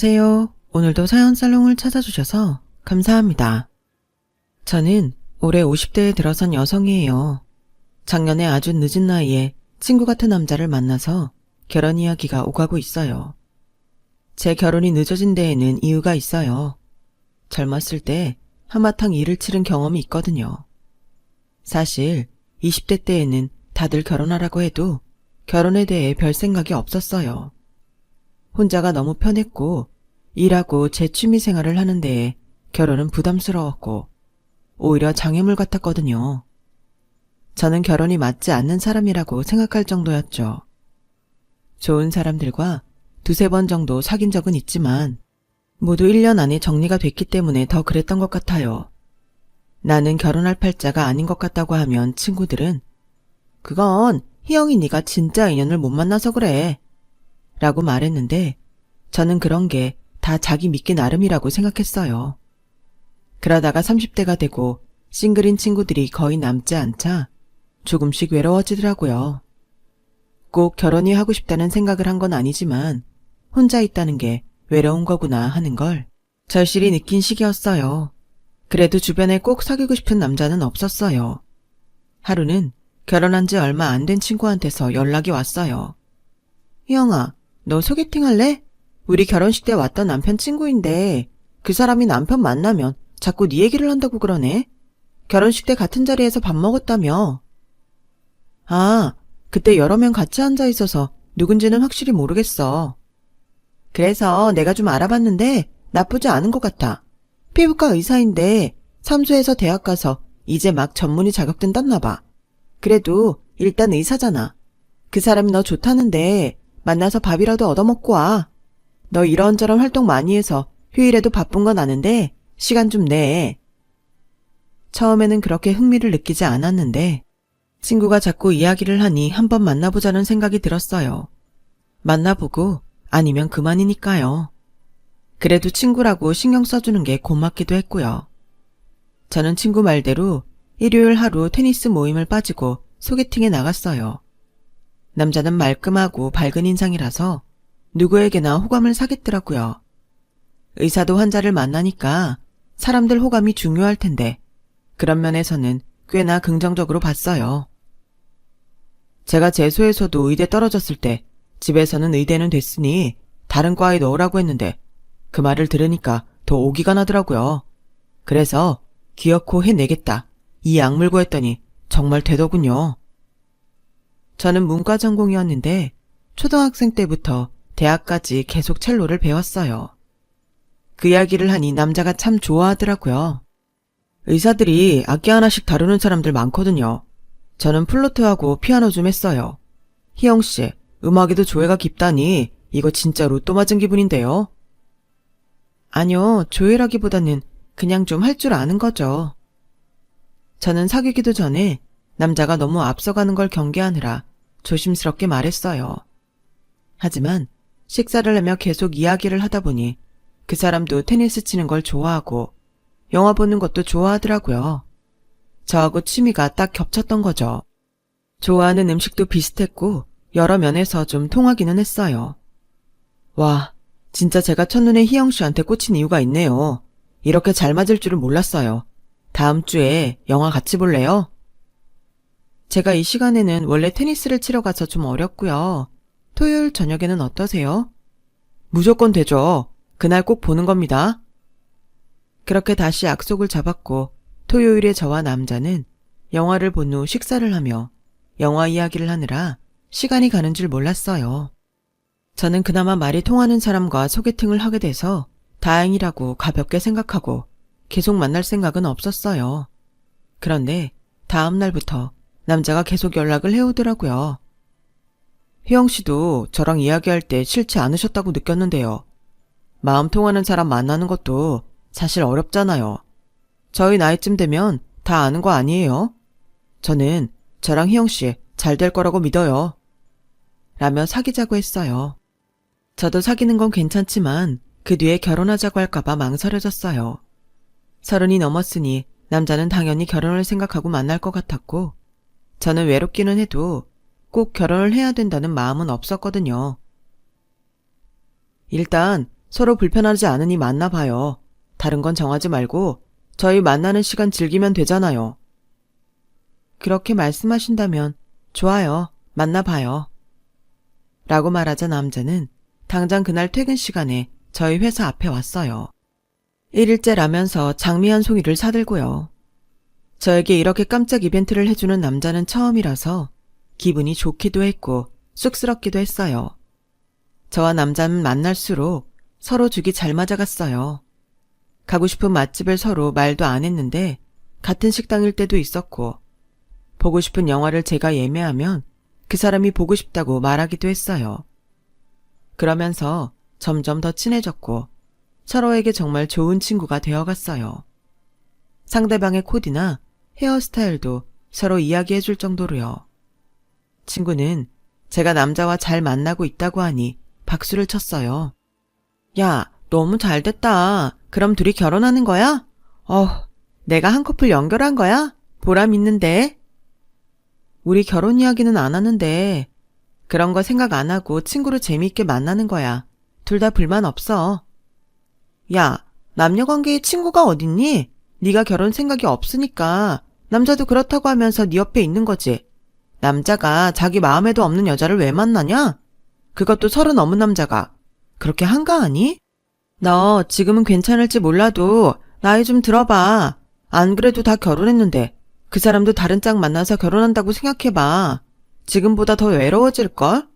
안녕하세요. 오늘도 사연살롱을 찾아주셔서 감사합니다. 저는 올해 50대에 들어선 여성이에요. 작년에 아주 늦은 나이에 친구 같은 남자를 만나서 결혼 이야기가 오가고 있어요. 제 결혼이 늦어진 데에는 이유가 있어요. 젊었을 때 한바탕 일을 치른 경험이 있거든요. 사실 20대 때에는 다들 결혼하라고 해도 결혼에 대해 별 생각이 없었어요. 혼자가 너무 편했고 일하고 제 취미 생활을 하는 데에 결혼은 부담스러웠고 오히려 장애물 같았거든요. 저는 결혼이 맞지 않는 사람이라고 생각할 정도였죠. 좋은 사람들과 두세 번 정도 사귄 적은 있지만 모두 1년 안에 정리가 됐기 때문에 더 그랬던 것 같아요. 나는 결혼할 팔자가 아닌 것 같다고 하면 친구들은 그건 희영이 네가 진짜 인연을 못 만나서 그래 라고 말했는데 저는 그런 게 다 자기 믿기 나름이라고 생각했어요. 그러다가 30대가 되고 싱글인 친구들이 거의 남지 않자 조금씩 외로워지더라고요. 꼭 결혼이 하고 싶다는 생각을 한 건 아니지만 혼자 있다는 게 외로운 거구나 하는 걸 절실히 느낀 시기였어요. 그래도 주변에 꼭 사귀고 싶은 남자는 없었어요. 하루는 결혼한 지 얼마 안 된 친구한테서 연락이 왔어요. 희영아, 너 소개팅 할래? 우리 결혼식 때 왔던 남편 친구인데 그 사람이 남편 만나면 자꾸 네 얘기를 한다고 그러네. 결혼식 때 같은 자리에서 밥 먹었다며. 아, 그때 여러 명 같이 앉아 있어서 누군지는 확실히 모르겠어. 그래서 내가 좀 알아봤는데 나쁘지 않은 것 같아. 피부과 의사인데 삼수해서 대학 가서 이제 막 전문의 자격증 땄나 봐. 그래도 일단 의사잖아. 그 사람이 너 좋다는데 만나서 밥이라도 얻어먹고 와. 너 이런저런 활동 많이 해서 휴일에도 바쁜 건 아는데 시간 좀 내. 처음에는 그렇게 흥미를 느끼지 않았는데 친구가 자꾸 이야기를 하니 한번 만나보자는 생각이 들었어요. 만나보고 아니면 그만이니까요. 그래도 친구라고 신경 써주는 게 고맙기도 했고요. 저는 친구 말대로 일요일 하루 테니스 모임을 빠지고 소개팅에 나갔어요. 남자는 말끔하고 밝은 인상이라서 누구에게나 호감을 사겠더라고요. 의사도 환자를 만나니까 사람들 호감이 중요할 텐데 그런 면에서는 꽤나 긍정적으로 봤어요. 제가 재수에서도 의대 떨어졌을 때 집에서는 의대는 됐으니 다른 과에 넣으라고 했는데 그 말을 들으니까 더 오기가 나더라고요. 그래서 기어코 해내겠다 이 악물고 했더니 정말 되더군요. 저는 문과 전공이었는데 초등학생 때부터 대학까지 계속 첼로를 배웠어요. 그 이야기를 하니 남자가 참 좋아하더라고요. 의사들이 악기 하나씩 다루는 사람들 많거든요. 저는 플루트하고 피아노 좀 했어요. 희영씨, 음악에도 조예가 깊다니 이거 진짜 로또 맞은 기분인데요. 아니요, 조예라기보다는 그냥 좀 할 줄 아는 거죠. 저는 사귀기도 전에 남자가 너무 앞서가는 걸 경계하느라 조심스럽게 말했어요. 하지만 식사를 하며 계속 이야기를 하다 보니 그 사람도 테니스 치는 걸 좋아하고 영화 보는 것도 좋아하더라고요. 저하고 취미가 딱 겹쳤던 거죠. 좋아하는 음식도 비슷했고 여러 면에서 좀 통하기는 했어요. 와, 진짜 제가 첫눈에 희영 씨한테 꽂힌 이유가 있네요. 이렇게 잘 맞을 줄은 몰랐어요. 다음 주에 영화 같이 볼래요? 제가 이 시간에는 원래 테니스를 치러 가서 좀 어렵고요. 토요일 저녁에는 어떠세요? 무조건 되죠. 그날 꼭 보는 겁니다. 그렇게 다시 약속을 잡았고 토요일에 저와 남자는 영화를 본 후 식사를 하며 영화 이야기를 하느라 시간이 가는 줄 몰랐어요. 저는 그나마 말이 통하는 사람과 소개팅을 하게 돼서 다행이라고 가볍게 생각하고 계속 만날 생각은 없었어요. 그런데 다음 날부터 남자가 계속 연락을 해오더라고요. 희영 씨도 저랑 이야기할 때 싫지 않으셨다고 느꼈는데요. 마음 통하는 사람 만나는 것도 사실 어렵잖아요. 저희 나이쯤 되면 다 아는 거 아니에요? 저는 저랑 희영 씨 잘 될 거라고 믿어요. 라며 사귀자고 했어요. 저도 사귀는 건 괜찮지만 그 뒤에 결혼하자고 할까봐 망설여졌어요. 30이 넘었으니 남자는 당연히 결혼을 생각하고 만날 것 같았고 저는 외롭기는 해도 꼭 결혼을 해야 된다는 마음은 없었거든요. 일단 서로 불편하지 않으니 만나봐요. 다른 건 정하지 말고 저희 만나는 시간 즐기면 되잖아요. 그렇게 말씀하신다면 좋아요. 만나봐요. 라고 말하자 남자는 당장 그날 퇴근 시간에 저희 회사 앞에 왔어요. 1일째라면서 장미 한 송이를 사들고요. 저에게 이렇게 깜짝 이벤트를 해주는 남자는 처음이라서 기분이 좋기도 했고 쑥스럽기도 했어요. 저와 남자는 만날수록 서로 죽이 잘 맞아갔어요. 가고 싶은 맛집을 서로 말도 안 했는데 같은 식당일 때도 있었고, 보고 싶은 영화를 제가 예매하면 그 사람이 보고 싶다고 말하기도 했어요. 그러면서 점점 더 친해졌고 서로에게 정말 좋은 친구가 되어갔어요. 상대방의 코디나 헤어스타일도 서로 이야기해줄 정도로요. 친구는 제가 남자와 잘 만나고 있다고 하니 박수를 쳤어요. 야, 너무 잘됐다. 그럼 둘이 결혼하는 거야? 내가 한 커플 연결한 거야? 보람 있는데. 우리 결혼 이야기는 안 하는데 그런 거 생각 안 하고 친구로 재미있게 만나는 거야. 둘 다 불만 없어. 야, 남녀관계에 친구가 어딨니? 네가 결혼 생각이 없으니까 남자도 그렇다고 하면서 네 옆에 있는 거지. 남자가 자기 마음에도 없는 여자를 왜 만나냐? 그것도 30 넘은 남자가. 그렇게 한가하니? 너 지금은 괜찮을지 몰라도 나이 좀 들어봐. 안 그래도 다 결혼했는데 그 사람도 다른 짝 만나서 결혼한다고 생각해봐. 지금보다 더 외로워질걸?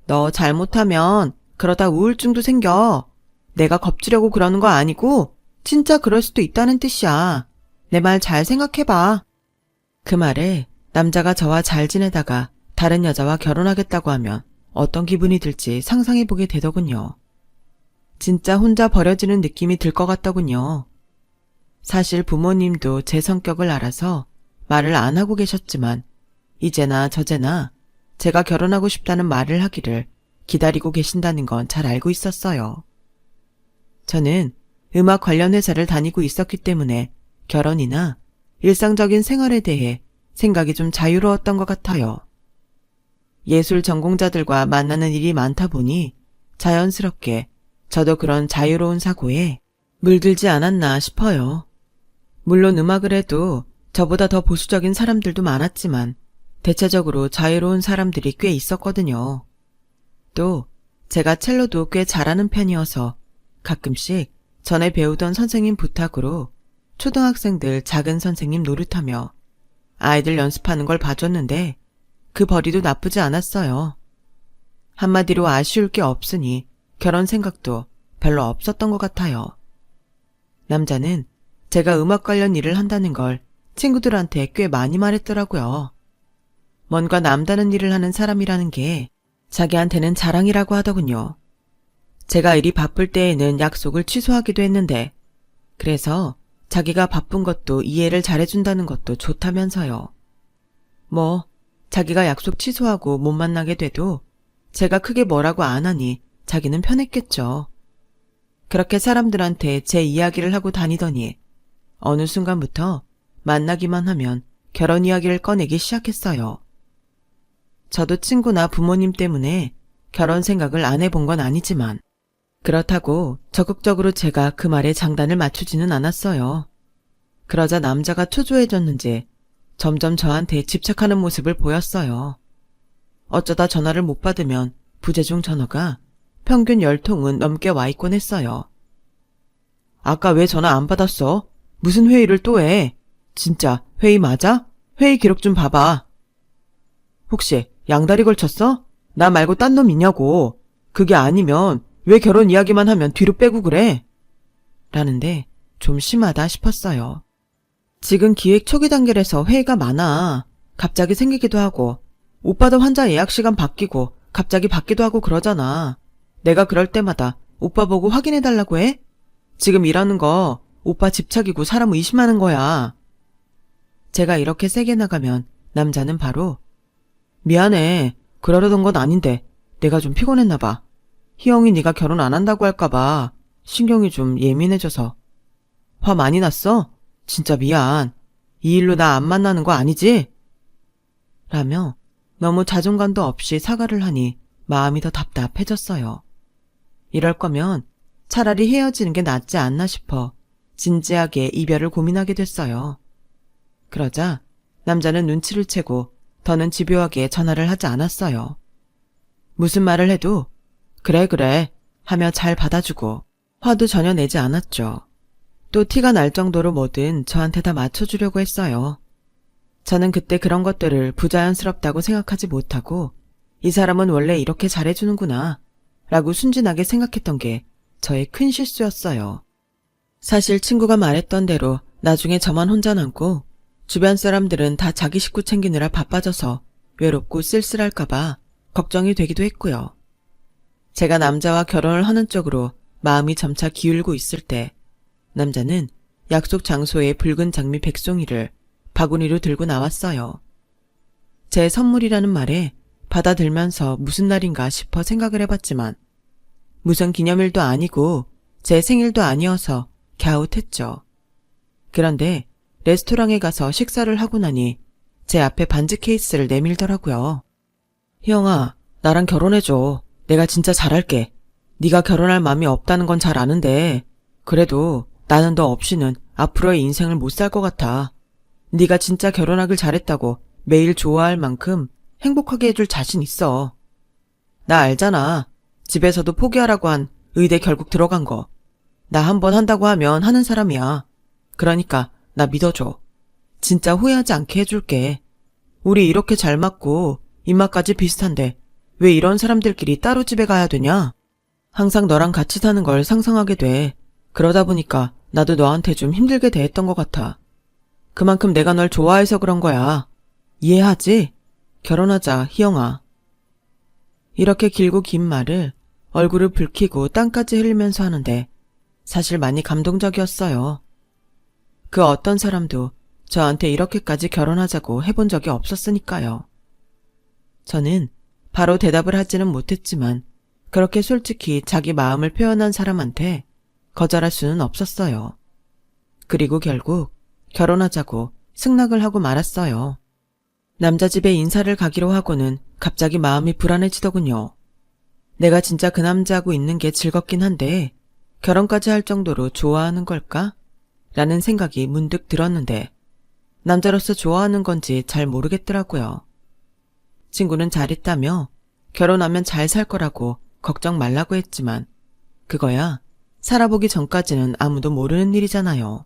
너 잘못하면 그러다 우울증도 생겨. 내가 겁주려고 그러는 거 아니고 진짜 그럴 수도 있다는 뜻이야. 내 말 잘 생각해봐. 그 말에 남자가 저와 잘 지내다가 다른 여자와 결혼하겠다고 하면 어떤 기분이 들지 상상해보게 되더군요. 진짜 혼자 버려지는 느낌이 들 것 같더군요. 사실 부모님도 제 성격을 알아서 말을 안 하고 계셨지만 이제나 저제나 제가 결혼하고 싶다는 말을 하기를 기다리고 계신다는 건 잘 알고 있었어요. 저는 음악 관련 회사를 다니고 있었기 때문에 결혼이나 일상적인 생활에 대해 생각이 좀 자유로웠던 것 같아요. 예술 전공자들과 만나는 일이 많다 보니 자연스럽게 저도 그런 자유로운 사고에 물들지 않았나 싶어요. 물론 음악을 해도 저보다 더 보수적인 사람들도 많았지만 대체적으로 자유로운 사람들이 꽤 있었거든요. 또 제가 첼로도 꽤 잘하는 편이어서 가끔씩 전에 배우던 선생님 부탁으로 초등학생들 작은 선생님 노릇하며 아이들 연습하는 걸 봐줬는데 그 벌이도 나쁘지 않았어요. 한마디로 아쉬울 게 없으니 결혼 생각도 별로 없었던 것 같아요. 남자는 제가 음악 관련 일을 한다는 걸 친구들한테 꽤 많이 말했더라고요. 뭔가 남다른 일을 하는 사람이라는 게 자기한테는 자랑이라고 하더군요. 제가 일이 바쁠 때에는 약속을 취소하기도 했는데 그래서 자기가 바쁜 것도 이해를 잘해준다는 것도 좋다면서요. 뭐 자기가 약속 취소하고 못 만나게 돼도 제가 크게 뭐라고 안 하니 자기는 편했겠죠. 그렇게 사람들한테 제 이야기를 하고 다니더니 어느 순간부터 만나기만 하면 결혼 이야기를 꺼내기 시작했어요. 저도 친구나 부모님 때문에 결혼 생각을 안 해본 건 아니지만 그렇다고 적극적으로 제가 그 말에 장단을 맞추지는 않았어요. 그러자 남자가 초조해졌는지 점점 저한테 집착하는 모습을 보였어요. 어쩌다 전화를 못 받으면 부재중 전화가 평균 10통은 넘게 와 있곤 했어요. 아까 왜 전화 안 받았어? 무슨 회의를 또 해? 진짜 회의 맞아? 회의 기록 좀 봐봐. 혹시 양다리 걸쳤어? 나 말고 딴 놈 있냐고. 그게 아니면 왜 결혼 이야기만 하면 뒤로 빼고 그래? 라는데 좀 심하다 싶었어요. 지금 기획 초기 단계라서 회의가 많아. 갑자기 생기기도 하고 오빠도 환자 예약 시간 바뀌고 갑자기 받기도 하고 그러잖아. 내가 그럴 때마다 오빠 보고 확인해달라고 해? 지금 일하는 거 오빠 집착이고 사람 의심하는 거야. 제가 이렇게 세게 나가면 남자는 바로 미안해. 그러려던 건 아닌데 내가 좀 피곤했나 봐. 희영이 네가 결혼 안 한다고 할까 봐 신경이 좀 예민해져서. 화 많이 났어? 진짜 미안. 이 일로 나 안 만나는 거 아니지? 라며 너무 자존감도 없이 사과를 하니 마음이 더 답답해졌어요. 이럴 거면 차라리 헤어지는 게 낫지 않나 싶어 진지하게 이별을 고민하게 됐어요. 그러자 남자는 눈치를 채고 더는 집요하게 전화를 하지 않았어요. 무슨 말을 해도 그래 그래 하며 잘 받아주고 화도 전혀 내지 않았죠. 또 티가 날 정도로 뭐든 저한테 다 맞춰주려고 했어요. 저는 그때 그런 것들을 부자연스럽다고 생각하지 못하고 이 사람은 원래 이렇게 잘해주는구나 라고 순진하게 생각했던 게 저의 큰 실수였어요. 사실 친구가 말했던 대로 나중에 저만 혼자 남고 주변 사람들은 다 자기 식구 챙기느라 바빠져서 외롭고 쓸쓸할까봐 걱정이 되기도 했고요. 제가 남자와 결혼을 하는 쪽으로 마음이 점차 기울고 있을 때 남자는 약속 장소에 붉은 장미 백송이를 바구니로 들고 나왔어요. 제 선물이라는 말에 받아들면서 무슨 날인가 싶어 생각을 해봤지만 무슨 기념일도 아니고 제 생일도 아니어서 갸웃했죠. 그런데 레스토랑에 가서 식사를 하고 나니 제 앞에 반지 케이스를 내밀더라고요. 희영아, 나랑 결혼해줘. 내가 진짜 잘할게. 네가 결혼할 마음이 없다는 건 잘 아는데 그래도 나는 너 없이는 앞으로의 인생을 못 살 것 같아. 네가 진짜 결혼하길 잘했다고 매일 좋아할 만큼 행복하게 해줄 자신 있어. 나 알잖아. 집에서도 포기하라고 한 의대 결국 들어간 거. 나 한 번 한다고 하면 하는 사람이야. 그러니까 나 믿어줘. 진짜 후회하지 않게 해줄게. 우리 이렇게 잘 맞고 입맛까지 비슷한데 왜 이런 사람들끼리 따로 집에 가야 되냐? 항상 너랑 같이 사는 걸 상상하게 돼. 그러다 보니까 나도 너한테 좀 힘들게 대했던 것 같아. 그만큼 내가 널 좋아해서 그런 거야. 이해하지? 결혼하자, 희영아. 이렇게 길고 긴 말을 얼굴을 붉히고 땀까지 흘리면서 하는데 사실 많이 감동적이었어요. 그 어떤 사람도 저한테 이렇게까지 결혼하자고 해본 적이 없었으니까요. 저는 바로 대답을 하지는 못했지만 그렇게 솔직히 자기 마음을 표현한 사람한테 거절할 수는 없었어요. 그리고 결국 결혼하자고 승낙을 하고 말았어요. 남자 집에 인사를 가기로 하고는 갑자기 마음이 불안해지더군요. 내가 진짜 그 남자하고 있는 게 즐겁긴 한데 결혼까지 할 정도로 좋아하는 걸까? 라는 생각이 문득 들었는데 남자로서 좋아하는 건지 잘 모르겠더라고요. 친구는 잘했다며 결혼하면 잘 살 거라고 걱정 말라고 했지만 그거야 살아보기 전까지는 아무도 모르는 일이잖아요.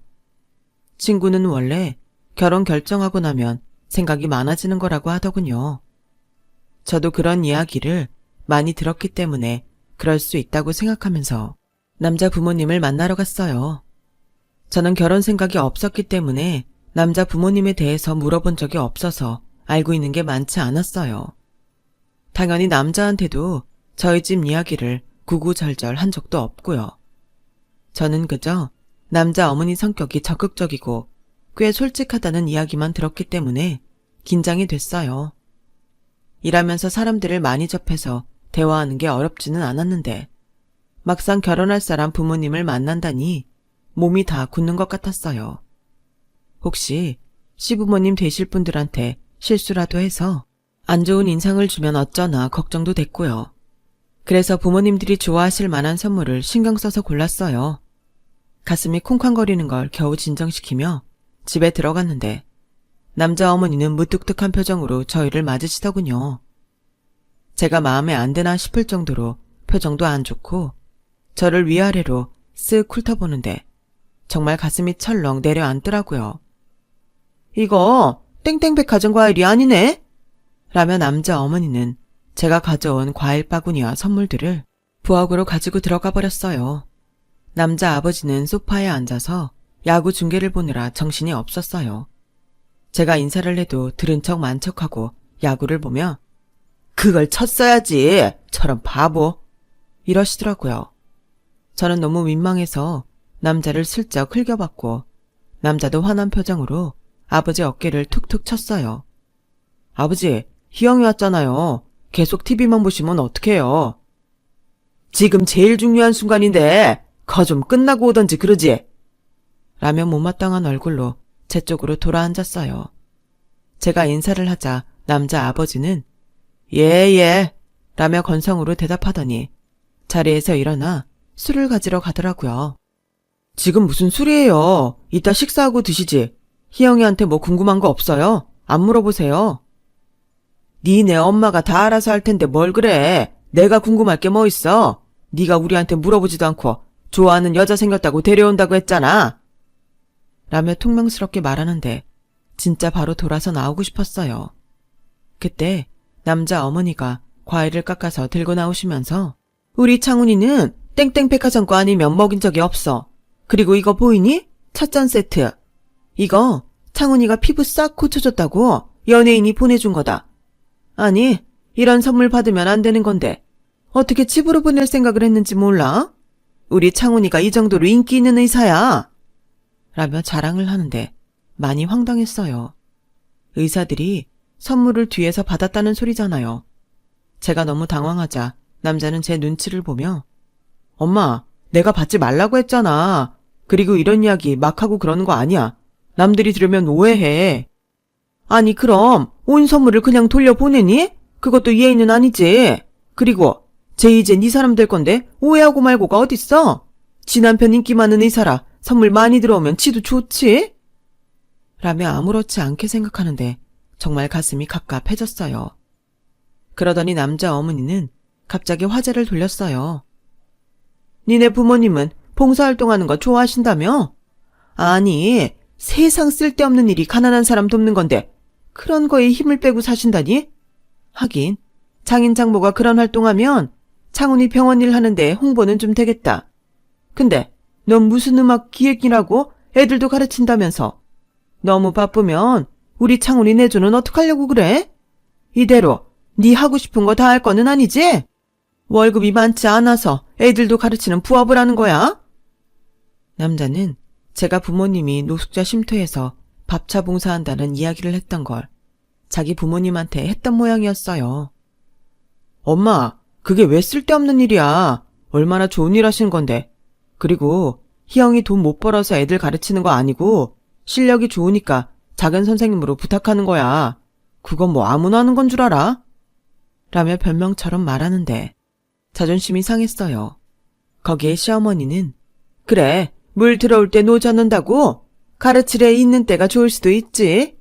친구는 원래 결혼 결정하고 나면 생각이 많아지는 거라고 하더군요. 저도 그런 이야기를 많이 들었기 때문에 그럴 수 있다고 생각하면서 남자 부모님을 만나러 갔어요. 저는 결혼 생각이 없었기 때문에 남자 부모님에 대해서 물어본 적이 없어서 알고 있는 게 많지 않았어요. 당연히 남자한테도 저희 집 이야기를 구구절절 한 적도 없고요. 저는 그저 남자 어머니 성격이 적극적이고 꽤 솔직하다는 이야기만 들었기 때문에 긴장이 됐어요. 일하면서 사람들을 많이 접해서 대화하는 게 어렵지는 않았는데 막상 결혼할 사람 부모님을 만난다니 몸이 다 굳는 것 같았어요. 혹시 시부모님 되실 분들한테 실수라도 해서 안 좋은 인상을 주면 어쩌나 걱정도 됐고요. 그래서 부모님들이 좋아하실 만한 선물을 신경 써서 골랐어요. 가슴이 쿵쾅거리는 걸 겨우 진정시키며 집에 들어갔는데 남자 어머니는 무뚝뚝한 표정으로 저희를 맞으시더군요. 제가 마음에 안 드나 싶을 정도로 표정도 안 좋고 저를 위아래로 쓱 훑어보는데 정말 가슴이 철렁 내려앉더라고요. 이거 땡땡백화점 과일이 아니네? 라며 남자 어머니는 제가 가져온 과일 바구니와 선물들을 부엌으로 가지고 들어가 버렸어요. 남자 아버지는 소파에 앉아서 야구 중계를 보느라 정신이 없었어요. 제가 인사를 해도 들은 척 만척하고 야구를 보며 그걸 쳤어야지 저런 바보 이러시더라고요. 저는 너무 민망해서 남자를 슬쩍 흘겨봤고 남자도 화난 표정으로 아버지 어깨를 툭툭 쳤어요. 아버지, 희영이 왔잖아요. 계속 TV만 보시면 어떡해요. 지금 제일 중요한 순간인데 거 좀 끝나고 오던지 그러지. 라며 못마땅한 얼굴로 제 쪽으로 돌아앉았어요. 제가 인사를 하자 남자 아버지는 예 라며 건성으로 대답하더니 자리에서 일어나 술을 가지러 가더라고요. 지금 무슨 술이에요? 이따 식사하고 드시지. 희영이한테 뭐 궁금한 거 없어요? 안 물어보세요. 니네 엄마가 다 알아서 할 텐데 뭘 그래. 내가 궁금할 게 뭐 있어. 네가 우리한테 물어보지도 않고 좋아하는 여자 생겼다고 데려온다고 했잖아. 라며 퉁명스럽게 말하는데 진짜 바로 돌아서 나오고 싶었어요. 그때 남자 어머니가 과일을 깎아서 들고 나오시면서 우리 창훈이는 땡땡 백화점 거 아니면 먹인 적이 없어. 그리고 이거 보이니? 찻잔 세트. 이거 창훈이가 피부 싹 고쳐줬다고 연예인이 보내준 거다. 아니, 이런 선물 받으면 안 되는 건데 어떻게 집으로 보낼 생각을 했는지 몰라? 우리 창훈이가 이 정도로 인기 있는 의사야. 라며 자랑을 하는데 많이 황당했어요. 의사들이 선물을 뒤에서 받았다는 소리잖아요. 제가 너무 당황하자 남자는 제 눈치를 보며 엄마, 내가 받지 말라고 했잖아. 그리고 이런 이야기 막 하고 그러는 거 아니야. 남들이 들으면 오해해. 아니 그럼 온 선물을 그냥 돌려보내니? 그것도 예의는 아니지. 그리고 쟤 이제 네 사람 될 건데 오해하고 말고가 어딨어? 지 남편 인기 많은 의사라 선물 많이 들어오면 지도 좋지? 라며 아무렇지 않게 생각하는데 정말 가슴이 갑갑해졌어요. 그러더니 남자 어머니는 갑자기 화제를 돌렸어요. 니네 부모님은 봉사활동하는 거 좋아하신다며? 아니, 세상 쓸데없는 일이 가난한 사람 돕는 건데 그런 거에 힘을 빼고 사신다니? 하긴 장인 장모가 그런 활동하면 창훈이 병원 일 하는데 홍보는 좀 되겠다. 근데 넌 무슨 음악 기획이라고 애들도 가르친다면서. 너무 바쁘면 우리 창훈이 내조는 어떡하려고 그래? 이대로 네 하고 싶은 거 다 할 거는 아니지? 월급이 많지 않아서 애들도 가르치는 부업을 하는 거야? 남자는 제가 부모님이 노숙자 쉼터에서 밥차 봉사한다는 이야기를 했던 걸 자기 부모님한테 했던 모양이었어요. 엄마, 그게 왜 쓸데없는 일이야. 얼마나 좋은 일 하시는 건데. 그리고 희영이 돈 못 벌어서 애들 가르치는 거 아니고 실력이 좋으니까 작은 선생님으로 부탁하는 거야. 그건 뭐 아무나 하는 건 줄 알아? 라며 변명처럼 말하는데 자존심이 상했어요. 거기에 시어머니는 그래, 물 들어올 때 노 젓는다고? 가르칠 애 있는 때가 좋을 수도 있지.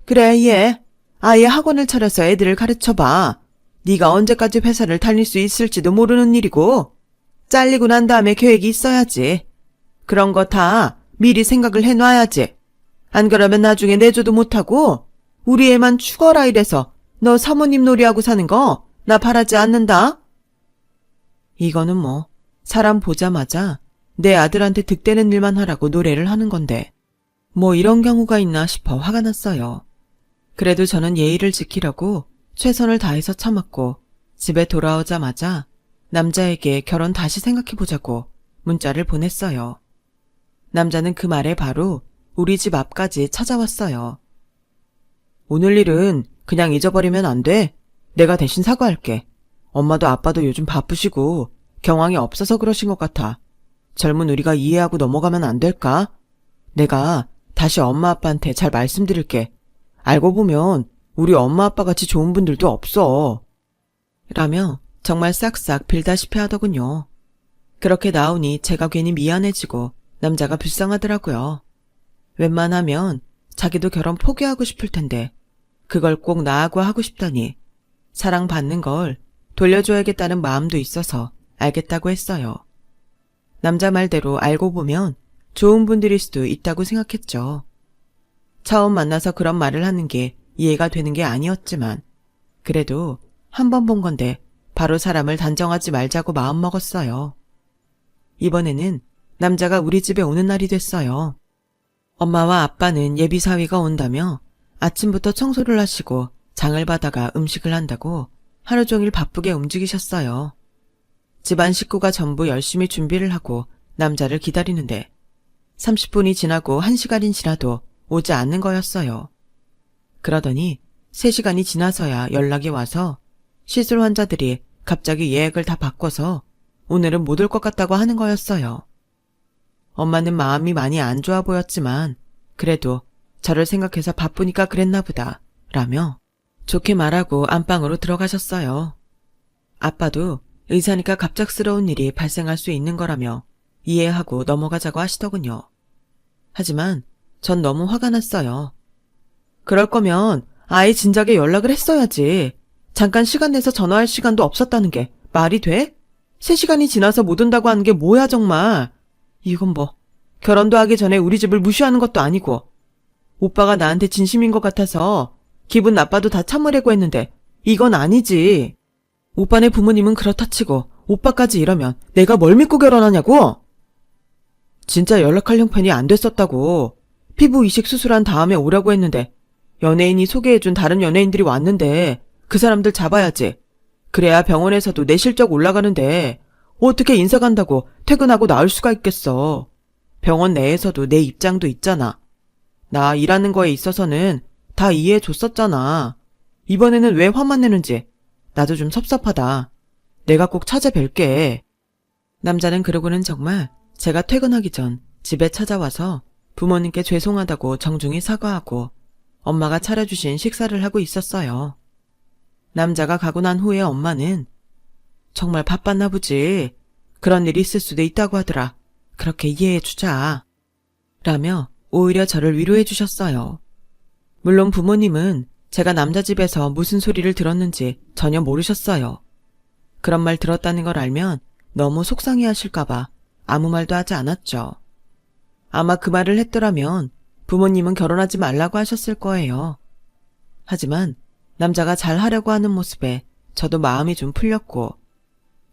그래, 얘. 아예 학원을 차려서 애들을 가르쳐봐. 네가 언제까지 회사를 다닐 수 있을지도 모르는 일이고 잘리고 난 다음에 계획이 있어야지. 그런 거 다 미리 생각을 해놔야지. 안 그러면 나중에 내조도 못하고 우리 애만 죽어라 이래서 너 사모님 놀이하고 사는 거 나 바라지 않는다. 이거는 뭐 사람 보자마자 내 아들한테 득대는 일만 하라고 노래를 하는 건데 뭐 이런 경우가 있나 싶어 화가 났어요. 그래도 저는 예의를 지키려고 최선을 다해서 참았고 집에 돌아오자마자 남자에게 결혼 다시 생각해보자고 문자를 보냈어요. 남자는 그 말에 바로 우리 집 앞까지 찾아왔어요. 오늘 일은 그냥 잊어버리면 안 돼. 내가 대신 사과할게. 엄마도 아빠도 요즘 바쁘시고 경황이 없어서 그러신 것 같아. 젊은 우리가 이해하고 넘어가면 안 될까? 내가 다시 엄마 아빠한테 잘 말씀드릴게. 알고 보면 우리 엄마 아빠 같이 좋은 분들도 없어. 라며 정말 싹싹 빌다시피 하더군요. 그렇게 나오니 제가 괜히 미안해지고 남자가 불쌍하더라고요. 웬만하면 자기도 결혼 포기하고 싶을 텐데 그걸 꼭 나하고 하고 싶다니 사랑받는 걸 돌려줘야겠다는 마음도 있어서 알겠다고 했어요. 남자 말대로 알고 보면 좋은 분들일 수도 있다고 생각했죠. 처음 만나서 그런 말을 하는 게 이해가 되는 게 아니었지만 그래도 한 번 본 건데 바로 사람을 단정하지 말자고 마음먹었어요. 이번에는 남자가 우리 집에 오는 날이 됐어요. 엄마와 아빠는 예비사위가 온다며 아침부터 청소를 하시고 장을 받아가 음식을 한다고 하루 종일 바쁘게 움직이셨어요. 집안 식구가 전부 열심히 준비를 하고 남자를 기다리는데 30분이 지나고 1시간이 지나도 오지 않는 거였어요. 그러더니 3시간이 지나서야 연락이 와서 시술 환자들이 갑자기 예약을 다 바꿔서 오늘은 못 올 것 같다고 하는 거였어요. 엄마는 마음이 많이 안 좋아 보였지만 그래도 저를 생각해서 바쁘니까 그랬나 보다 라며 좋게 말하고 안방으로 들어가셨어요. 아빠도 의사니까 갑작스러운 일이 발생할 수 있는 거라며 이해하고 넘어가자고 하시더군요. 하지만 전 너무 화가 났어요. 그럴 거면 아예 진작에 연락을 했어야지. 잠깐 시간 내서 전화할 시간도 없었다는 게 말이 돼? 3시간이 지나서 못 온다고 하는 게 뭐야 정말. 이건 뭐 결혼도 하기 전에 우리 집을 무시하는 것도 아니고 오빠가 나한테 진심인 것 같아서 기분 나빠도 다 참으려고 했는데 이건 아니지. 오빠네 부모님은 그렇다 치고 오빠까지 이러면 내가 뭘 믿고 결혼하냐고? 진짜 연락할 형편이 안 됐었다고. 피부 이식 수술한 다음에 오라고 했는데 연예인이 소개해준 다른 연예인들이 왔는데 그 사람들 잡아야지. 그래야 병원에서도 내 실적 올라가는데 어떻게 인사 간다고 퇴근하고 나올 수가 있겠어. 병원 내에서도 내 입장도 있잖아. 나 일하는 거에 있어서는 다 이해해 줬었잖아. 이번에는 왜 화만 내는지 나도 좀 섭섭하다. 내가 꼭 찾아뵐게. 남자는 그러고는 정말 제가 퇴근하기 전 집에 찾아와서 부모님께 죄송하다고 정중히 사과하고 엄마가 차려주신 식사를 하고 있었어요. 남자가 가고 난 후에 엄마는 정말 바빴나 보지. 그런 일이 있을 수도 있다고 하더라. 그렇게 이해해주자. 라며 오히려 저를 위로해 주셨어요. 물론 부모님은 제가 남자 집에서 무슨 소리를 들었는지 전혀 모르셨어요. 그런 말 들었다는 걸 알면 너무 속상해 하실까봐 아무 말도 하지 않았죠. 아마 그 말을 했더라면 부모님은 결혼하지 말라고 하셨을 거예요. 하지만 남자가 잘 하려고 하는 모습에 저도 마음이 좀 풀렸고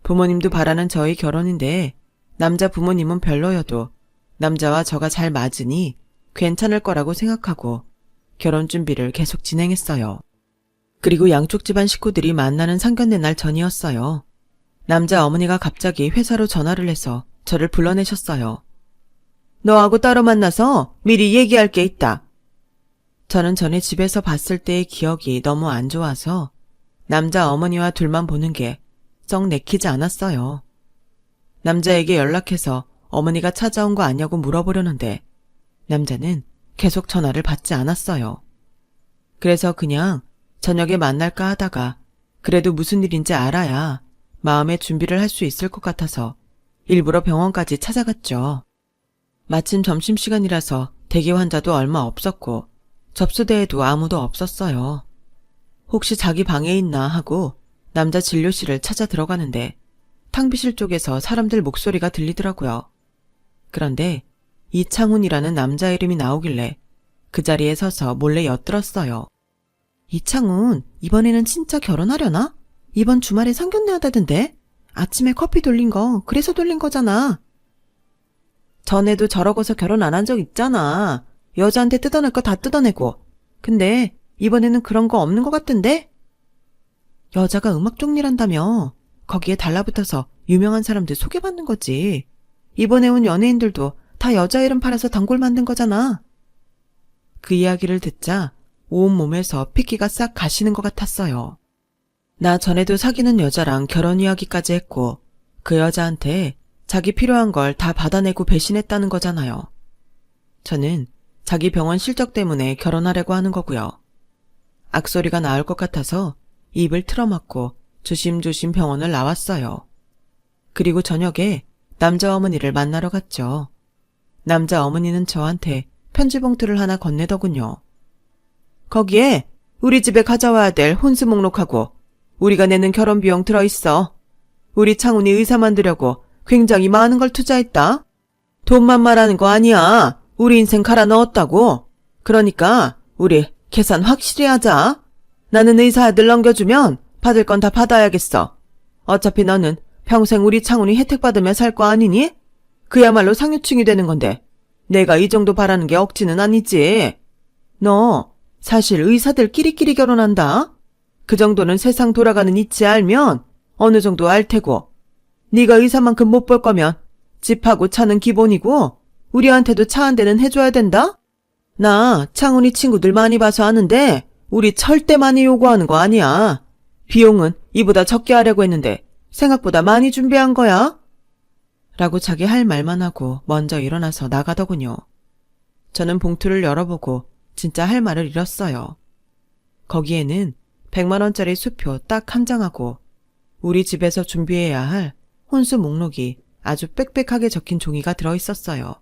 부모님도 바라는 저희 결혼인데 남자 부모님은 별로여도 남자와 저가 잘 맞으니 괜찮을 거라고 생각하고 결혼 준비를 계속 진행했어요. 그리고 양쪽 집안 식구들이 만나는 상견례 날 전이었어요. 남자 어머니가 갑자기 회사로 전화를 해서 저를 불러내셨어요. 너하고 따로 만나서 미리 얘기할 게 있다. 저는 전에 집에서 봤을 때의 기억이 너무 안 좋아서 남자 어머니와 둘만 보는 게 썩 내키지 않았어요. 남자에게 연락해서 어머니가 찾아온 거 아냐고 물어보려는데 남자는 계속 전화를 받지 않았어요. 그래서 그냥 저녁에 만날까 하다가 그래도 무슨 일인지 알아야 마음의 준비를 할 수 있을 것 같아서 일부러 병원까지 찾아갔죠. 마침 점심시간이라서 대기 환자도 얼마 없었고 접수대에도 아무도 없었어요. 혹시 자기 방에 있나 하고 남자 진료실을 찾아 들어가는데 탕비실 쪽에서 사람들 목소리가 들리더라고요. 그런데 이창훈이라는 남자 이름이 나오길래 그 자리에 서서 몰래 엿들었어요. 이창훈, 이번에는 진짜 결혼하려나? 이번 주말에 상견례 하다던데? 아침에 커피 돌린 거 그래서 돌린 거잖아. 전에도 저러고서 결혼 안 한 적 있잖아. 여자한테 뜯어낼 거 다 뜯어내고. 근데 이번에는 그런 거 없는 것 같던데? 여자가 음악 종리란다며. 거기에 달라붙어서 유명한 사람들 소개받는 거지. 이번에 온 연예인들도 다 여자 이름 팔아서 단골 만든 거잖아. 그 이야기를 듣자 온몸에서 핏기가 싹 가시는 것 같았어요. 나 전에도 사귀는 여자랑 결혼 이야기까지 했고 그 여자한테 자기 필요한 걸 다 받아내고 배신했다는 거잖아요. 저는 자기 병원 실적 때문에 결혼하려고 하는 거고요. 악소리가 나올 것 같아서 입을 틀어막고 조심조심 병원을 나왔어요. 그리고 저녁에 남자 어머니를 만나러 갔죠. 남자 어머니는 저한테 편지 봉투를 하나 건네더군요. 거기에 우리 집에 가져와야 될 혼수 목록하고 우리가 내는 결혼 비용 들어있어. 우리 창훈이 의사 만들려고 굉장히 많은 걸 투자했다. 돈만 말하는 거 아니야. 우리 인생 갈아 넣었다고. 그러니까 우리 계산 확실히 하자. 나는 의사 아들 넘겨주면 받을 건 다 받아야겠어. 어차피 너는 평생 우리 창훈이 혜택 받으며 살 거 아니니? 그야말로 상류층이 되는 건데 내가 이 정도 바라는 게 억지는 아니지. 너 사실 의사들끼리끼리 결혼한다. 그 정도는 세상 돌아가는 이치 알면 어느 정도 알 테고 네가 의사만큼 못 벌 거면 집하고 차는 기본이고 우리한테도 차 한 대는 해줘야 된다? 나 창훈이 친구들 많이 봐서 아는데 우리 절대 많이 요구하는 거 아니야. 비용은 이보다 적게 하려고 했는데 생각보다 많이 준비한 거야. 라고 자기 할 말만 하고 먼저 일어나서 나가더군요. 저는 봉투를 열어보고 진짜 할 말을 잃었어요. 거기에는 100만 원짜리 수표 딱 한 장하고 우리 집에서 준비해야 할 혼수 목록이 아주 빽빽하게 적힌 종이가 들어있었어요.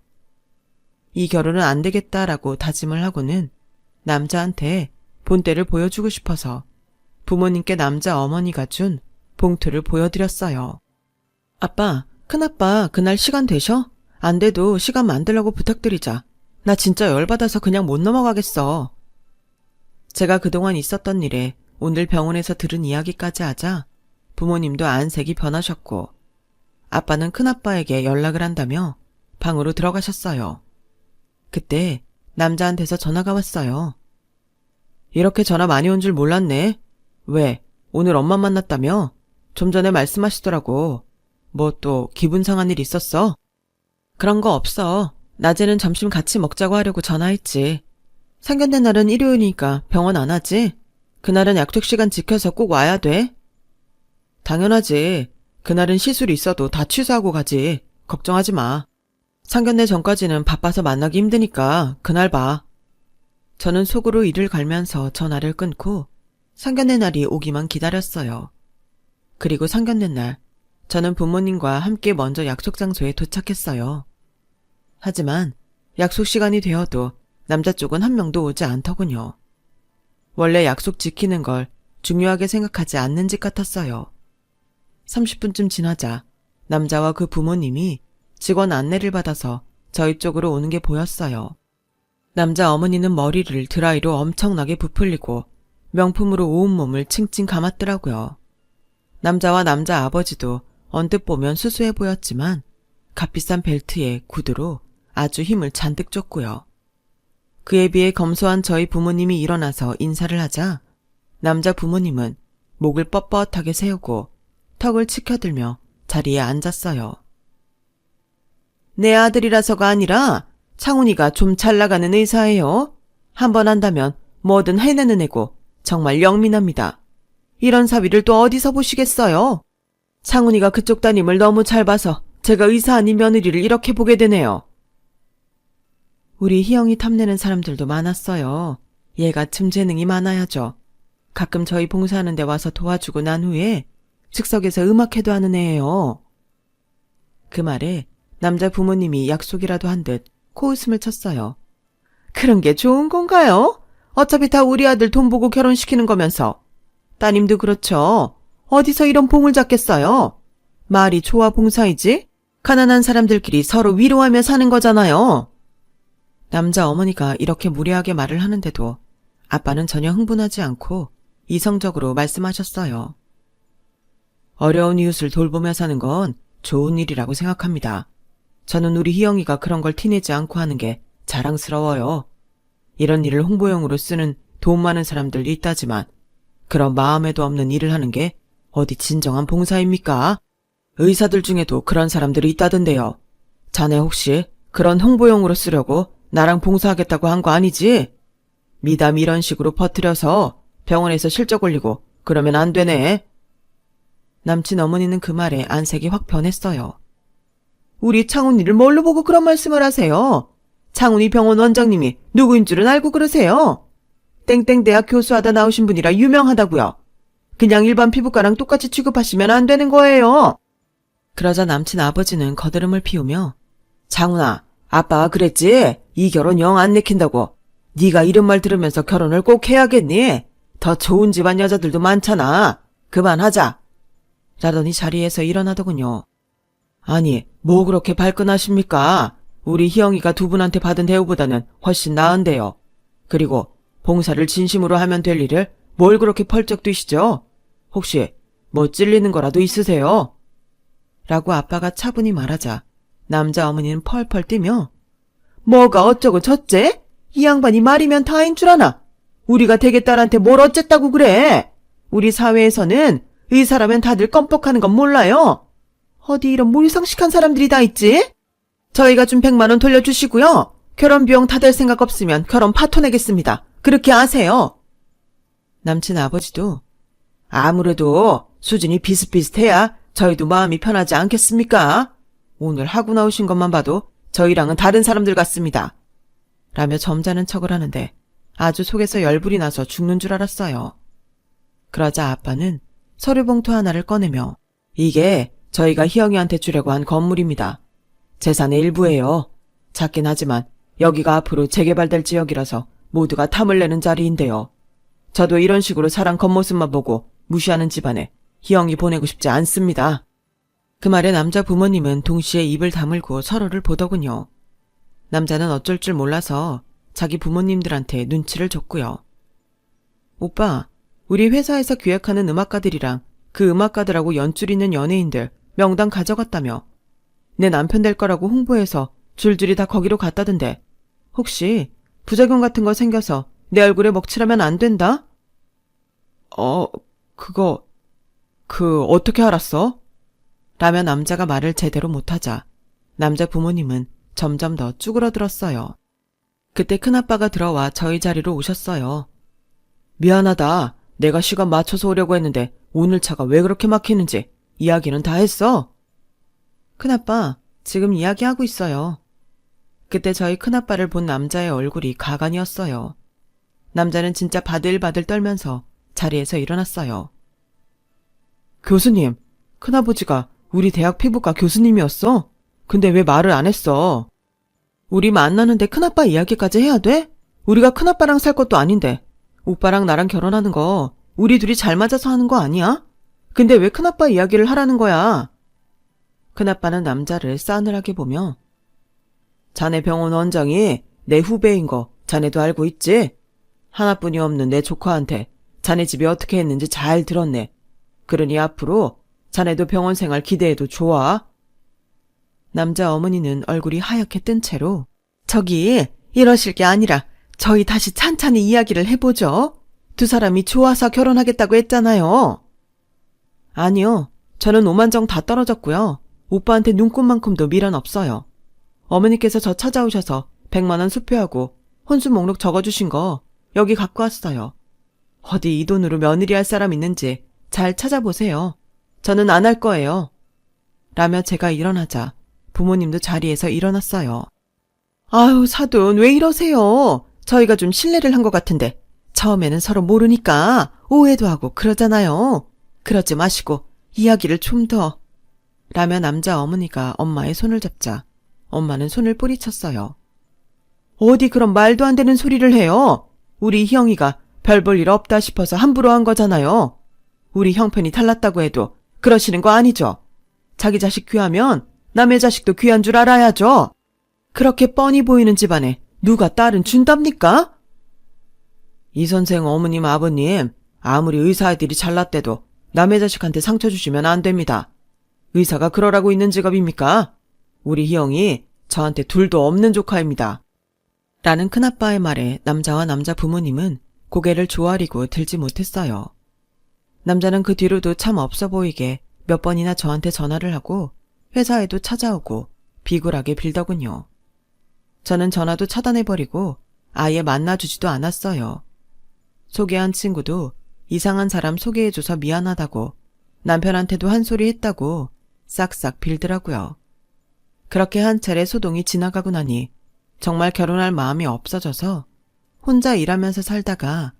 이 결혼은 안 되겠다라고 다짐을 하고는 남자한테 본때를 보여주고 싶어서 부모님께 남자 어머니가 준 봉투를 보여드렸어요. 아빠, 큰아빠 그날 시간 되셔? 안 돼도 시간 만들라고 부탁드리자. 나 진짜 열받아서 그냥 못 넘어가겠어. 제가 그동안 있었던 일에 오늘 병원에서 들은 이야기까지 하자 부모님도 안색이 변하셨고 아빠는 큰아빠에게 연락을 한다며 방으로 들어가셨어요. 그때 남자한테서 전화가 왔어요. 이렇게 전화 많이 온 줄 몰랐네. 왜? 오늘 엄마 만났다며? 좀 전에 말씀하시더라고. 뭐 또 기분 상한 일 있었어? 그런 거 없어. 낮에는 점심 같이 먹자고 하려고 전화했지. 상견례 날은 일요일이니까 병원 안 하지? 그날은 약속 시간 지켜서 꼭 와야 돼? 당연하지. 그날은 시술이 있어도 다 취소하고 가지. 걱정하지 마. 상견례 전까지는 바빠서 만나기 힘드니까 그날 봐. 저는 속으로 이를 갈면서 전화를 끊고 상견례 날이 오기만 기다렸어요. 그리고 상견례 날 저는 부모님과 함께 먼저 약속 장소에 도착했어요. 하지만 약속 시간이 되어도 남자 쪽은 한 명도 오지 않더군요. 원래 약속 지키는 걸 중요하게 생각하지 않는 집 같았어요. 30분쯤 지나자 남자와 그 부모님이 직원 안내를 받아서 저희 쪽으로 오는 게 보였어요. 남자 어머니는 머리를 드라이로 엄청나게 부풀리고 명품으로 온몸을 칭칭 감았더라고요. 남자와 남자 아버지도 언뜻 보면 수수해 보였지만 값비싼 벨트에 구두로 아주 힘을 잔뜩 줬고요. 그에 비해 검소한 저희 부모님이 일어나서 인사를 하자 남자 부모님은 목을 뻣뻣하게 세우고 턱을 치켜들며 자리에 앉았어요. 내 아들이라서가 아니라 창훈이가 좀 잘나가는 의사예요. 한번 한다면 뭐든 해내는 애고 정말 영민합니다. 이런 사위를 또 어디서 보시겠어요? 창훈이가 그쪽 따님을 너무 잘 봐서 제가 의사 아닌 며느리를 이렇게 보게 되네요. 우리 희영이 탐내는 사람들도 많았어요. 얘같은 재능이 많아야죠. 가끔 저희 봉사하는 데 와서 도와주고 난 후에 즉석에서 음악회도 하는 애예요. 그 말에 남자 부모님이 약속이라도 한 듯 코웃음을 쳤어요. 그런 게 좋은 건가요? 어차피 다 우리 아들 돈 보고 결혼시키는 거면서. 따님도 그렇죠. 어디서 이런 봉을 잡겠어요? 말이 좋아 봉사이지? 가난한 사람들끼리 서로 위로하며 사는 거잖아요. 남자 어머니가 이렇게 무례하게 말을 하는데도 아빠는 전혀 흥분하지 않고 이성적으로 말씀하셨어요. 어려운 이웃을 돌보며 사는 건 좋은 일이라고 생각합니다. 저는 우리 희영이가 그런 걸 티내지 않고 하는 게 자랑스러워요. 이런 일을 홍보용으로 쓰는 돈 많은 사람들이 있다지만 그런 마음에도 없는 일을 하는 게 어디 진정한 봉사입니까? 의사들 중에도 그런 사람들이 있다던데요. 자네 혹시 그런 홍보용으로 쓰려고 나랑 봉사하겠다고 한 거 아니지? 미담 이런 식으로 퍼뜨려서 병원에서 실적 올리고 그러면 안 되네. 남친 어머니는 그 말에 안색이 확 변했어요. 우리 창훈이를 뭘로 보고 그런 말씀을 하세요? 창훈이 병원 원장님이 누구인 줄은 알고 그러세요? 땡땡대학 교수하다 나오신 분이라 유명하다고요. 그냥 일반 피부과랑 똑같이 취급하시면 안 되는 거예요. 그러자 남친 아버지는 거드름을 피우며 창훈아, 아빠가 그랬지? 이 결혼 영 안 내킨다고. 네가 이런 말 들으면서 결혼을 꼭 해야겠니? 더 좋은 집안 여자들도 많잖아. 그만하자. 라더니 자리에서 일어나더군요. 아니, 뭐 그렇게 발끈하십니까? 우리 희영이가 두 분한테 받은 대우보다는 훨씬 나은데요. 그리고 봉사를 진심으로 하면 될 일을 뭘 그렇게 펄쩍 뛰시죠? 혹시 뭐 찔리는 거라도 있으세요? 라고 아빠가 차분히 말하자 남자 어머니는 펄펄 뛰며 뭐가 어쩌고 저째? 이 양반이 말이면 다인 줄 아나? 우리가 대개 딸한테 뭘 어쨌다고 그래? 우리 사회에서는 의사라면 다들 껌뻑하는 건 몰라요? 어디 이런 몰상식한 사람들이 다 있지? 저희가 준 100만 원 돌려주시고요. 결혼 비용 다 될 생각 없으면 결혼 파토 내겠습니다. 그렇게 아세요? 남친 아버지도 아무래도 수준이 비슷비슷해야 저희도 마음이 편하지 않겠습니까? 오늘 하고 나오신 것만 봐도 저희랑은 다른 사람들 같습니다. 라며 점잖은 척을 하는데 아주 속에서 열불이 나서 죽는 줄 알았어요. 그러자 아빠는 서류 봉투 하나를 꺼내며 이게 저희가 희영이한테 주려고 한 건물입니다. 재산의 일부예요. 작긴 하지만 여기가 앞으로 재개발될 지역이라서 모두가 탐을 내는 자리인데요. 저도 이런 식으로 사람 겉모습만 보고 무시하는 집안에 희영이 보내고 싶지 않습니다. 그 말에 남자 부모님은 동시에 입을 다물고 서로를 보더군요. 남자는 어쩔 줄 몰라서 자기 부모님들한테 눈치를 줬고요. 오빠, 우리 회사에서 기획하는 음악가들이랑 그 음악가들하고 연줄 있는 연예인들 명단 가져갔다며. 내 남편 될 거라고 홍보해서 줄줄이 다 거기로 갔다던데 혹시 부작용 같은 거 생겨서 내 얼굴에 먹칠하면 안 된다? 어떻게 알았어? 라며 남자가 말을 제대로 못하자 남자 부모님은 점점 더 쭈그러들었어요. 그때 큰아빠가 들어와 저희 자리로 오셨어요. 미안하다. 내가 시간 맞춰서 오려고 했는데 오늘 차가 왜 그렇게 막히는지 이야기는 다 했어? 큰아빠, 지금 이야기하고 있어요. 그때 저희 큰아빠를 본 남자의 얼굴이 가관이었어요. 남자는 진짜 바들바들 떨면서 자리에서 일어났어요. 교수님, 큰아버지가 우리 대학 피부과 교수님이었어? 근데 왜 말을 안 했어? 우리 만나는데 큰아빠 이야기까지 해야 돼? 우리가 큰아빠랑 살 것도 아닌데 오빠랑 나랑 결혼하는 거 우리 둘이 잘 맞아서 하는 거 아니야? 근데 왜 큰아빠 이야기를 하라는 거야? 큰아빠는 남자를 싸늘하게 보며 자네 병원 원장이 내 후배인 거 자네도 알고 있지? 하나뿐이 없는 내 조카한테 자네 집이 어떻게 했는지 잘 들었네. 그러니 앞으로 자네도 병원 생활 기대해도 좋아. 남자 어머니는 얼굴이 하얗게 뜬 채로 저기 이러실 게 아니라 저희 다시 찬찬히 이야기를 해보죠. 두 사람이 좋아서 결혼하겠다고 했잖아요. 아니요. 저는 오만정 다 떨어졌고요. 오빠한테 눈꼽만큼도 미련 없어요. 어머니께서 저 찾아오셔서 100만 원 수표하고 혼수 목록 적어주신 거 여기 갖고 왔어요. 어디 이 돈으로 며느리 할 사람 있는지 잘 찾아보세요. 저는 안 할 거예요. 라며 제가 일어나자 부모님도 자리에서 일어났어요. 아유, 사돈 왜 이러세요? 저희가 좀 실례를 한 것 같은데 처음에는 서로 모르니까 오해도 하고 그러잖아요. 그러지 마시고 이야기를 좀 더. 라며 남자 어머니가 엄마의 손을 잡자 엄마는 손을 뿌리쳤어요. 어디 그런 말도 안 되는 소리를 해요. 우리 희영이가 별 볼 일 없다 싶어서 함부로 한 거잖아요. 우리 형편이 달랐다고 해도 그러시는 거 아니죠? 자기 자식 귀하면 남의 자식도 귀한 줄 알아야죠. 그렇게 뻔히 보이는 집안에 누가 딸은 준답니까? 이 선생 어머님 아버님 아무리 의사 아들이 잘났대도 남의 자식한테 상처 주시면 안 됩니다. 의사가 그러라고 있는 직업입니까? 우리 희영이 저한테 둘도 없는 조카입니다. 라는 큰아빠의 말에 남자와 남자 부모님은 고개를 조아리고 들지 못했어요. 남자는 그 뒤로도 참 없어 보이게 몇 번이나 저한테 전화를 하고 회사에도 찾아오고 비굴하게 빌더군요. 저는 전화도 차단해버리고 아예 만나주지도 않았어요. 소개한 친구도 이상한 사람 소개해줘서 미안하다고 남편한테도 한 소리 했다고 싹싹 빌더라고요. 그렇게 한 차례 소동이 지나가고 나니 정말 결혼할 마음이 없어져서 혼자 일하면서 살다가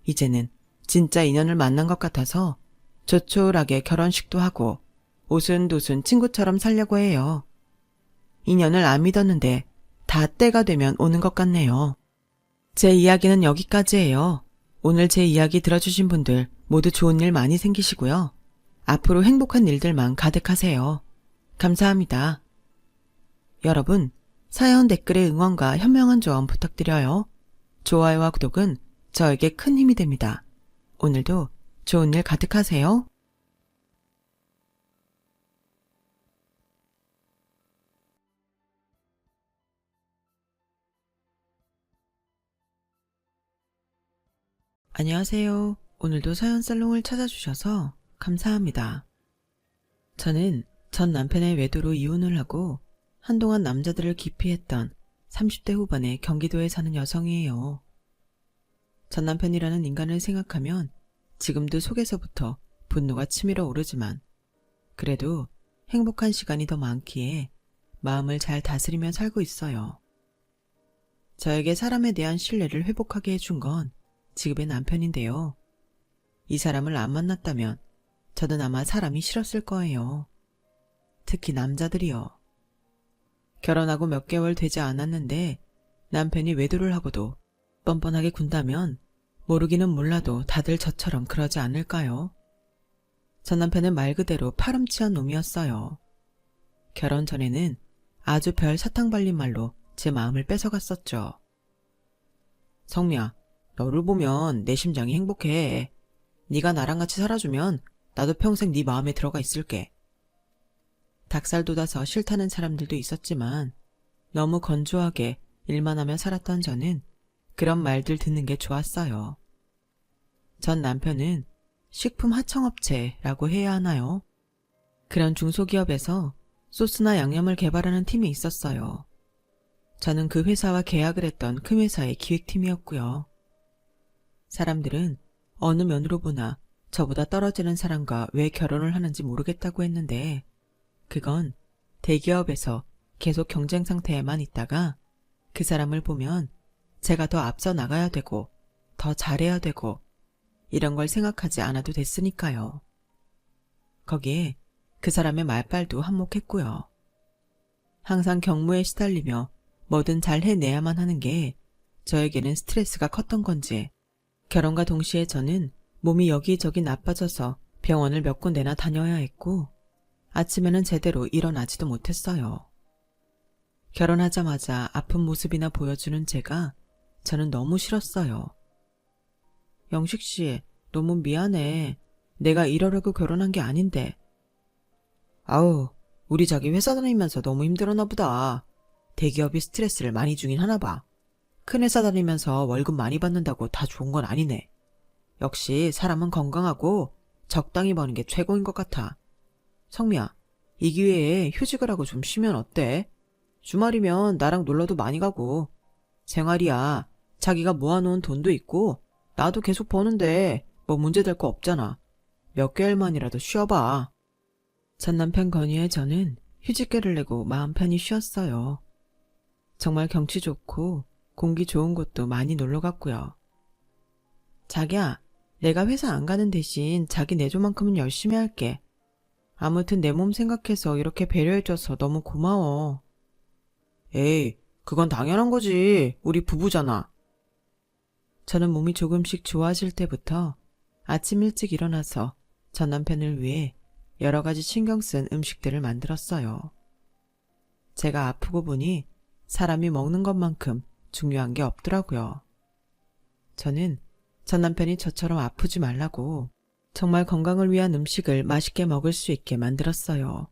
이제는 진짜 인연을 만난 것 같아서 조촐하게 결혼식도 하고 오순도순 친구처럼 살려고 해요. 인연을 안 믿었는데 다 때가 되면 오는 것 같네요. 제 이야기는 여기까지예요. 오늘 제 이야기 들어주신 분들 모두 좋은 일 많이 생기시고요. 앞으로 행복한 일들만 가득하세요. 감사합니다. 여러분, 사연 댓글에 응원과 현명한 조언 부탁드려요. 좋아요와 구독은 저에게 큰 힘이 됩니다. 오늘도 좋은 일 가득하세요. 안녕하세요. 오늘도 사연 살롱을 찾아주셔서 감사합니다. 저는 전 남편의 외도로 이혼을 하고 한동안 남자들을 기피했던 30대 후반의 경기도에 사는 여성이에요. 전 남편이라는 인간을 생각하면 지금도 속에서부터 분노가 치밀어 오르지만 그래도 행복한 시간이 더 많기에 마음을 잘 다스리며 살고 있어요. 저에게 사람에 대한 신뢰를 회복하게 해준 건 지금의 남편인데요. 이 사람을 안 만났다면 저는 아마 사람이 싫었을 거예요. 특히 남자들이요. 결혼하고 몇 개월 되지 않았는데 남편이 외도를 하고도 뻔뻔하게 군다면 모르기는 몰라도 다들 저처럼 그러지 않을까요? 전 남편은 말 그대로 파렴치한 놈이었어요. 결혼 전에는 아주 별 사탕 발린 말로 제 마음을 뺏어갔었죠. 성미야, 너를 보면 내 심장이 행복해. 네가 나랑 같이 살아주면 나도 평생 네 마음에 들어가 있을게. 닭살 돋아서 싫다는 사람들도 있었지만 너무 건조하게 일만 하며 살았던 저는 그런 말들 듣는 게 좋았어요. 전 남편은 식품 하청업체라고 해야 하나요? 그런 중소기업에서 소스나 양념을 개발하는 팀이 있었어요. 저는 그 회사와 계약을 했던 큰 회사의 기획팀이었고요. 사람들은 어느 면으로 보나 저보다 떨어지는 사람과 왜 결혼을 하는지 모르겠다고 했는데 그건 대기업에서 계속 경쟁 상태에만 있다가 그 사람을 보면 제가 더 앞서 나가야 되고 더 잘해야 되고 이런 걸 생각하지 않아도 됐으니까요. 거기에 그 사람의 말빨도 한몫했고요. 항상 경무에 시달리며 뭐든 잘 해내야만 하는 게 저에게는 스트레스가 컸던 건지 결혼과 동시에 저는 몸이 여기저기 나빠져서 병원을 몇 군데나 다녀야 했고 아침에는 제대로 일어나지도 못했어요. 결혼하자마자 아픈 모습이나 보여주는 제가 저는 너무 싫었어요. 영식씨, 너무 미안해. 내가 이러려고 결혼한 게 아닌데. 아우, 우리 자기 회사 다니면서 너무 힘들었나 보다. 대기업이 스트레스를 많이 주긴 하나 봐. 큰 회사 다니면서 월급 많이 받는다고 다 좋은 건 아니네. 역시 사람은 건강하고 적당히 버는 게 최고인 것 같아. 성미야, 이 기회에 휴직을 하고 좀 쉬면 어때? 주말이면 나랑 놀러도 많이 가고. 생활이야. 자기가 모아놓은 돈도 있고 나도 계속 버는데 뭐 문제될 거 없잖아. 몇 개월만이라도 쉬어봐. 전 남편 건의에 저는 휴직계를 내고 마음 편히 쉬었어요. 정말 경치 좋고 공기 좋은 곳도 많이 놀러 갔고요. 자기야, 내가 회사 안 가는 대신 자기 내조만큼은 열심히 할게. 아무튼 내 몸 생각해서 이렇게 배려해줘서 너무 고마워. 에이, 그건 당연한 거지. 우리 부부잖아. 저는 몸이 조금씩 좋아질 때부터 아침 일찍 일어나서 전 남편을 위해 여러 가지 신경 쓴 음식들을 만들었어요. 제가 아프고 보니 사람이 먹는 것만큼 중요한 게 없더라고요. 저는 전 남편이 저처럼 아프지 말라고 정말 건강을 위한 음식을 맛있게 먹을 수 있게 만들었어요.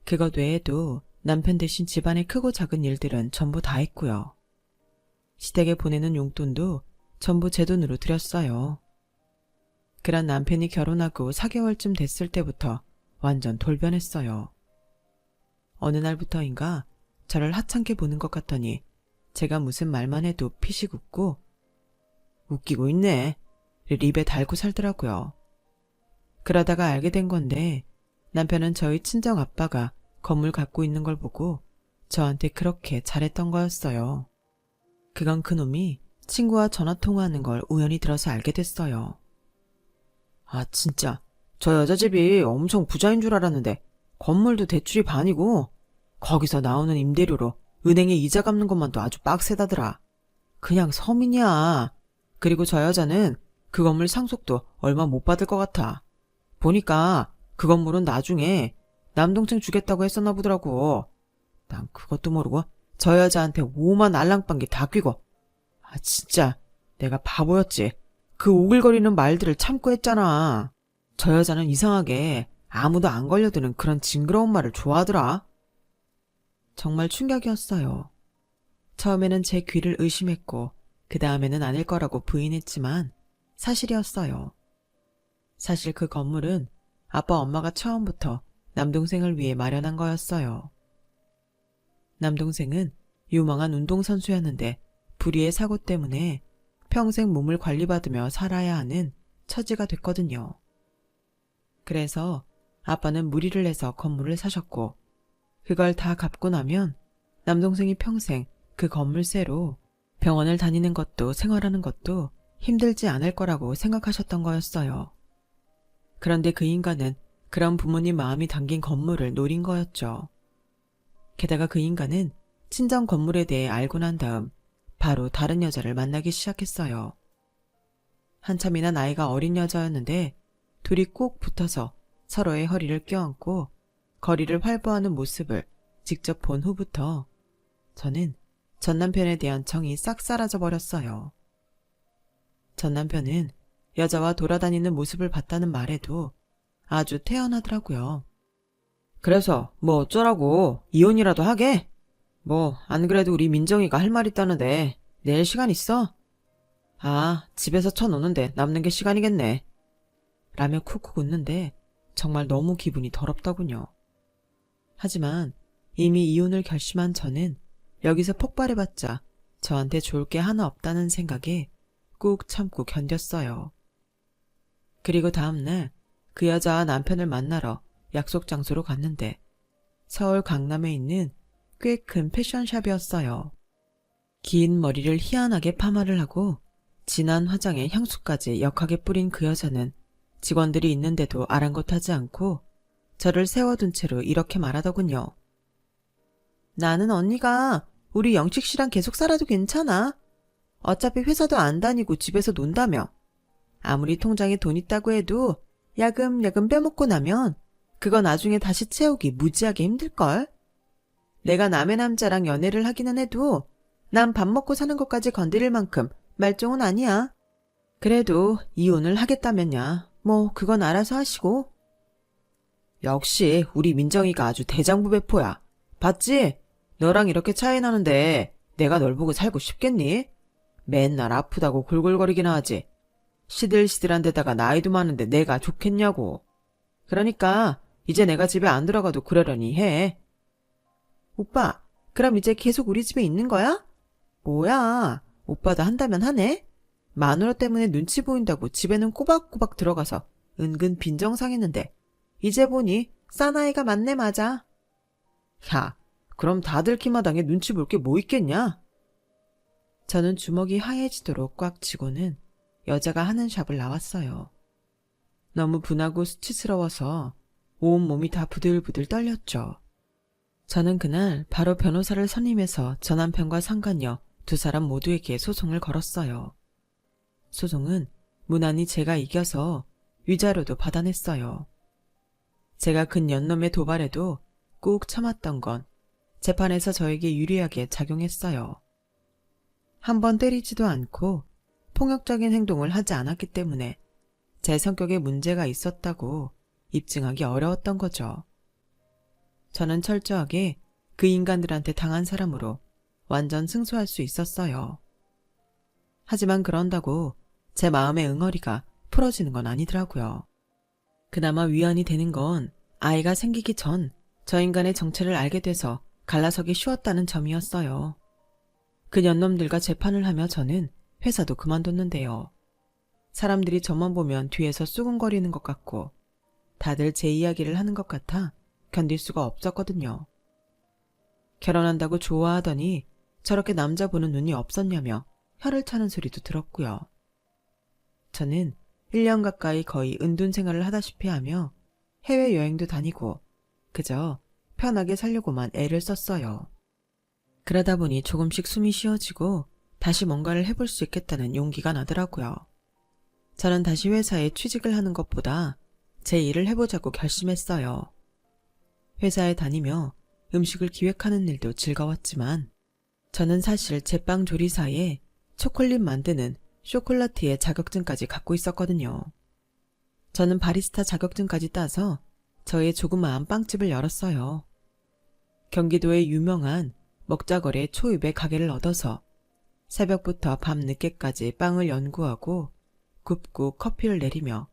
그것 외에도 남편 대신 집안의 크고 작은 일들은 전부 다 했고요. 시댁에 보내는 용돈도 전부 제 돈으로 드렸어요. 그런 남편이 결혼하고 4개월쯤 됐을 때부터 완전 돌변했어요. 어느 날부터인가 저를 하찮게 보는 것 같더니 제가 무슨 말만 해도 피식 웃고 웃기고 있네. 입에 달고 살더라고요. 그러다가 알게 된 건데 남편은 저희 친정 아빠가 건물 갖고 있는 걸 보고 저한테 그렇게 잘했던 거였어요. 그건 그놈이 친구와 전화통화하는 걸 우연히 들어서 알게 됐어요. 아, 진짜 저 여자 집이 엄청 부자인 줄 알았는데 건물도 대출이 반이고 거기서 나오는 임대료로 은행에 이자 갚는 것만도 아주 빡세다더라. 그냥 서민이야. 그리고 저 여자는 그 건물 상속도 얼마 못 받을 것 같아. 보니까 그 건물은 나중에 남동생 주겠다고 했었나 보더라고. 난 그것도 모르고 저 여자한테 5만 알랑방기 다 끼고. 아, 진짜 내가 바보였지. 그 오글거리는 말들을 참고 했잖아. 저 여자는 이상하게 아무도 안 걸려드는 그런 징그러운 말을 좋아하더라. 정말 충격이었어요. 처음에는 제 귀를 의심했고 그 다음에는 아닐 거라고 부인했지만 사실이었어요. 사실 그 건물은 아빠 엄마가 처음부터 남동생을 위해 마련한 거였어요. 남동생은 유망한 운동선수였는데 불의의 사고 때문에 평생 몸을 관리받으며 살아야 하는 처지가 됐거든요. 그래서 아빠는 무리를 해서 건물을 사셨고 그걸 다 갚고 나면 남동생이 평생 그 건물세로 병원을 다니는 것도 생활하는 것도 힘들지 않을 거라고 생각하셨던 거였어요. 그런데 그 인간은 그런 부모님 마음이 담긴 건물을 노린 거였죠. 게다가 그 인간은 친정 건물에 대해 알고 난 다음 바로 다른 여자를 만나기 시작했어요. 한참이나 나이가 어린 여자였는데 둘이 꼭 붙어서 서로의 허리를 껴안고 거리를 활보하는 모습을 직접 본 후부터 저는 전 남편에 대한 정이 싹 사라져 버렸어요. 전 남편은 여자와 돌아다니는 모습을 봤다는 말에도 아주 태연하더라고요. 그래서 뭐 어쩌라고, 이혼이라도 하게? 뭐 안 그래도 우리 민정이가 할 말 있다는데 내일 시간 있어? 아, 집에서 쳐노는데 남는 게 시간이겠네. 라며 쿡쿡 웃는데 정말 너무 기분이 더럽더군요. 하지만 이미 이혼을 결심한 저는 여기서 폭발해봤자 저한테 좋을 게 하나 없다는 생각에 꾹 참고 견뎠어요. 그리고 다음날 그 여자와 남편을 만나러 약속 장소로 갔는데 서울 강남에 있는 꽤 큰 패션샵이었어요. 긴 머리를 희한하게 파마를 하고 진한 화장에 향수까지 역하게 뿌린 그 여자는 직원들이 있는데도 아랑곳하지 않고 저를 세워둔 채로 이렇게 말하더군요. 나는 언니가 우리 영식 씨랑 계속 살아도 괜찮아. 어차피 회사도 안 다니고 집에서 논다며. 아무리 통장에 돈 있다고 해도 야금야금 빼먹고 나면 그거 나중에 다시 채우기 무지하게 힘들걸. 내가 남의 남자랑 연애를 하기는 해도 난 밥 먹고 사는 것까지 건드릴 만큼 말종은 아니야. 그래도 이혼을 하겠다면야 뭐 그건 알아서 하시고. 역시 우리 민정이가 아주 대장부배포야. 봤지? 너랑 이렇게 차이 나는데 내가 널 보고 살고 싶겠니? 맨날 아프다고 골골거리기나 하지. 시들시들한 데다가 나이도 많은데 내가 좋겠냐고. 그러니까 이제 내가 집에 안 들어가도 그러려니 해. 오빠, 그럼 이제 계속 우리 집에 있는 거야? 뭐야, 오빠도 한다면 하네? 마누라 때문에 눈치 보인다고 집에는 꼬박꼬박 들어가서 은근 빈정상했는데 이제 보니 사나이가 맞네 맞아. 야, 그럼 다들 키마당에 눈치 볼 게 뭐 있겠냐? 저는 주먹이 하얘지도록 꽉 쥐고는 여자가 하는 샵을 나왔어요. 너무 분하고 수치스러워서 온몸이 다 부들부들 떨렸죠. 저는 그날 바로 변호사를 선임해서 전 남편과 상간녀 두 사람 모두에게 소송을 걸었어요. 소송은 무난히 제가 이겨서 위자료도 받아냈어요. 제가 근년놈의 도발에도 꾹 참았던 건 재판에서 저에게 유리하게 작용했어요. 한 번 때리지도 않고 폭력적인 행동을 하지 않았기 때문에 제 성격에 문제가 있었다고 입증하기 어려웠던 거죠. 저는 철저하게 그 인간들한테 당한 사람으로 완전 승소할 수 있었어요. 하지만 그런다고 제 마음의 응어리가 풀어지는 건 아니더라고요. 그나마 위안이 되는 건 아이가 생기기 전 저 인간의 정체를 알게 돼서 갈라서기 쉬웠다는 점이었어요. 그 년놈들과 재판을 하며 저는 회사도 그만뒀는데요. 사람들이 저만 보면 뒤에서 쑥은거리는 것 같고 다들 제 이야기를 하는 것 같아 견딜 수가 없었거든요. 결혼한다고 좋아하더니 저렇게 남자 보는 눈이 없었냐며 혀를 차는 소리도 들었고요. 저는 1년 가까이 거의 은둔 생활을 하다시피 하며 해외여행도 다니고 그저 편하게 살려고만 애를 썼어요. 그러다 보니 조금씩 숨이 쉬어지고 다시 뭔가를 해볼 수 있겠다는 용기가 나더라고요. 저는 다시 회사에 취직을 하는 것보다 제 일을 해보자고 결심했어요. 회사에 다니며 음식을 기획하는 일도 즐거웠지만 저는 사실 제빵 조리사에 초콜릿 만드는 쇼콜라티의 자격증까지 갖고 있었거든요. 저는 바리스타 자격증까지 따서 저의 조그마한 빵집을 열었어요. 경기도의 유명한 먹자거리의 초입에 가게를 얻어서 새벽부터 밤 늦게까지 빵을 연구하고 굽고 커피를 내리며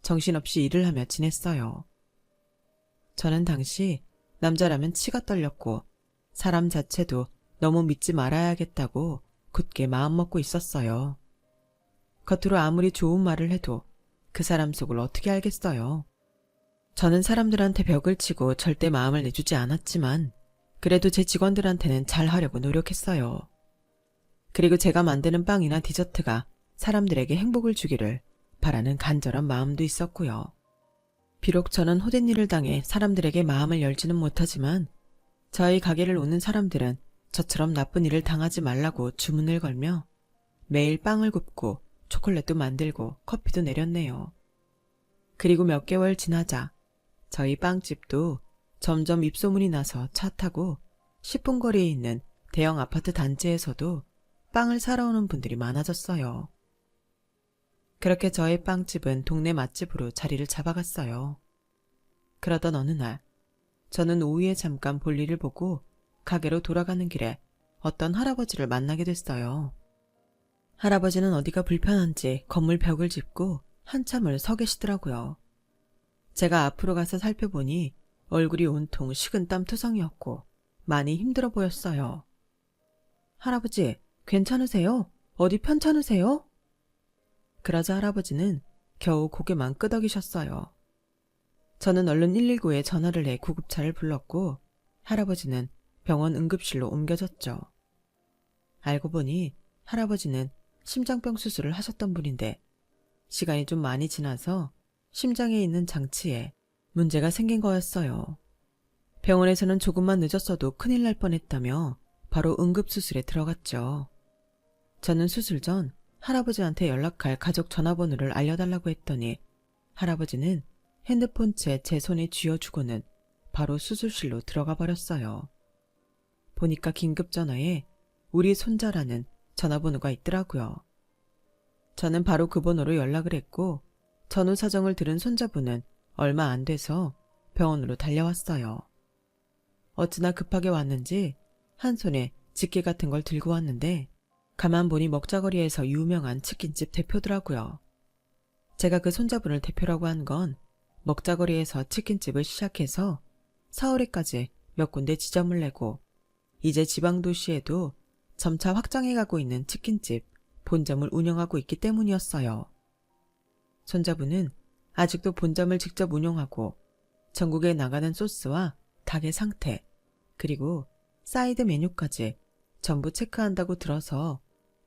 정신없이 일을 하며 지냈어요. 저는 당시 남자라면 치가 떨렸고 사람 자체도 너무 믿지 말아야겠다고 굳게 마음먹고 있었어요. 겉으로 아무리 좋은 말을 해도 그 사람 속을 어떻게 알겠어요. 저는 사람들한테 벽을 치고 절대 마음을 내주지 않았지만 그래도 제 직원들한테는 잘하려고 노력했어요. 그리고 제가 만드는 빵이나 디저트가 사람들에게 행복을 주기를 바라는 간절한 마음도 있었고요. 비록 저는 호된 일을 당해 사람들에게 마음을 열지는 못하지만 저희 가게를 오는 사람들은 저처럼 나쁜 일을 당하지 말라고 주문을 걸며 매일 빵을 굽고 초콜릿도 만들고 커피도 내렸네요. 그리고 몇 개월 지나자 저희 빵집도 점점 입소문이 나서 차 타고 10분 거리에 있는 대형 아파트 단지에서도 빵을 사러 오는 분들이 많아졌어요. 그렇게 저희 빵집은 동네 맛집으로 자리를 잡아갔어요. 그러던 어느 날 저는 오후에 잠깐 볼일을 보고 가게로 돌아가는 길에 어떤 할아버지를 만나게 됐어요. 할아버지는 어디가 불편한지 건물 벽을 짚고 한참을 서 계시더라고요. 제가 앞으로 가서 살펴보니 얼굴이 온통 식은땀 투성이었고 많이 힘들어 보였어요. 할아버지, 괜찮으세요? 어디 편찮으세요? 그러자 할아버지는 겨우 고개만 끄덕이셨어요. 저는 얼른 119에 전화를 해 구급차를 불렀고 할아버지는 병원 응급실로 옮겨졌죠. 알고 보니 할아버지는 심장병 수술을 하셨던 분인데 시간이 좀 많이 지나서 심장에 있는 장치에 문제가 생긴 거였어요. 병원에서는 조금만 늦었어도 큰일 날 뻔했다며 바로 응급수술에 들어갔죠. 저는 수술 전 할아버지한테 연락할 가족 전화번호를 알려달라고 했더니 할아버지는 핸드폰 채 제 손에 쥐어주고는 바로 수술실로 들어가 버렸어요. 보니까 긴급전화에 우리 손자라는 전화번호가 있더라고요. 저는 바로 그 번호로 연락을 했고 전후 사정을 들은 손자분은 얼마 안 돼서 병원으로 달려왔어요. 어찌나 급하게 왔는지 한 손에 집게 같은 걸 들고 왔는데 가만 보니 먹자거리에서 유명한 치킨집 대표더라고요. 제가 그 손자분을 대표라고 한 건 먹자거리에서 치킨집을 시작해서 서울에까지 몇 군데 지점을 내고 이제 지방도시에도 점차 확장해가고 있는 치킨집 본점을 운영하고 있기 때문이었어요. 손자분은 아직도 본점을 직접 운영하고 전국에 나가는 소스와 닭의 상태 그리고 사이드 메뉴까지 전부 체크한다고 들어서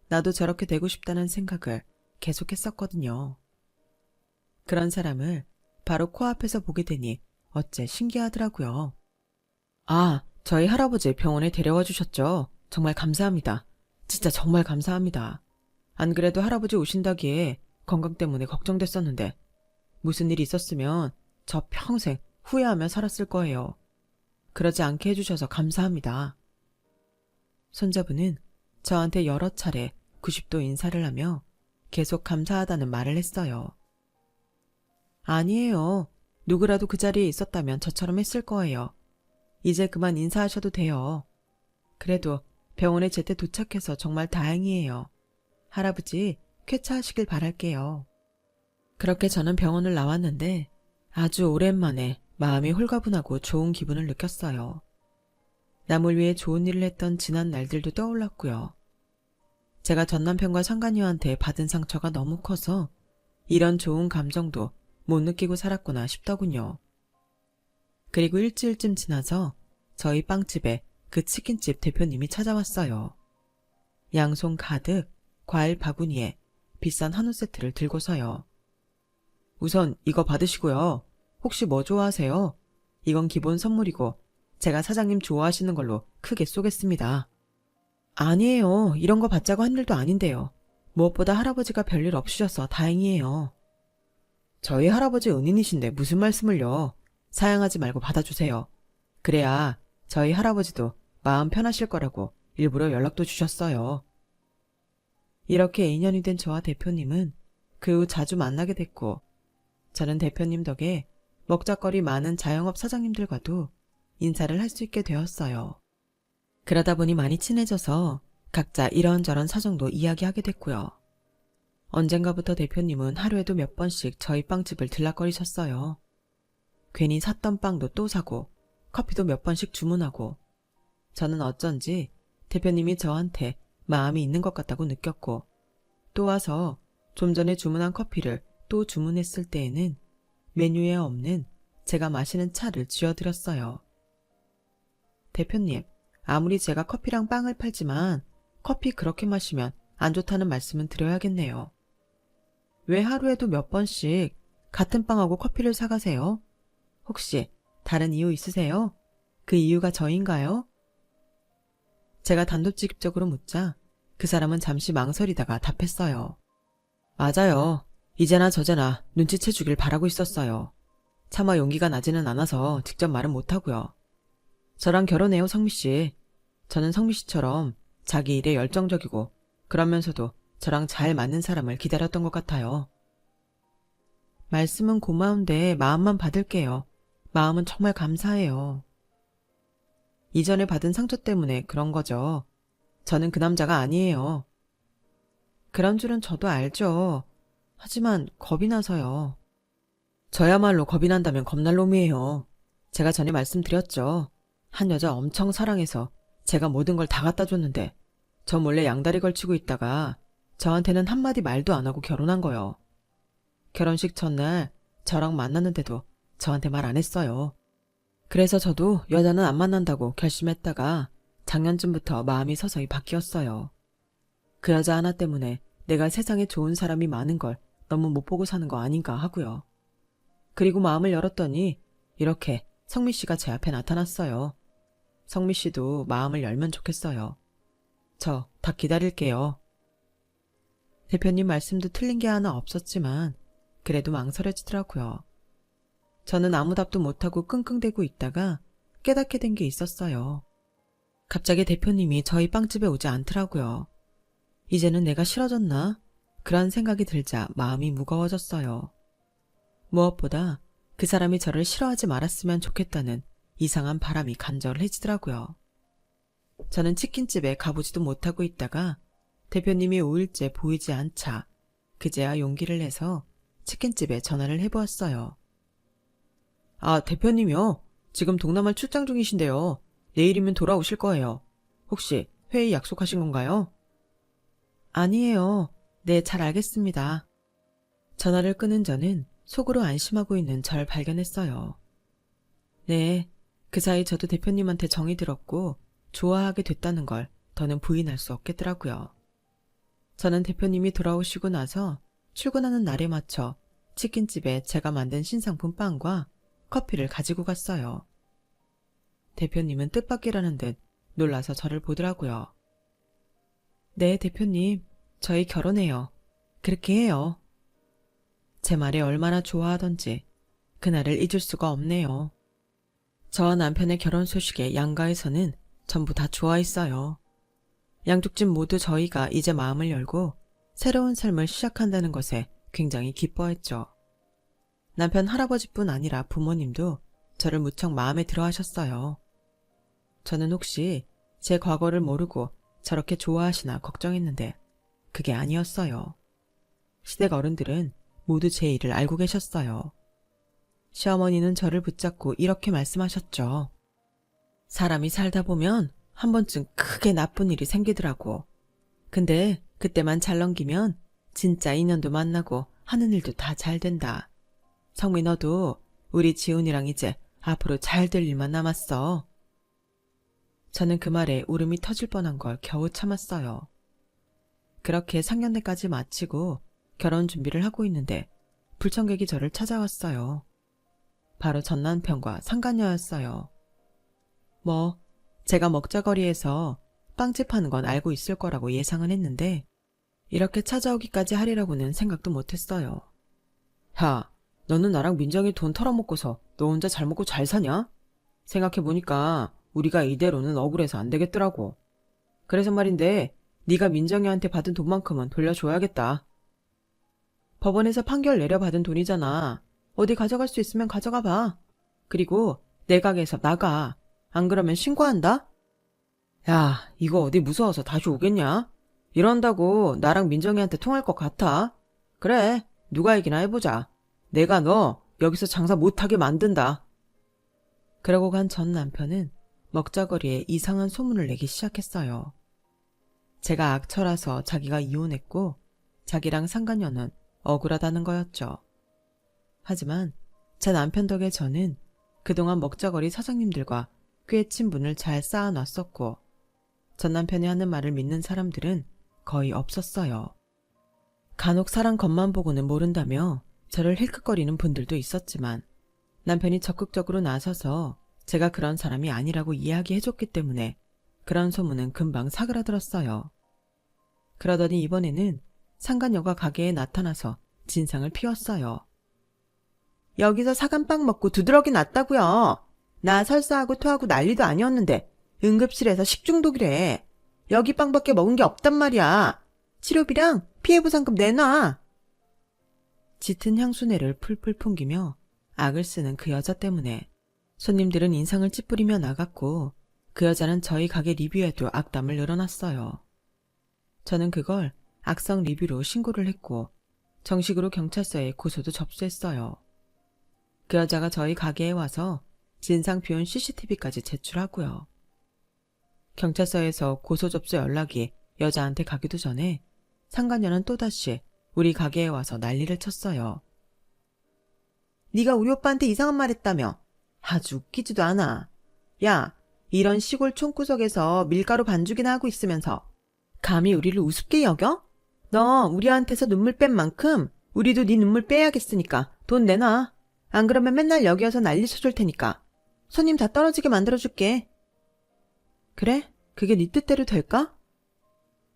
나도 저렇게 되고 싶다는 생각을 계속했었거든요. 그런 사람을 바로 코앞에서 보게 되니 어째 신기하더라고요. 아, 저희 할아버지 병원에 데려와 주셨죠? 정말 감사합니다. 진짜 정말 감사합니다. 안 그래도 할아버지 오신다기에 건강 때문에 걱정됐었는데 무슨 일이 있었으면 저 평생 후회하며 살았을 거예요. 그러지 않게 해주셔서 감사합니다. 손자분은 저한테 여러 차례 90도 인사를 하며 계속 감사하다는 말을 했어요. 아니에요. 누구라도 그 자리에 있었다면 저처럼 했을 거예요. 이제 그만 인사하셔도 돼요. 그래도 병원에 제때 도착해서 정말 다행이에요. 할아버지 쾌차하시길 바랄게요. 그렇게 저는 병원을 나왔는데 아주 오랜만에 마음이 홀가분하고 좋은 기분을 느꼈어요. 남을 위해 좋은 일을 했던 지난 날들도 떠올랐고요. 제가 전 남편과 상간녀한테 받은 상처가 너무 커서 이런 좋은 감정도 못 느끼고 살았구나 싶더군요. 그리고 일주일쯤 지나서 저희 빵집에 그 치킨집 대표님이 찾아왔어요. 양손 가득 과일 바구니에 비싼 한우 세트를 들고서요. 우선 이거 받으시고요. 혹시 뭐 좋아하세요? 이건 기본 선물이고 제가 사장님 좋아하시는 걸로 크게 쏘겠습니다. 아니에요. 이런 거 받자고 한 일도 아닌데요. 무엇보다 할아버지가 별일 없으셔서 다행이에요. 저희 할아버지 은인이신데 무슨 말씀을요. 사양하지 말고 받아주세요. 그래야 저희 할아버지도 마음 편하실 거라고 일부러 연락도 주셨어요. 이렇게 인연이 된 저와 대표님은 그 후 자주 만나게 됐고 저는 대표님 덕에 먹자거리 많은 자영업 사장님들과도 인사를 할 수 있게 되었어요. 그러다 보니 많이 친해져서 각자 이런저런 사정도 이야기하게 됐고요. 언젠가부터 대표님은 하루에도 몇 번씩 저희 빵집을 들락거리셨어요. 괜히 샀던 빵도 또 사고 커피도 몇 번씩 주문하고 저는 어쩐지 대표님이 저한테 마음이 있는 것 같다고 느꼈고 또 와서 좀 전에 주문한 커피를 또 주문했을 때에는 메뉴에 없는 제가 마시는 차를 쥐어드렸어요. 대표님, 아무리 제가 커피랑 빵을 팔지만 커피 그렇게 마시면 안 좋다는 말씀은 드려야겠네요. 왜 하루에도 몇 번씩 같은 빵하고 커피를 사가세요? 혹시 다른 이유 있으세요? 그 이유가 저인가요? 제가 단도직입적으로 묻자 그 사람은 잠시 망설이다가 답했어요. 맞아요. 이제나 저제나 눈치채 주길 바라고 있었어요. 차마 용기가 나지는 않아서 직접 말은 못하고요. 저랑 결혼해요, 성미씨. 저는 성미씨처럼 자기 일에 열정적이고 그러면서도 저랑 잘 맞는 사람을 기다렸던 것 같아요. 말씀은 고마운데 마음만 받을게요. 마음은 정말 감사해요. 이전에 받은 상처 때문에 그런 거죠. 저는 그 남자가 아니에요. 그런 줄은 저도 알죠. 하지만 겁이 나서요. 저야말로 겁이 난다면 겁날 놈이에요. 제가 전에 말씀드렸죠. 한 여자 엄청 사랑해서 제가 모든 걸 다 갖다 줬는데 저 몰래 양다리 걸치고 있다가 저한테는 한마디 말도 안 하고 결혼한 거요. 결혼식 전날 저랑 만났는데도 저한테 말 안 했어요. 그래서 저도 여자는 안 만난다고 결심했다가 작년쯤부터 마음이 서서히 바뀌었어요. 그 여자 하나 때문에 내가 세상에 좋은 사람이 많은 걸 너무 못 보고 사는 거 아닌가 하고요. 그리고 마음을 열었더니 이렇게 성미 씨가 제 앞에 나타났어요. 성미 씨도 마음을 열면 좋겠어요. 저 다 기다릴게요. 대표님 말씀도 틀린 게 하나 없었지만 그래도 망설여지더라고요. 저는 아무 답도 못하고 끙끙대고 있다가 깨닫게 된 게 있었어요. 갑자기 대표님이 저희 빵집에 오지 않더라고요. 이제는 내가 싫어졌나? 그런 생각이 들자 마음이 무거워졌어요. 무엇보다 그 사람이 저를 싫어하지 말았으면 좋겠다는 이상한 바람이 간절해지더라고요. 저는 치킨집에 가보지도 못하고 있다가 대표님이 5일째 보이지 않자 그제야 용기를 내서 치킨집에 전화를 해보았어요. 아, 대표님이요? 지금 동남아 출장 중이신데요. 내일이면 돌아오실 거예요. 혹시 회의 약속하신 건가요? 아니에요. 네, 잘 알겠습니다. 전화를 끊은 저는 속으로 안심하고 있는 절 발견했어요. 네, 그 사이 저도 대표님한테 정이 들었고 좋아하게 됐다는 걸 더는 부인할 수 없겠더라고요. 저는 대표님이 돌아오시고 나서 출근하는 날에 맞춰 치킨집에 제가 만든 신상품 빵과 커피를 가지고 갔어요. 대표님은 뜻밖이라는 듯 놀라서 저를 보더라고요. 네, 대표님. 저희 결혼해요. 그렇게 해요. 제 말에 얼마나 좋아하던지 그날을 잊을 수가 없네요. 저와 남편의 결혼 소식에 양가에서는 전부 다 좋아했어요. 양쪽 집 모두 저희가 이제 마음을 열고 새로운 삶을 시작한다는 것에 굉장히 기뻐했죠. 남편 할아버지뿐 아니라 부모님도 저를 무척 마음에 들어 하셨어요. 저는 혹시 제 과거를 모르고 저렇게 좋아하시나 걱정했는데 그게 아니었어요. 시댁 어른들은 모두 제 일을 알고 계셨어요. 시어머니는 저를 붙잡고 이렇게 말씀하셨죠. 사람이 살다 보면 한 번쯤 크게 나쁜 일이 생기더라고. 근데 그때만 잘 넘기면 진짜 인연도 만나고 하는 일도 다 잘 된다. 성미 너도 우리 지훈이랑 이제 앞으로 잘 될 일만 남았어. 저는 그 말에 울음이 터질 뻔한 걸 겨우 참았어요. 그렇게 상견례까지 마치고 결혼 준비를 하고 있는데 불청객이 저를 찾아왔어요. 바로 전 남편과 상간녀였어요. 제가 먹자거리에서 빵집 하는 건 알고 있을 거라고 예상은 했는데 이렇게 찾아오기까지 하리라고는 생각도 못했어요. 야, 너는 나랑 민정이 돈 털어먹고서 너 혼자 잘 먹고 잘 사냐? 생각해보니까 우리가 이대로는 억울해서 안 되겠더라고. 그래서 말인데 네가 민정이한테 받은 돈만큼은 돌려줘야겠다. 법원에서 판결 내려받은 돈이잖아. 어디 가져갈 수 있으면 가져가 봐. 그리고 내 가게에서 나가. 안 그러면 신고한다? 야, 이거 어디 무서워서 다시 오겠냐? 이런다고 나랑 민정이한테 통할 것 같아? 그래, 누가 이기나 해보자. 내가 너 여기서 장사 못하게 만든다. 그러고 간 전 남편은 먹자거리에 이상한 소문을 내기 시작했어요. 제가 악처라서 자기가 이혼했고 자기랑 상간녀는 억울하다는 거였죠. 하지만 제 남편 덕에 저는 그동안 먹자거리 사장님들과 꽤 친분을 잘 쌓아놨었고 전 남편이 하는 말을 믿는 사람들은 거의 없었어요. 간혹 사람 겉만 보고는 모른다며 저를 힐끗거리는 분들도 있었지만 남편이 적극적으로 나서서 제가 그런 사람이 아니라고 이야기해줬기 때문에 그런 소문은 금방 사그라들었어요. 그러더니 이번에는 상간녀가 가게에 나타나서 진상을 피웠어요. 여기서 사간빵 먹고 두드러기 났다고요. 나 설사하고 토하고 난리도 아니었는데 응급실에서 식중독이래. 여기 빵밖에 먹은 게 없단 말이야. 치료비랑 피해보상금 내놔. 짙은 향수내를 풀풀 풍기며 악을 쓰는 그 여자 때문에 손님들은 인상을 찌푸리며 나갔고 그 여자는 저희 가게 리뷰에도 악담을 늘어놨어요. 저는 그걸 악성 리뷰로 신고를 했고 정식으로 경찰서에 고소도 접수했어요. 그 여자가 저희 가게에 와서 진상 비운 CCTV까지 제출하고요. 경찰서에서 고소 접수 연락이 여자한테 가기도 전에 상간녀는 또다시 우리 가게에 와서 난리를 쳤어요. 네가 우리 오빠한테 이상한 말 했다며. 아주 웃기지도 않아. 야, 이런 시골 촌구석에서 밀가루 반죽이나 하고 있으면서 감히 우리를 우습게 여겨? 너 우리한테서 눈물 뺀 만큼 우리도 네 눈물 빼야겠으니까 돈 내놔. 안 그러면 맨날 여기 와서 난리 쳐줄 테니까. 손님 다 떨어지게 만들어줄게. 그래? 그게 네 뜻대로 될까?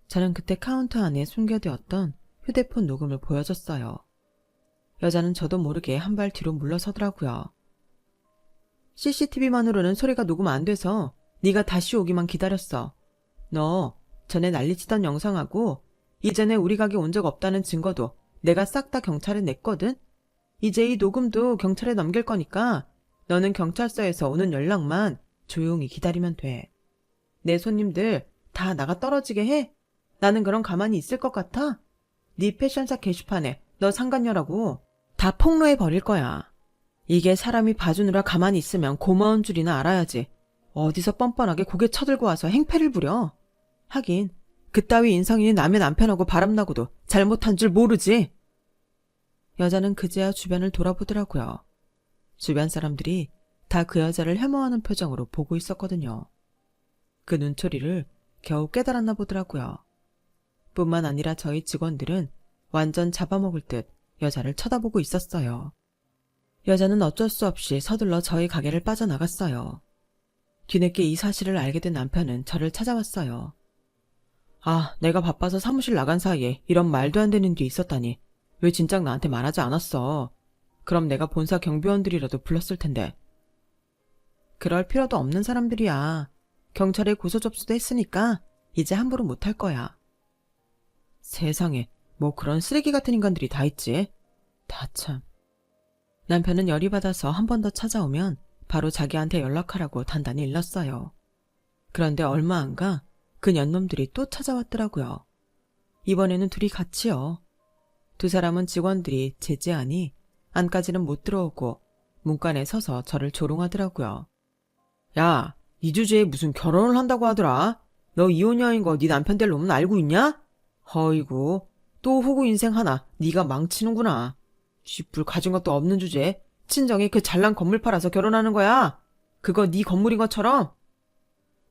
저는 그때 카운터 안에 숨겨두었던 휴대폰 녹음을 보여줬어요. 여자는 저도 모르게 한 발 뒤로 물러서더라고요. CCTV만으로는 소리가 녹음 안 돼서 네가 다시 오기만 기다렸어. 너 전에 난리치던 영상하고 이전에 우리 가게 온 적 없다는 증거도 내가 싹 다 경찰에 냈거든? 이제 이 녹음도 경찰에 넘길 거니까 너는 경찰서에서 오는 연락만 조용히 기다리면 돼. 내 손님들 다 나가 떨어지게 해? 나는 그럼 가만히 있을 것 같아? 네 패션사 게시판에 너 상간녀라고 다 폭로해 버릴 거야. 이게 사람이 봐주느라 가만히 있으면 고마운 줄이나 알아야지. 어디서 뻔뻔하게 고개 쳐들고 와서 행패를 부려. 하긴 그따위 인성이 남의 남편하고 바람나고도 잘못한 줄 모르지. 여자는 그제야 주변을 돌아보더라고요. 주변 사람들이 다 그 여자를 혐오하는 표정으로 보고 있었거든요. 그 눈초리를 겨우 깨달았나 보더라고요. 뿐만 아니라 저희 직원들은 완전 잡아먹을 듯 여자를 쳐다보고 있었어요. 여자는 어쩔 수 없이 서둘러 저희 가게를 빠져나갔어요. 뒤늦게 이 사실을 알게 된 남편은 저를 찾아왔어요. 아, 내가 바빠서 사무실 나간 사이에 이런 말도 안 되는 게 있었다니. 왜 진작 나한테 말하지 않았어. 그럼 내가 본사 경비원들이라도 불렀을 텐데. 그럴 필요도 없는 사람들이야. 경찰에 고소 접수도 했으니까 이제 함부로 못할 거야. 세상에, 뭐 그런 쓰레기 같은 인간들이 다 있지. 다 참. 남편은 열이 받아서 한 번 더 찾아오면 바로 자기한테 연락하라고 단단히 일렀어요. 그런데 얼마 안 가 그 년놈들이 또 찾아왔더라고요. 이번에는 둘이 같이요. 두 사람은 직원들이 제지하니 안까지는 못 들어오고 문간에 서서 저를 조롱하더라고요. 야, 이 주제에 무슨 결혼을 한다고 하더라? 너 이혼녀인 거 네 남편 될 놈은 알고 있냐? 허이구, 또 호구 인생 하나 네가 망치는구나. 쥐뿔 가진 것도 없는 주제에 친정에 그 잘난 건물 팔아서 결혼하는 거야. 그거 네 건물인 것처럼.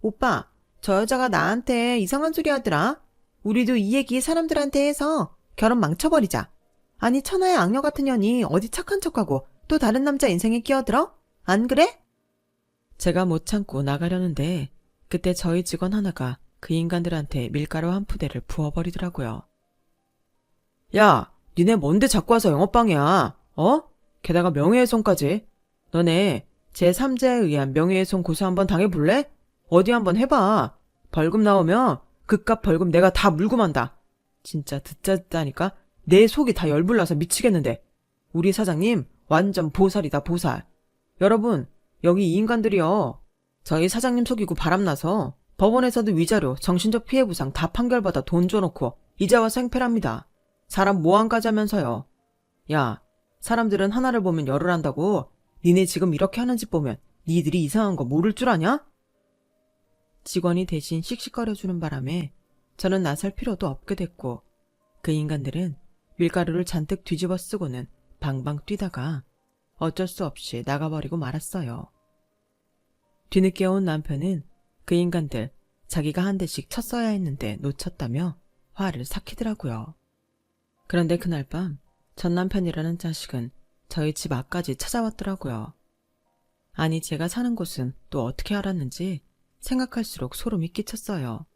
오빠, 저 여자가 나한테 이상한 소리 하더라. 우리도 이 얘기 사람들한테 해서 결혼 망쳐버리자. 아니 천하의 악녀 같은 년이 어디 착한 척하고 또 다른 남자 인생에 끼어들어? 안 그래? 제가 못 참고 나가려는데 그때 저희 직원 하나가 그 인간들한테 밀가루 한 푸대를 부어버리더라고요. 야, 니네 뭔데 자꾸 와서 영업방해야? 어? 게다가 명예훼손까지. 너네 제3자에 의한 명예훼손 고소 한번 당해볼래? 어디 한번 해봐. 벌금 나오면 그깟 벌금 내가 다 물고 만다. 진짜 듣자니까 내 속이 다 열불나서 미치겠는데. 우리 사장님 완전 보살이다 보살. 여러분 여기 이 인간들이요. 저희 사장님 속이고 바람나서 법원에서도 위자료, 정신적 피해보상 다 판결받아 돈 줘놓고 이제 와서 행패랍니다. 사람 모함까지 하면서요. 야, 사람들은 하나를 보면 열을 한다고. 니네 지금 이렇게 하는 짓 보면 니들이 이상한 거 모를 줄 아냐? 직원이 대신 씩씩거려주는 바람에 저는 나설 필요도 없게 됐고 그 인간들은 밀가루를 잔뜩 뒤집어 쓰고는 방방 뛰다가 어쩔 수 없이 나가버리고 말았어요. 뒤늦게 온 남편은 그 인간들 자기가 한 대씩 쳤어야 했는데 놓쳤다며 화를 삭히더라고요. 그런데 그날 밤 전 남편이라는 자식은 저희 집 앞까지 찾아왔더라고요. 아니 제가 사는 곳은 또 어떻게 알았는지 생각할수록 소름이 끼쳤어요.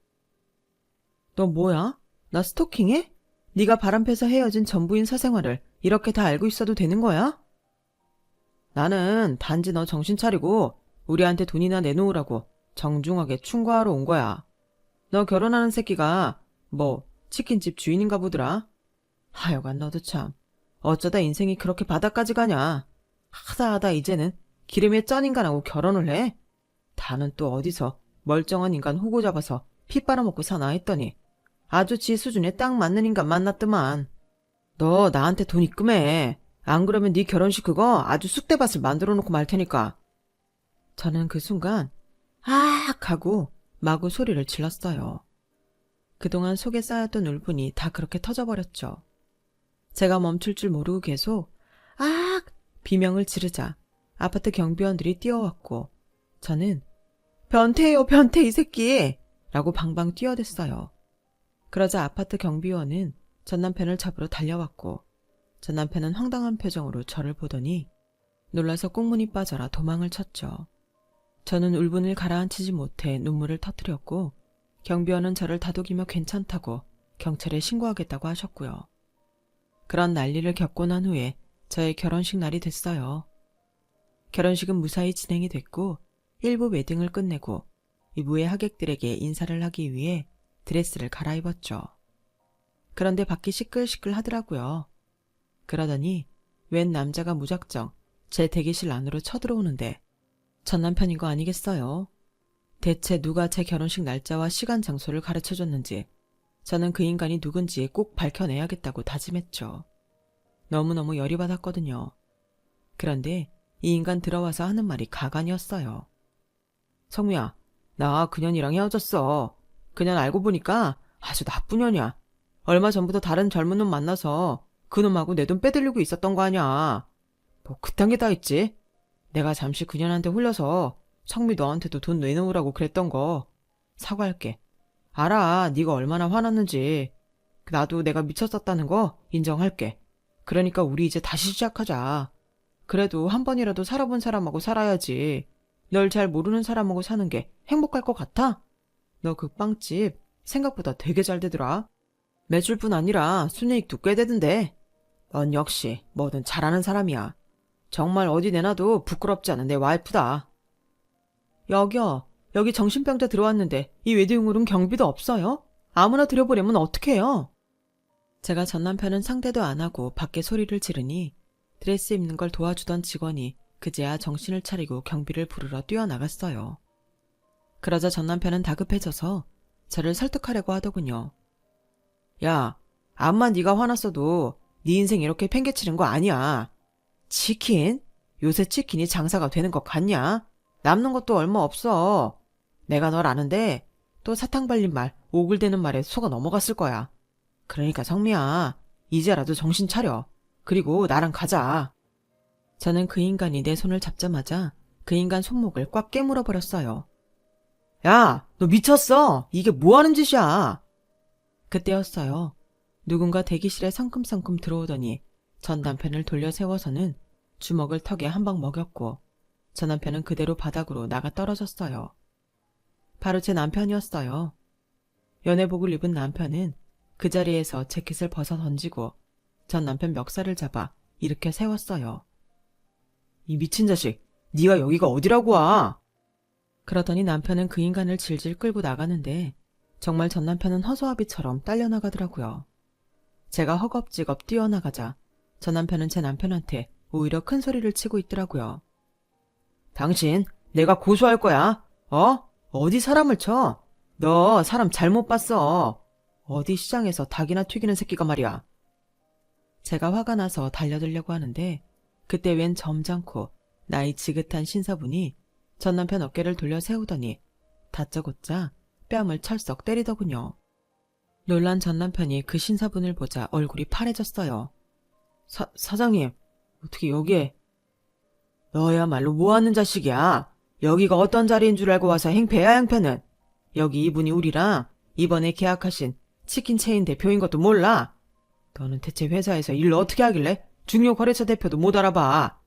너 뭐야? 나 스토킹해? 네가 바람펴서 헤어진 전부인 사생활을 이렇게 다 알고 있어도 되는 거야? 나는 단지 너 정신 차리고 우리한테 돈이나 내놓으라고 정중하게 충고하러 온 거야. 너 결혼하는 새끼가 치킨집 주인인가 보더라. 하여간 너도 참 어쩌다 인생이 그렇게 바닥까지 가냐. 하다 이제는 기름에 짠 인간하고 결혼을 해? 다는 또 어디서 멀쩡한 인간 호구 잡아서 피 빨아먹고 사나 했더니 아주 지 수준에 딱 맞는 인간 만났더만. 너 나한테 돈 입금해. 안 그러면 네 결혼식 그거 아주 쑥대밭을 만들어 놓고 말 테니까. 저는 그 순간 아악 하고 마구 소리를 질렀어요. 그동안 속에 쌓였던 울분이 다 그렇게 터져버렸죠. 제가 멈출 줄 모르고 계속 아악 비명을 지르자 아파트 경비원들이 뛰어왔고 저는 변태예요 변태 이 새끼 라고 방방 뛰어댔어요. 그러자 아파트 경비원은 전 남편을 잡으러 달려왔고 전 남편은 황당한 표정으로 저를 보더니 놀라서 꽁무니 빠져라 도망을 쳤죠. 저는 울분을 가라앉히지 못해 눈물을 터뜨렸고 경비원은 저를 다독이며 괜찮다고 경찰에 신고하겠다고 하셨고요. 그런 난리를 겪고 난 후에 저의 결혼식 날이 됐어요. 결혼식은 무사히 진행이 됐고 1부 웨딩을 끝내고 2부의 하객들에게 인사를 하기 위해 드레스를 갈아입었죠. 그런데 밖이 시끌시끌 하더라고요. 그러더니 웬 남자가 무작정 제 대기실 안으로 쳐들어오는데 전 남편인 거 아니겠어요? 대체 누가 제 결혼식 날짜와 시간 장소를 가르쳐줬는지 저는 그 인간이 누군지 꼭 밝혀내야겠다고 다짐했죠. 너무너무 열이 받았거든요. 그런데 이 인간 들어와서 하는 말이 가관이었어요. 성미야, 나 그년이랑 헤어졌어. 그년 알고 보니까 아주 나쁜 년이야. 얼마 전부터 다른 젊은 놈 만나서 그놈하고 내 돈 빼들리고 있었던 거 아냐. 그딴 게 다 있지. 내가 잠시 그년한테 홀려서 성미 너한테도 돈 내놓으라고 그랬던 거 사과할게. 알아, 네가 얼마나 화났는지. 나도 내가 미쳤었다는 거 인정할게. 그러니까 우리 이제 다시 시작하자. 그래도 한 번이라도 살아본 사람하고 살아야지. 널 잘 모르는 사람하고 사는 게 행복할 것 같아? 너 그 빵집 생각보다 되게 잘 되더라. 매출뿐 아니라 순이익도 꽤 되던데. 넌 역시 뭐든 잘하는 사람이야. 정말 어디 내놔도 부끄럽지 않은 내 와이프다. 여기요. 여기 정신병자 들어왔는데 이 웨딩홀은 경비도 없어요? 아무나 들여보려면 어떡해요? 제가 전 남편은 상대도 안 하고 밖에 소리를 지르니 드레스 입는 걸 도와주던 직원이 그제야 정신을 차리고 경비를 부르러 뛰어나갔어요. 그러자 전 남편은 다급해져서 저를 설득하려고 하더군요. 야, 암만 네가 화났어도 네 인생 이렇게 팽개치는 거 아니야. 치킨? 요새 치킨이 장사가 되는 것 같냐? 남는 것도 얼마 없어. 내가 널 아는데 또 사탕 발린 말, 오글대는 말에 속아 넘어갔을 거야. 그러니까 성미야, 이제라도 정신 차려. 그리고 나랑 가자. 저는 그 인간이 내 손을 잡자마자 그 인간 손목을 꽉 깨물어 버렸어요. 야, 너 미쳤어? 이게 뭐 하는 짓이야? 그때였어요. 누군가 대기실에 성큼성큼 들어오더니 전 남편을 돌려 세워서는 주먹을 턱에 한 방 먹였고 전 남편은 그대로 바닥으로 나가 떨어졌어요. 바로 제 남편이었어요. 연회복을 입은 남편은 그 자리에서 재킷을 벗어 던지고 전 남편 멱살을 잡아 일으켜 세웠어요. 이 미친 자식, 네가 여기가 어디라고 와? 그러더니 남편은 그 인간을 질질 끌고 나가는데 정말 전 남편은 허수아비처럼 딸려나가더라고요. 제가 허겁지겁 뛰어나가자 전 남편은 제 남편한테 오히려 큰 소리를 치고 있더라고요. 당신 내가 고소할 거야. 어디 사람을 쳐? 너 사람 잘못 봤어. 어디 시장에서 닭이나 튀기는 새끼가 말이야. 제가 화가 나서 달려들려고 하는데 그때 웬 점잖고 나이 지긋한 신사분이 전 남편 어깨를 돌려 세우더니 다짜고짜 뺨을 철썩 때리더군요. 놀란 전 남편이 그 신사분을 보자 얼굴이 파래졌어요. 사장님, 어떻게 여기에? 너야말로 뭐하는 자식이야. 여기가 어떤 자리인 줄 알고 와서 행패야 행패는. 여기 이분이 우리랑 이번에 계약하신 치킨 체인 대표인 것도 몰라. 너는 대체 회사에서 일을 어떻게 하길래 중요 거래처 대표도 못 알아봐.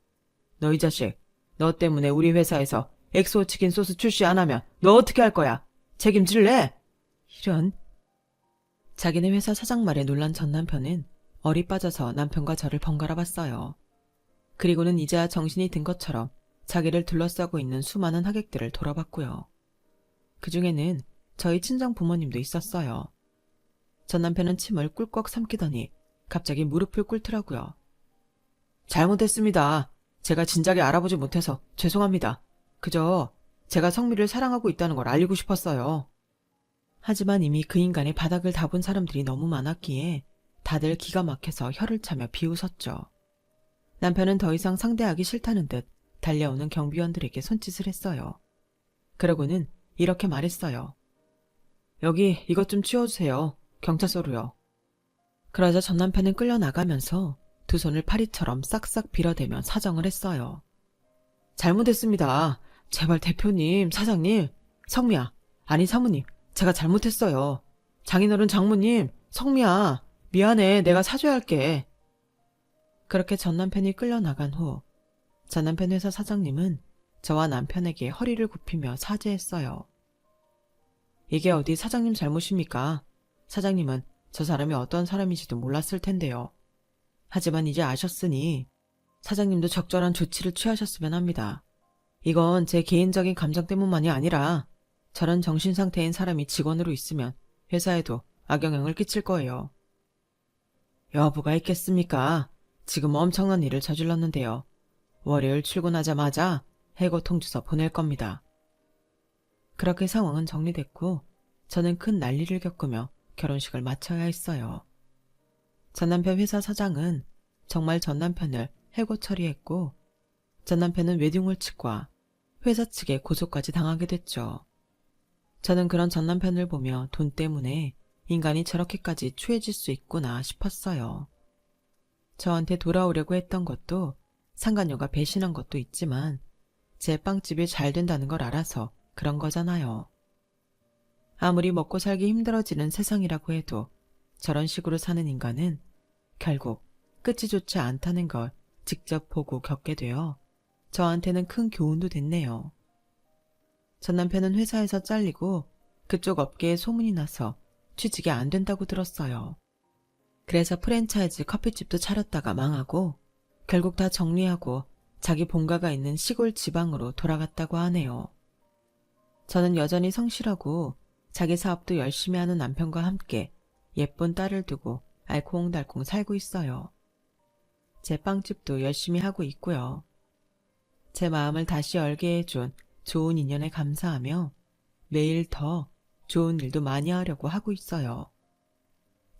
너 이 자식, 너 때문에 우리 회사에서 엑소 치킨 소스 출시 안 하면 너 어떻게 할 거야? 책임질래? 이런. 자기네 회사 사장 말에 놀란 전 남편은 얼이 빠져서 남편과 저를 번갈아 봤어요. 그리고는 이제야 정신이 든 것처럼 자기를 둘러싸고 있는 수많은 하객들을 돌아봤고요. 그중에는 저희 친정 부모님도 있었어요. 전 남편은 침을 꿀꺽 삼키더니 갑자기 무릎을 꿇더라고요. 잘못했습니다. 제가 진작에 알아보지 못해서 죄송합니다. 그저 제가 성미를 사랑하고 있다는 걸 알리고 싶었어요. 하지만 이미 그 인간의 바닥을 다 본 사람들이 너무 많았기에 다들 기가 막혀서 혀를 차며 비웃었죠. 남편은 더 이상 상대하기 싫다는 듯 달려오는 경비원들에게 손짓을 했어요. 그러고는 이렇게 말했어요. 여기 이것 좀 치워주세요. 경찰서로요. 그러자 전 남편은 끌려나가면서 두 손을 파리처럼 싹싹 빌어대며 사정을 했어요. 잘못했습니다. 제발 대표님, 사장님, 성미야, 아니 사모님, 제가 잘못했어요. 장인어른 장모님, 성미야, 미안해, 내가 사죄 할게. 그렇게 전 남편이 끌려나간 후 전 남편 회사 사장님은 저와 남편에게 허리를 굽히며 사죄했어요. 이게 어디 사장님 잘못입니까? 사장님은 저 사람이 어떤 사람인지도 몰랐을 텐데요. 하지만 이제 아셨으니 사장님도 적절한 조치를 취하셨으면 합니다. 이건 제 개인적인 감정 때문만이 아니라 저런 정신상태인 사람이 직원으로 있으면 회사에도 악영향을 끼칠 거예요. 여부가 있겠습니까? 지금 엄청난 일을 저질렀는데요. 월요일 출근하자마자 해고 통지서 보낼 겁니다. 그렇게 상황은 정리됐고 저는 큰 난리를 겪으며 결혼식을 마쳐야 했어요. 전 남편 회사 사장은 정말 전 남편을 해고 처리했고 전 남편은 웨딩홀 측과 회사 측에 고소까지 당하게 됐죠. 저는 그런 전 남편을 보며 돈 때문에 인간이 저렇게까지 추해질 수 있구나 싶었어요. 저한테 돌아오려고 했던 것도 상간녀가 배신한 것도 있지만 제 빵집이 잘 된다는 걸 알아서 그런 거잖아요. 아무리 먹고 살기 힘들어지는 세상이라고 해도 저런 식으로 사는 인간은 결국 끝이 좋지 않다는 걸 직접 보고 겪게 되어 저한테는 큰 교훈도 됐네요. 전 남편은 회사에서 잘리고 그쪽 업계에 소문이 나서 취직이 안 된다고 들었어요. 그래서 프랜차이즈 커피집도 차렸다가 망하고 결국 다 정리하고 자기 본가가 있는 시골 지방으로 돌아갔다고 하네요. 저는 여전히 성실하고 자기 사업도 열심히 하는 남편과 함께 예쁜 딸을 두고 알콩달콩 살고 있어요. 제 빵집도 열심히 하고 있고요. 제 마음을 다시 열게 해준 좋은 인연에 감사하며 매일 더 좋은 일도 많이 하려고 하고 있어요.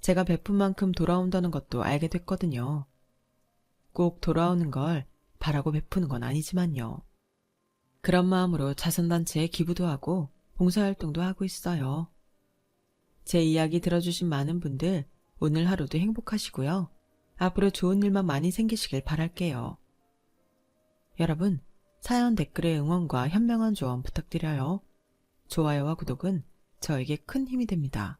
제가 베푼 만큼 돌아온다는 것도 알게 됐거든요. 꼭 돌아오는 걸 바라고 베푸는 건 아니지만요. 그런 마음으로 자선단체에 기부도 하고 봉사활동도 하고 있어요. 제 이야기 들어주신 많은 분들 오늘 하루도 행복하시고요. 앞으로 좋은 일만 많이 생기시길 바랄게요. 여러분, 사연 댓글에 응원과 현명한 조언 부탁드려요. 좋아요와 구독은 저에게 큰 힘이 됩니다.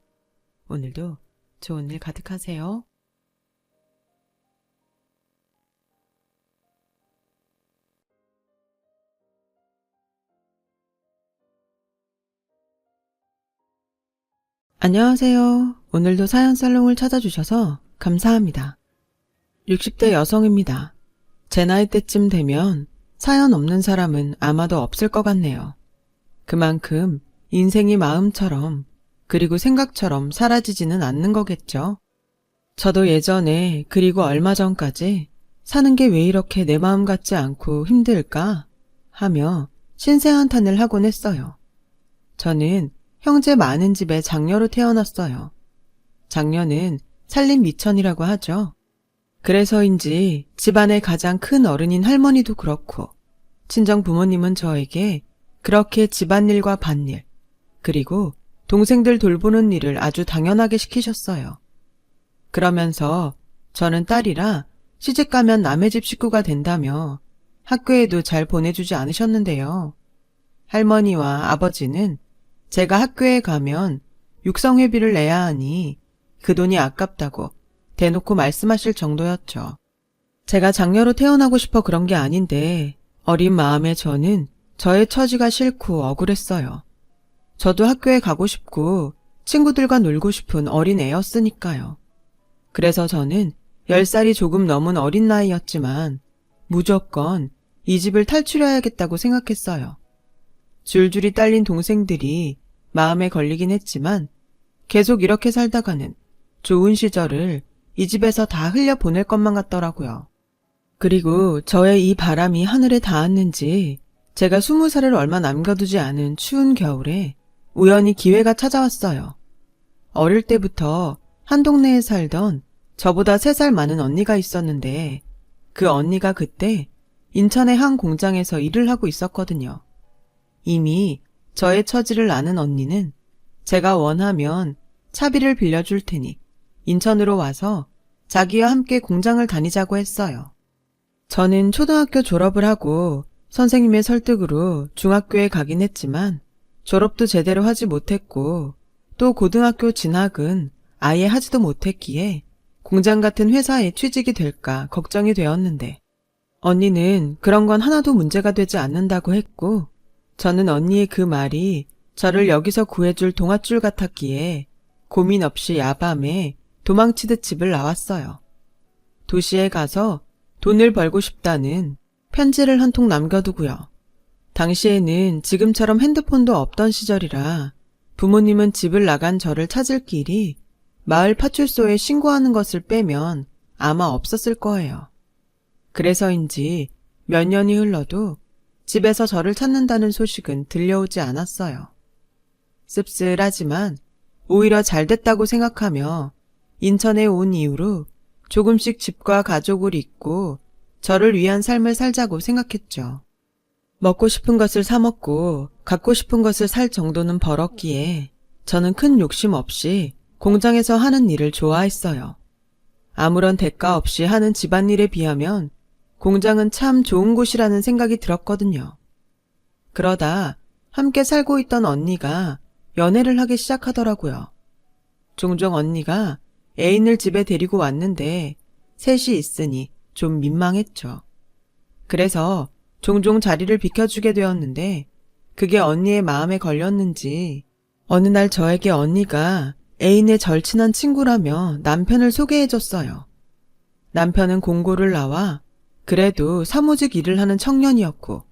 오늘도 좋은 일 가득하세요. 안녕하세요. 오늘도 사연 살롱을 찾아주셔서 감사합니다. 60대 여성입니다. 제 나이 때쯤 되면 사연 없는 사람은 아마도 없을 것 같네요. 그만큼 인생이 마음처럼 그리고 생각처럼 사라지지는 않는 거겠죠. 저도 예전에 그리고 얼마 전까지 사는 게 왜 이렇게 내 마음 같지 않고 힘들까 하며 신세한탄을 하곤 했어요. 저는 형제 많은 집에 장녀로 태어났어요. 장녀는 살림 미천이라고 하죠. 그래서인지 집안의 가장 큰 어른인 할머니도 그렇고 친정 부모님은 저에게 그렇게 집안일과 밭일 그리고 동생들 돌보는 일을 아주 당연하게 시키셨어요. 그러면서 저는 딸이라 시집가면 남의 집 식구가 된다며 학교에도 잘 보내주지 않으셨는데요. 할머니와 아버지는 제가 학교에 가면 육성회비를 내야 하니 그 돈이 아깝다고 대놓고 말씀하실 정도였죠. 제가 장녀로 태어나고 싶어 그런 게 아닌데 어린 마음의 저는 저의 처지가 싫고 억울했어요. 저도 학교에 가고 싶고 친구들과 놀고 싶은 어린 애였으니까요. 그래서 저는 10살이 조금 넘은 어린 나이였지만 무조건 이 집을 탈출해야겠다고 생각했어요. 줄줄이 딸린 동생들이 마음에 걸리긴 했지만 계속 이렇게 살다가는 좋은 시절을 이 집에서 다 흘려보낼 것만 같더라고요. 그리고 저의 이 바람이 하늘에 닿았는지 제가 20살을 얼마 남겨두지 않은 추운 겨울에 우연히 기회가 찾아왔어요. 어릴 때부터 한 동네에 살던 저보다 3살 많은 언니가 있었는데 그 언니가 그때 인천의 한 공장에서 일을 하고 있었거든요. 이미 저의 처지를 아는 언니는 제가 원하면 차비를 빌려줄 테니 인천으로 와서 자기와 함께 공장을 다니자고 했어요. 저는 초등학교 졸업을 하고 선생님의 설득으로 중학교에 가긴 했지만 졸업도 제대로 하지 못했고 또 고등학교 진학은 아예 하지도 못했기에 공장 같은 회사에 취직이 될까 걱정이 되었는데 언니는 그런 건 하나도 문제가 되지 않는다고 했고 저는 언니의 그 말이 저를 여기서 구해줄 동아줄 같았기에 고민 없이 야밤에 도망치듯 집을 나왔어요. 도시에 가서 돈을 벌고 싶다는 편지를 한 통 남겨두고요. 당시에는 지금처럼 핸드폰도 없던 시절이라 부모님은 집을 나간 저를 찾을 길이 마을 파출소에 신고하는 것을 빼면 아마 없었을 거예요. 그래서인지 몇 년이 흘러도 집에서 저를 찾는다는 소식은 들려오지 않았어요. 씁쓸하지만 오히려 잘 됐다고 생각하며 인천에 온 이후로 조금씩 집과 가족을 잇고 저를 위한 삶을 살자고 생각했죠. 먹고 싶은 것을 사 먹고 갖고 싶은 것을 살 정도는 벌었기에 저는 큰 욕심 없이 공장에서 하는 일을 좋아했어요. 아무런 대가 없이 하는 집안일에 비하면 공장은 참 좋은 곳이라는 생각이 들었거든요. 그러다 함께 살고 있던 언니가 연애를 하기 시작하더라고요. 종종 언니가 애인을 집에 데리고 왔는데 셋이 있으니 좀 민망했죠. 그래서 종종 자리를 비켜주게 되었는데 그게 언니의 마음에 걸렸는지 어느 날 저에게 언니가 애인의 절친한 친구라며 남편을 소개해줬어요. 남편은 공고를 나와 그래도 사무직 일을 하는 청년이었고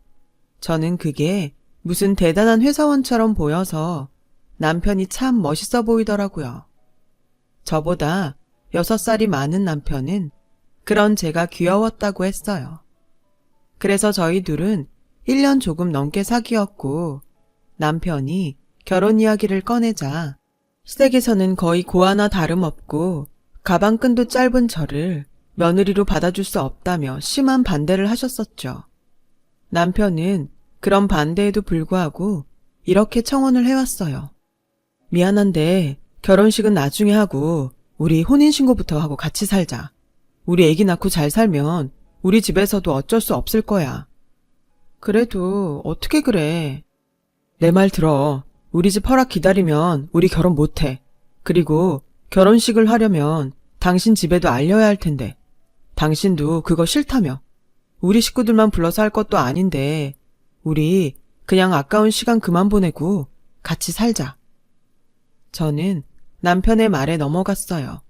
저는 그게 무슨 대단한 회사원처럼 보여서 남편이 참 멋있어 보이더라고요. 저보다 6살이 많은 남편은 그런 제가 귀여웠다고 했어요. 그래서 저희 둘은 1년 조금 넘게 사귀었고 남편이 결혼 이야기를 꺼내자 시댁에서는 거의 고아나 다름없고 가방끈도 짧은 저를 며느리로 받아줄 수 없다며 심한 반대를 하셨었죠. 남편은 그런 반대에도 불구하고 이렇게 청혼을 해왔어요. 미안한데 결혼식은 나중에 하고 우리 혼인신고부터 하고 같이 살자. 우리 애기 낳고 잘 살면 우리 집에서도 어쩔 수 없을 거야. 그래도 어떻게 그래. 내 말 들어. 우리 집 허락 기다리면 우리 결혼 못해. 그리고 결혼식을 하려면 당신 집에도 알려야 할 텐데. 당신도 그거 싫다며. 우리 식구들만 불러서 할 것도 아닌데 우리 그냥 아까운 시간 그만 보내고 같이 살자. 저는 남편의 말에 넘어갔어요.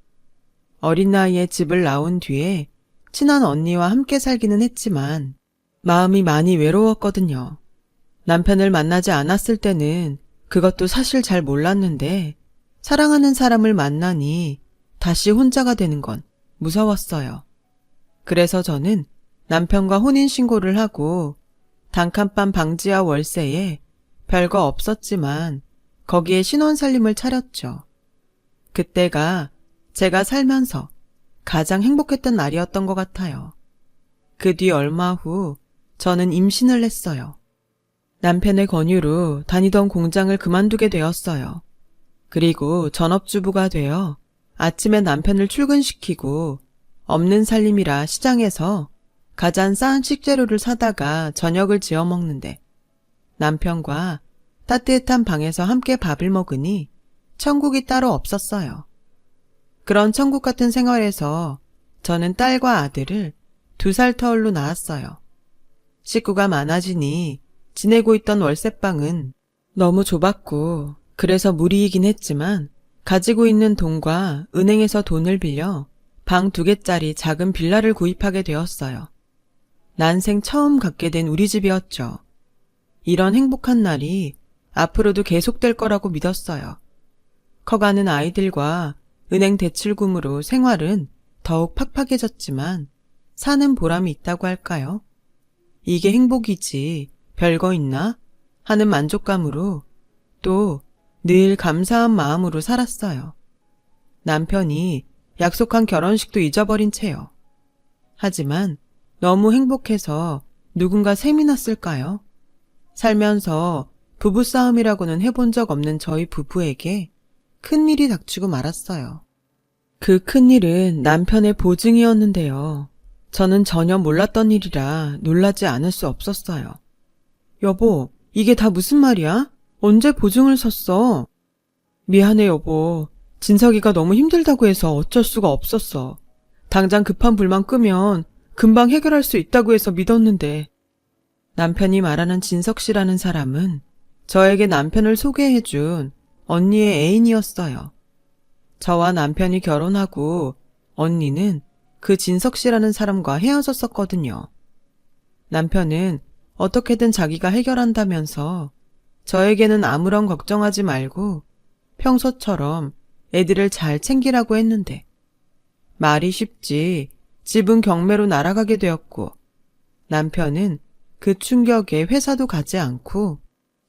어린 나이에 집을 나온 뒤에 친한 언니와 함께 살기는 했지만 마음이 많이 외로웠거든요. 남편을 만나지 않았을 때는 그것도 사실 잘 몰랐는데 사랑하는 사람을 만나니 다시 혼자가 되는 건 무서웠어요. 그래서 저는 남편과 혼인신고를 하고 단칸방 방지와 월세에 별거 없었지만 거기에 신혼살림을 차렸죠. 그때가 제가 살면서 가장 행복했던 날이었던 것 같아요. 그 뒤 얼마 후 저는 임신을 했어요. 남편의 권유로 다니던 공장을 그만두게 되었어요. 그리고 전업주부가 되어 아침에 남편을 출근시키고 없는 살림이라 시장에서 가장 싼 식재료를 사다가 저녁을 지어 먹는데 남편과 따뜻한 방에서 함께 밥을 먹으니 천국이 따로 없었어요. 그런 천국 같은 생활에서 저는 딸과 아들을 2살 터울로 낳았어요. 식구가 많아지니 지내고 있던 월세방은 너무 좁았고 그래서 무리이긴 했지만 가지고 있는 돈과 은행에서 돈을 빌려 방 2개짜리 작은 빌라를 구입하게 되었어요. 난생 처음 갖게 된 우리 집이었죠. 이런 행복한 날이 앞으로도 계속될 거라고 믿었어요. 커가는 아이들과 은행 대출금으로 생활은 더욱 팍팍해졌지만 사는 보람이 있다고 할까요? 이게 행복이지 별거 있나? 하는 만족감으로 또 늘 감사한 마음으로 살았어요. 남편이 약속한 결혼식도 잊어버린 채요. 하지만 너무 행복해서 누군가 셈이 났을까요? 살면서 부부싸움이라고는 해본 적 없는 저희 부부에게 큰일이 닥치고 말았어요. 그 큰일은 남편의 보증이었는데요. 저는 전혀 몰랐던 일이라 놀라지 않을 수 없었어요. 여보, 이게 다 무슨 말이야? 언제 보증을 섰어? 미안해 여보. 진석이가 너무 힘들다고 해서 어쩔 수가 없었어. 당장 급한 불만 끄면 금방 해결할 수 있다고 해서 믿었는데. 남편이 말하는 진석 씨라는 사람은 저에게 남편을 소개해준 언니의 애인이었어요. 저와 남편이 결혼하고 언니는 그 진석 씨라는 사람과 헤어졌었거든요. 남편은 어떻게든 자기가 해결한다면서 저에게는 아무런 걱정하지 말고 평소처럼 애들을 잘 챙기라고 했는데 말이 쉽지 집은 경매로 날아가게 되었고 남편은 그 충격에 회사도 가지 않고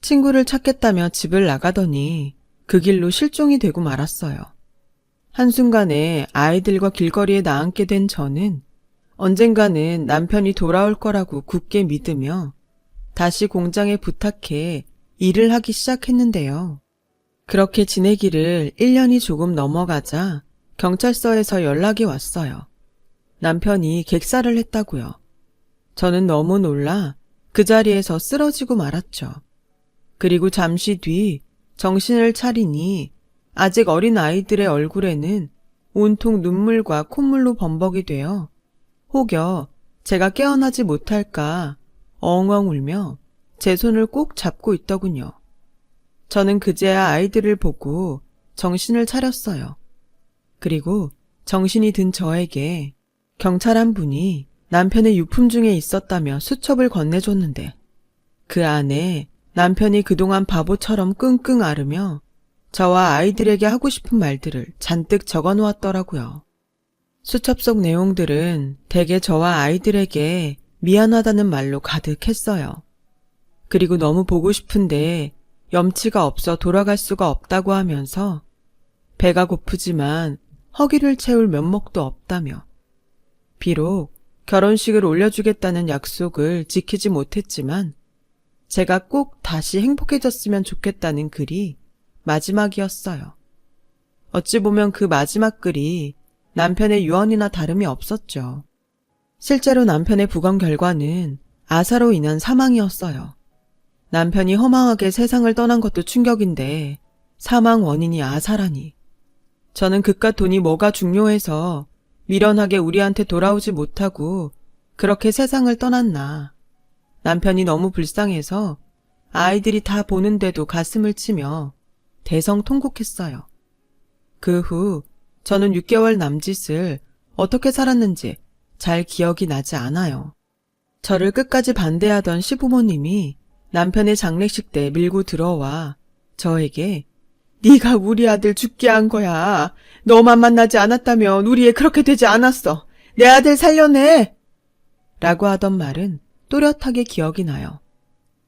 친구를 찾겠다며 집을 나가더니 그 길로 실종이 되고 말았어요. 한순간에 아이들과 길거리에 나앉게 된 저는 언젠가는 남편이 돌아올 거라고 굳게 믿으며 다시 공장에 부탁해 일을 하기 시작했는데요. 그렇게 지내기를 1년이 조금 넘어가자 경찰서에서 연락이 왔어요. 남편이 객사를 했다고요. 저는 너무 놀라 그 자리에서 쓰러지고 말았죠. 그리고 잠시 뒤 정신을 차리니 아직 어린 아이들의 얼굴에는 온통 눈물과 콧물로 범벅이 되어 혹여 제가 깨어나지 못할까 엉엉 울며 제 손을 꼭 잡고 있더군요. 저는 그제야 아이들을 보고 정신을 차렸어요. 그리고 정신이 든 저에게 경찰 한 분이 남편의 유품 중에 있었다며 수첩을 건네줬는데 그 안에 남편이 그동안 바보처럼 끙끙 앓으며 저와 아이들에게 하고 싶은 말들을 잔뜩 적어 놓았더라고요. 수첩 속 내용들은 대개 저와 아이들에게 미안하다는 말로 가득했어요. 그리고 너무 보고 싶은데 염치가 없어 돌아갈 수가 없다고 하면서 배가 고프지만 허기를 채울 면목도 없다며 비록 결혼식을 올려주겠다는 약속을 지키지 못했지만 제가 꼭 다시 행복해졌으면 좋겠다는 글이 마지막이었어요. 어찌 보면 그 마지막 글이 남편의 유언이나 다름이 없었죠. 실제로 남편의 부검 결과는 아사로 인한 사망이었어요. 남편이 허망하게 세상을 떠난 것도 충격인데 사망 원인이 아사라니. 저는 그깟 돈이 뭐가 중요해서 미련하게 우리한테 돌아오지 못하고 그렇게 세상을 떠났나. 남편이 너무 불쌍해서 아이들이 다 보는데도 가슴을 치며 대성통곡했어요. 그 후 저는 6개월 남짓을 어떻게 살았는지 잘 기억이 나지 않아요. 저를 끝까지 반대하던 시부모님이 남편의 장례식 때 밀고 들어와 저에게 네가 우리 아들 죽게 한 거야. 너만 만나지 않았다면 우리 애 그렇게 되지 않았어. 내 아들 살려내! 라고 하던 말은 또렷하게 기억이 나요.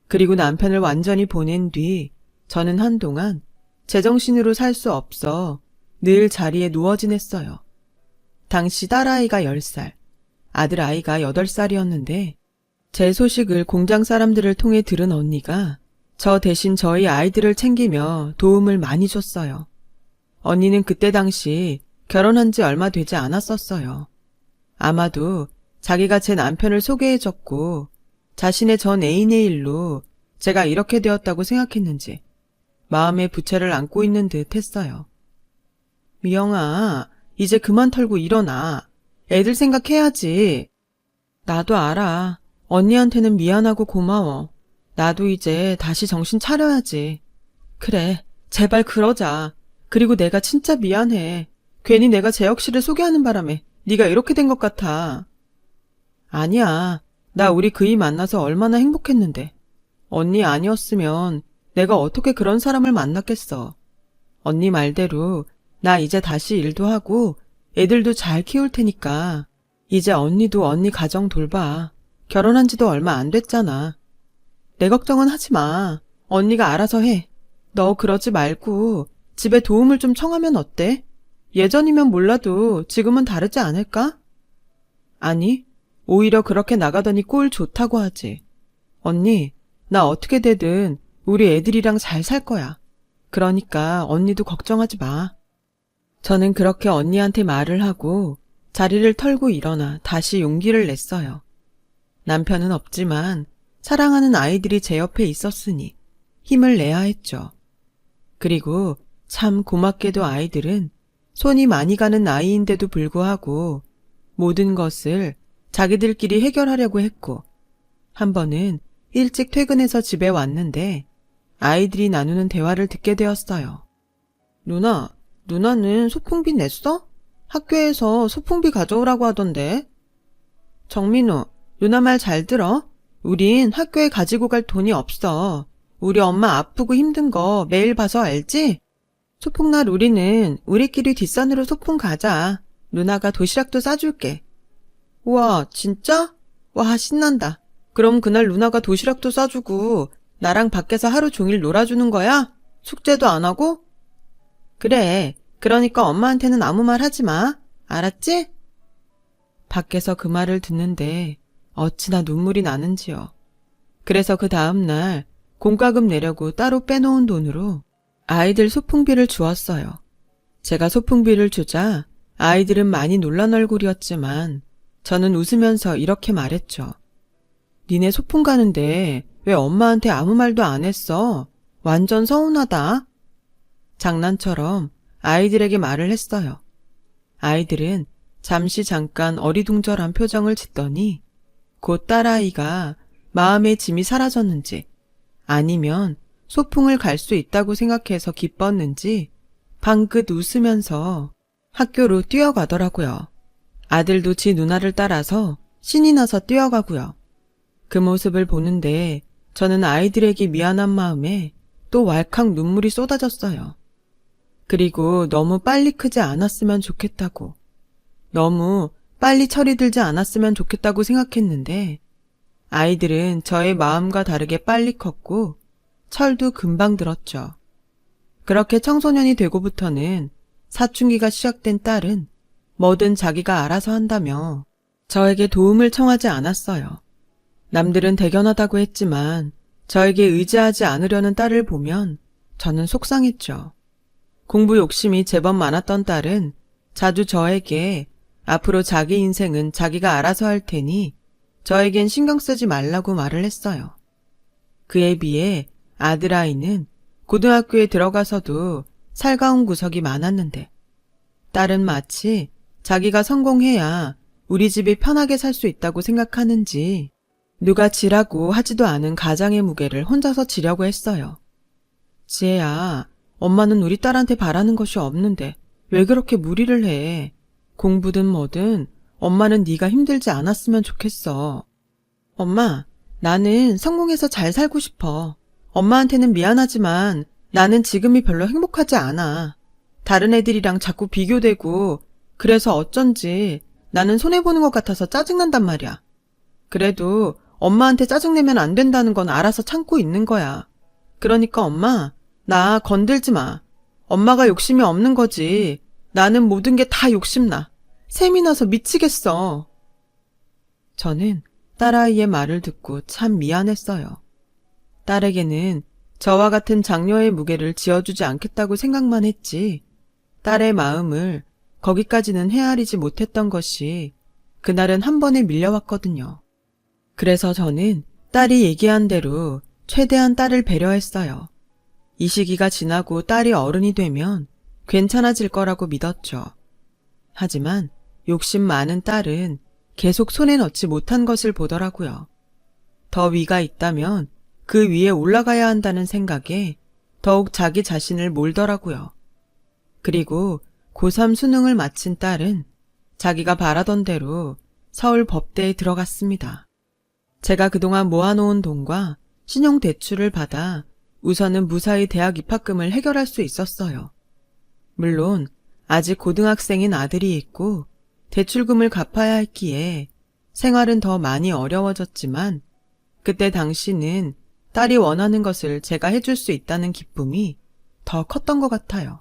그리고 남편을 완전히 보낸 뒤 저는 한동안 제정신으로 살 수 없어 늘 자리에 누워 지냈어요. 당시 딸아이가 10살, 아들아이가 8살이었는데 제 소식을 공장 사람들을 통해 들은 언니가 저 대신 저희 아이들을 챙기며 도움을 많이 줬어요. 언니는 그때 당시 결혼한 지 얼마 되지 않았었어요. 아마도 자기가 제 남편을 소개해줬고 자신의 전 애인의 일로 제가 이렇게 되었다고 생각했는지 마음에 부채를 안고 있는 듯 했어요. 미영아, 이제 그만 털고 일어나. 애들 생각해야지. 나도 알아. 언니한테는 미안하고 고마워. 나도 이제 다시 정신 차려야지. 그래, 제발 그러자. 그리고 내가 진짜 미안해. 괜히 내가 재혁 씨를 소개하는 바람에 네가 이렇게 된 것 같아. 아니야. 나 우리 그이 만나서 얼마나 행복했는데. 언니 아니었으면 내가 어떻게 그런 사람을 만났겠어. 언니 말대로 나 이제 다시 일도 하고 애들도 잘 키울 테니까 이제 언니도 언니 가정 돌봐. 결혼한 지도 얼마 안 됐잖아. 내 걱정은 하지 마. 언니가 알아서 해. 너 그러지 말고 집에 도움을 좀 청하면 어때? 예전이면 몰라도 지금은 다르지 않을까? 아니, 오히려 그렇게 나가더니 꼴 좋다고 하지. 언니, 나 어떻게 되든 우리 애들이랑 잘 살 거야. 그러니까 언니도 걱정하지 마. 저는 그렇게 언니한테 말을 하고 자리를 털고 일어나 다시 용기를 냈어요. 남편은 없지만 사랑하는 아이들이 제 옆에 있었으니 힘을 내야 했죠. 그리고 참 고맙게도 아이들은 손이 많이 가는 나이인데도 불구하고 모든 것을 자기들끼리 해결하려고 했고, 한 번은 일찍 퇴근해서 집에 왔는데 아이들이 나누는 대화를 듣게 되었어요. 누나는 소풍비 냈어? 학교에서 소풍비 가져오라고 하던데. 정민우, 누나 말 잘 들어. 우린 학교에 가지고 갈 돈이 없어. 우리 엄마 아프고 힘든 거 매일 봐서 알지? 소풍날 우리는 우리끼리 뒷산으로 소풍 가자. 누나가 도시락도 싸줄게. 우와, 진짜? 와, 신난다. 그럼 그날 누나가 도시락도 싸주고 나랑 밖에서 하루 종일 놀아주는 거야? 숙제도 안 하고? 그래. 그러니까 엄마한테는 아무 말 하지 마. 알았지? 밖에서 그 말을 듣는데 어찌나 눈물이 나는지요. 그래서 그 다음날 공과금 내려고 따로 빼놓은 돈으로 아이들 소풍비를 주었어요. 제가 소풍비를 주자 아이들은 많이 놀란 얼굴이었지만 저는 웃으면서 이렇게 말했죠. 니네 소풍 가는데 왜 엄마한테 아무 말도 안 했어? 완전 서운하다. 장난처럼 아이들에게 말을 했어요. 아이들은 잠깐 어리둥절한 표정을 짓더니 곧 딸아이가 마음의 짐이 사라졌는지 아니면 소풍을 갈 수 있다고 생각해서 기뻤는지 방긋 웃으면서 학교로 뛰어가더라고요. 아들도 지 누나를 따라서 신이 나서 뛰어가고요. 그 모습을 보는데 저는 아이들에게 미안한 마음에 또 왈칵 눈물이 쏟아졌어요. 그리고 너무 빨리 크지 않았으면 좋겠다고, 너무 빨리 철이 들지 않았으면 좋겠다고 생각했는데 아이들은 저의 마음과 다르게 빨리 컸고 철도 금방 들었죠. 그렇게 청소년이 되고부터는 사춘기가 시작된 딸은 뭐든 자기가 알아서 한다며 저에게 도움을 청하지 않았어요. 남들은 대견하다고 했지만 저에게 의지하지 않으려는 딸을 보면 저는 속상했죠. 공부 욕심이 제법 많았던 딸은 자주 저에게 앞으로 자기 인생은 자기가 알아서 할 테니 저에겐 신경 쓰지 말라고 말을 했어요. 그에 비해 아들아이는 고등학교에 들어가서도 살가운 구석이 많았는데 딸은 마치 자기가 성공해야 우리 집이 편하게 살 수 있다고 생각하는지 누가 지라고 하지도 않은 가장의 무게를 혼자서 지려고 했어요. 지혜야, 엄마는 우리 딸한테 바라는 것이 없는데 왜 그렇게 무리를 해? 공부든 뭐든 엄마는 네가 힘들지 않았으면 좋겠어. 엄마, 나는 성공해서 잘 살고 싶어. 엄마한테는 미안하지만 나는 지금이 별로 행복하지 않아. 다른 애들이랑 자꾸 비교되고 그래서 어쩐지 나는 손해보는 것 같아서 짜증난단 말이야. 그래도 엄마한테 짜증내면 안 된다는 건 알아서 참고 있는 거야. 그러니까 엄마, 나 건들지 마. 엄마가 욕심이 없는 거지. 나는 모든 게 다 욕심나. 셈이 나서 미치겠어. 저는 딸아이의 말을 듣고 참 미안했어요. 딸에게는 저와 같은 장녀의 무게를 지어주지 않겠다고 생각만 했지 딸의 마음을 거기까지는 헤아리지 못했던 것이 그날은 한 번에 밀려왔거든요. 그래서 저는 딸이 얘기한 대로 최대한 딸을 배려했어요. 이 시기가 지나고 딸이 어른이 되면 괜찮아질 거라고 믿었죠. 하지만 욕심 많은 딸은 계속 손에 넣지 못한 것을 보더라고요. 더 위가 있다면 그 위에 올라가야 한다는 생각에 더욱 자기 자신을 몰더라고요. 그리고 고3 수능을 마친 딸은 자기가 바라던 대로 서울 법대에 들어갔습니다. 제가 그동안 모아놓은 돈과 신용대출을 받아 우선은 무사히 대학 입학금을 해결할 수 있었어요. 물론 아직 고등학생인 아들이 있고 대출금을 갚아야 했기에 생활은 더 많이 어려워졌지만 그때 당시는 딸이 원하는 것을 제가 해줄 수 있다는 기쁨이 더 컸던 것 같아요.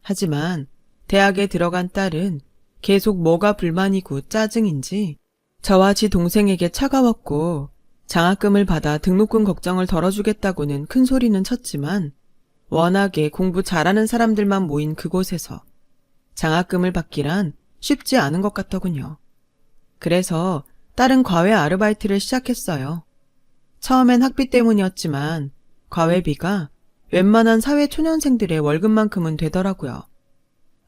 하지만 대학에 들어간 딸은 계속 뭐가 불만이고 짜증인지 저와 지 동생에게 차가웠고 장학금을 받아 등록금 걱정을 덜어주겠다고는 큰 소리는 쳤지만 워낙에 공부 잘하는 사람들만 모인 그곳에서 장학금을 받기란 쉽지 않은 것 같더군요. 그래서 딸은 과외 아르바이트를 시작했어요. 처음엔 학비 때문이었지만 과외비가 웬만한 사회초년생들의 월급만큼은 되더라고요.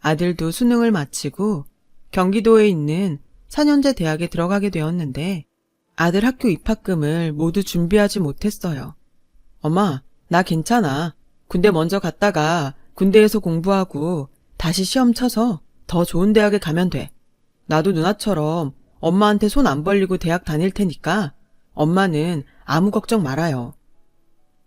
아들도 수능을 마치고 경기도에 있는 4년제 대학에 들어가게 되었는데 아들 학교 입학금을 모두 준비하지 못했어요. 엄마, 나 괜찮아. 군대 먼저 갔다가 군대에서 공부하고 다시 시험 쳐서 더 좋은 대학에 가면 돼. 나도 누나처럼 엄마한테 손 안 벌리고 대학 다닐 테니까 엄마는 아무 걱정 말아요.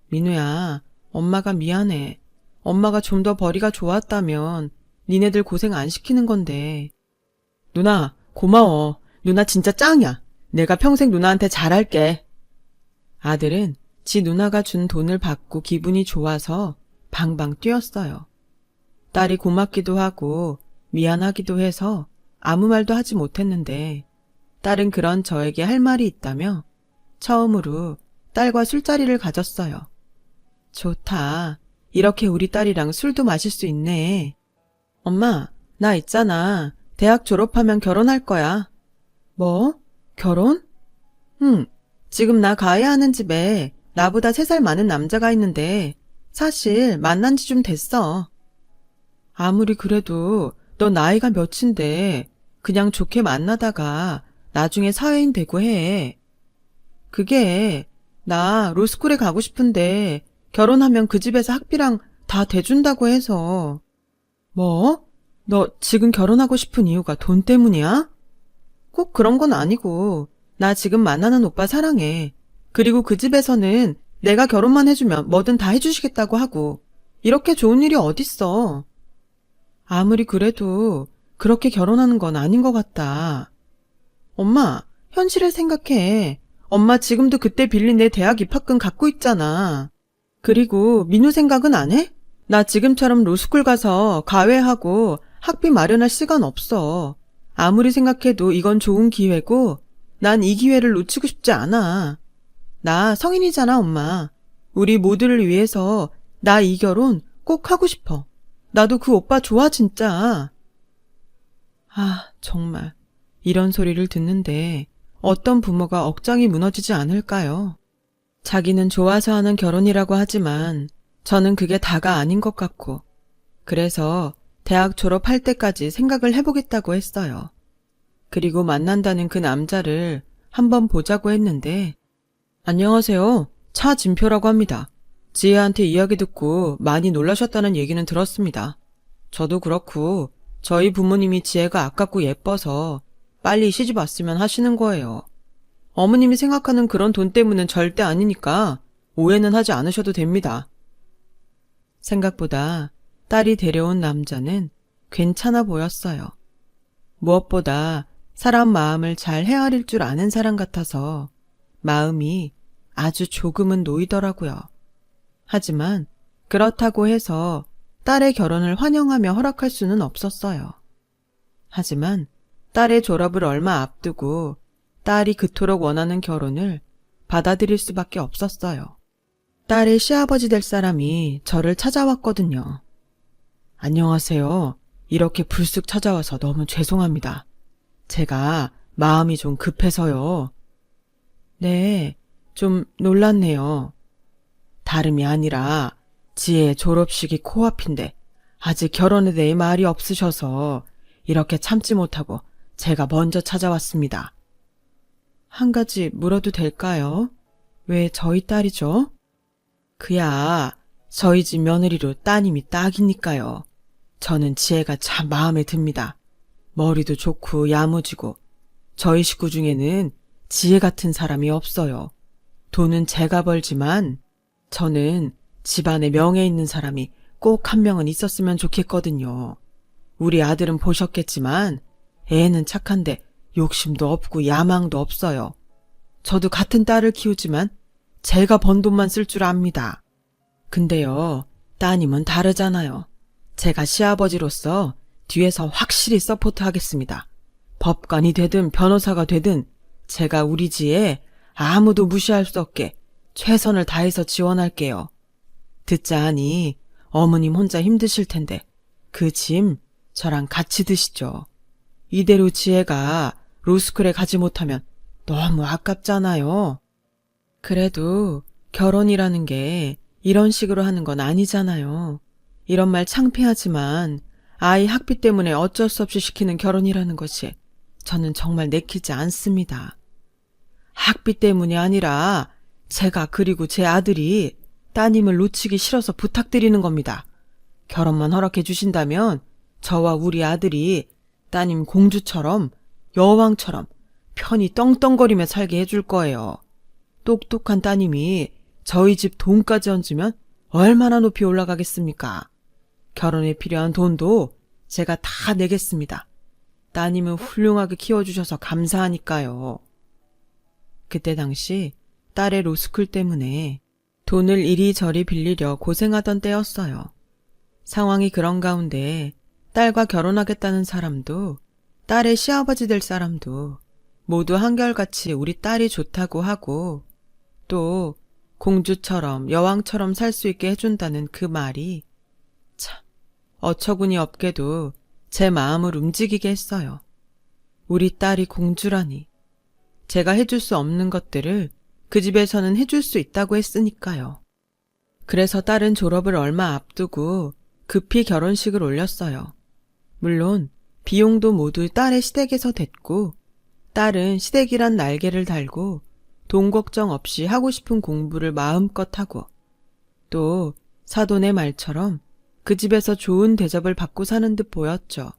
민우야, 엄마가 미안해. 엄마가 좀 더 벌이가 좋았다면 니네들 고생 안 시키는 건데. 누나, 고마워. 누나 진짜 짱이야. 내가 평생 누나한테 잘할게. 아들은 지 누나가 준 돈을 받고 기분이 좋아서 방방 뛰었어요. 딸이 고맙기도 하고 미안하기도 해서 아무 말도 하지 못했는데 딸은 그런 저에게 할 말이 있다며 처음으로 딸과 술자리를 가졌어요. 좋다. 이렇게 우리 딸이랑 술도 마실 수 있네. 엄마, 나 있잖아. 대학 졸업하면 결혼할 거야. 뭐? 결혼? 응. 지금 나 가야 하는 집에 나보다 3살 많은 남자가 있는데 사실 만난 지 좀 됐어. 아무리 그래도 너 나이가 몇인데 그냥 좋게 만나다가 나중에 사회인 되고 해. 그게 나 로스쿨에 가고 싶은데 결혼하면 그 집에서 학비랑 다 대준다고 해서. 뭐? 너 지금 결혼하고 싶은 이유가 돈 때문이야? 꼭 그런 건 아니고 나 지금 만나는 오빠 사랑해. 그리고 그 집에서는 내가 결혼만 해주면 뭐든 다 해주시겠다고 하고 이렇게 좋은 일이 어딨어. 아무리 그래도 그렇게 결혼하는 건 아닌 것 같다. 엄마, 현실을 생각해. 엄마 지금도 그때 빌린 내 대학 입학금 갖고 있잖아. 그리고 민우 생각은 안 해? 나 지금처럼 로스쿨 가서 과외하고 학비 마련할 시간 없어. 아무리 생각해도 이건 좋은 기회고 난 이 기회를 놓치고 싶지 않아. 나 성인이잖아, 엄마. 우리 모두를 위해서 나 이 결혼 꼭 하고 싶어. 나도 그 오빠 좋아, 진짜. 아, 정말. 이런 소리를 듣는데 어떤 부모가 억장이 무너지지 않을까요? 자기는 좋아서 하는 결혼이라고 하지만 저는 그게 다가 아닌 것 같고 그래서 대학 졸업할 때까지 생각을 해보겠다고 했어요. 그리고 만난다는 그 남자를 한번 보자고 했는데 안녕하세요. 차진표라고 합니다. 지혜한테 이야기 듣고 많이 놀라셨다는 얘기는 들었습니다. 저도 그렇고 저희 부모님이 지혜가 아깝고 예뻐서 빨리 시집 왔으면 하시는 거예요. 어머님이 생각하는 그런 돈 때문은 절대 아니니까 오해는 하지 않으셔도 됩니다. 생각보다 딸이 데려온 남자는 괜찮아 보였어요. 무엇보다 사람 마음을 잘 헤아릴 줄 아는 사람 같아서 마음이 아주 조금은 놓이더라고요. 하지만 그렇다고 해서 딸의 결혼을 환영하며 허락할 수는 없었어요. 하지만 딸의 졸업을 얼마 앞두고 딸이 그토록 원하는 결혼을 받아들일 수밖에 없었어요. 딸의 시아버지 될 사람이 저를 찾아왔거든요. 안녕하세요. 이렇게 불쑥 찾아와서 너무 죄송합니다. 제가 마음이 좀 급해서요. 네, 좀 놀랐네요. 다름이 아니라 지혜의 졸업식이 코앞인데 아직 결혼에 대해 말이 없으셔서 이렇게 참지 못하고 제가 먼저 찾아왔습니다. 한 가지 물어도 될까요? 왜 저희 딸이죠? 그야 저희 집 며느리로 따님이 딱이니까요. 저는 지혜가 참 마음에 듭니다. 머리도 좋고 야무지고 저희 식구 중에는 지혜 같은 사람이 없어요. 돈은 제가 벌지만 저는 집안에 명예 있는 사람이 꼭 한 명은 있었으면 좋겠거든요. 우리 아들은 보셨겠지만 애는 착한데 욕심도 없고 야망도 없어요. 저도 같은 딸을 키우지만 제가 번 돈만 쓸 줄 압니다. 근데요, 따님은 다르잖아요. 제가 시아버지로서 뒤에서 확실히 서포트하겠습니다. 법관이 되든 변호사가 되든 제가 우리 지에 아무도 무시할 수 없게 최선을 다해서 지원할게요. 듣자 하니 어머님 혼자 힘드실 텐데 그 짐 저랑 같이 드시죠. 이대로 지혜가 로스쿨에 가지 못하면 너무 아깝잖아요. 그래도 결혼이라는 게 이런 식으로 하는 건 아니잖아요. 이런 말 창피하지만 아이 학비 때문에 어쩔 수 없이 시키는 결혼이라는 것이 저는 정말 내키지 않습니다. 학비 때문이 아니라 제가 그리고 제 아들이 따님을 놓치기 싫어서 부탁드리는 겁니다. 결혼만 허락해 주신다면 저와 우리 아들이 따님 공주처럼 여왕처럼 편히 떵떵거리며 살게 해줄 거예요. 똑똑한 따님이 저희 집 돈까지 얹으면 얼마나 높이 올라가겠습니까? 결혼에 필요한 돈도 제가 다 내겠습니다. 따님은 훌륭하게 키워주셔서 감사하니까요. 그때 당시 딸의 로스쿨 때문에 돈을 이리저리 빌리려 고생하던 때였어요. 상황이 그런 가운데 딸과 결혼하겠다는 사람도 딸의 시아버지 될 사람도 모두 한결같이 우리 딸이 좋다고 하고 또 공주처럼 여왕처럼 살 수 있게 해준다는 그 말이 참 어처구니 없게도 제 마음을 움직이게 했어요. 우리 딸이 공주라니. 제가 해줄 수 없는 것들을 그 집에서는 해줄 수 있다고 했으니까요. 그래서 딸은 졸업을 얼마 앞두고 급히 결혼식을 올렸어요. 물론 비용도 모두 딸의 시댁에서 댔고 딸은 시댁이란 날개를 달고 돈 걱정 없이 하고 싶은 공부를 마음껏 하고 또 사돈의 말처럼 그 집에서 좋은 대접을 받고 사는 듯 보였죠.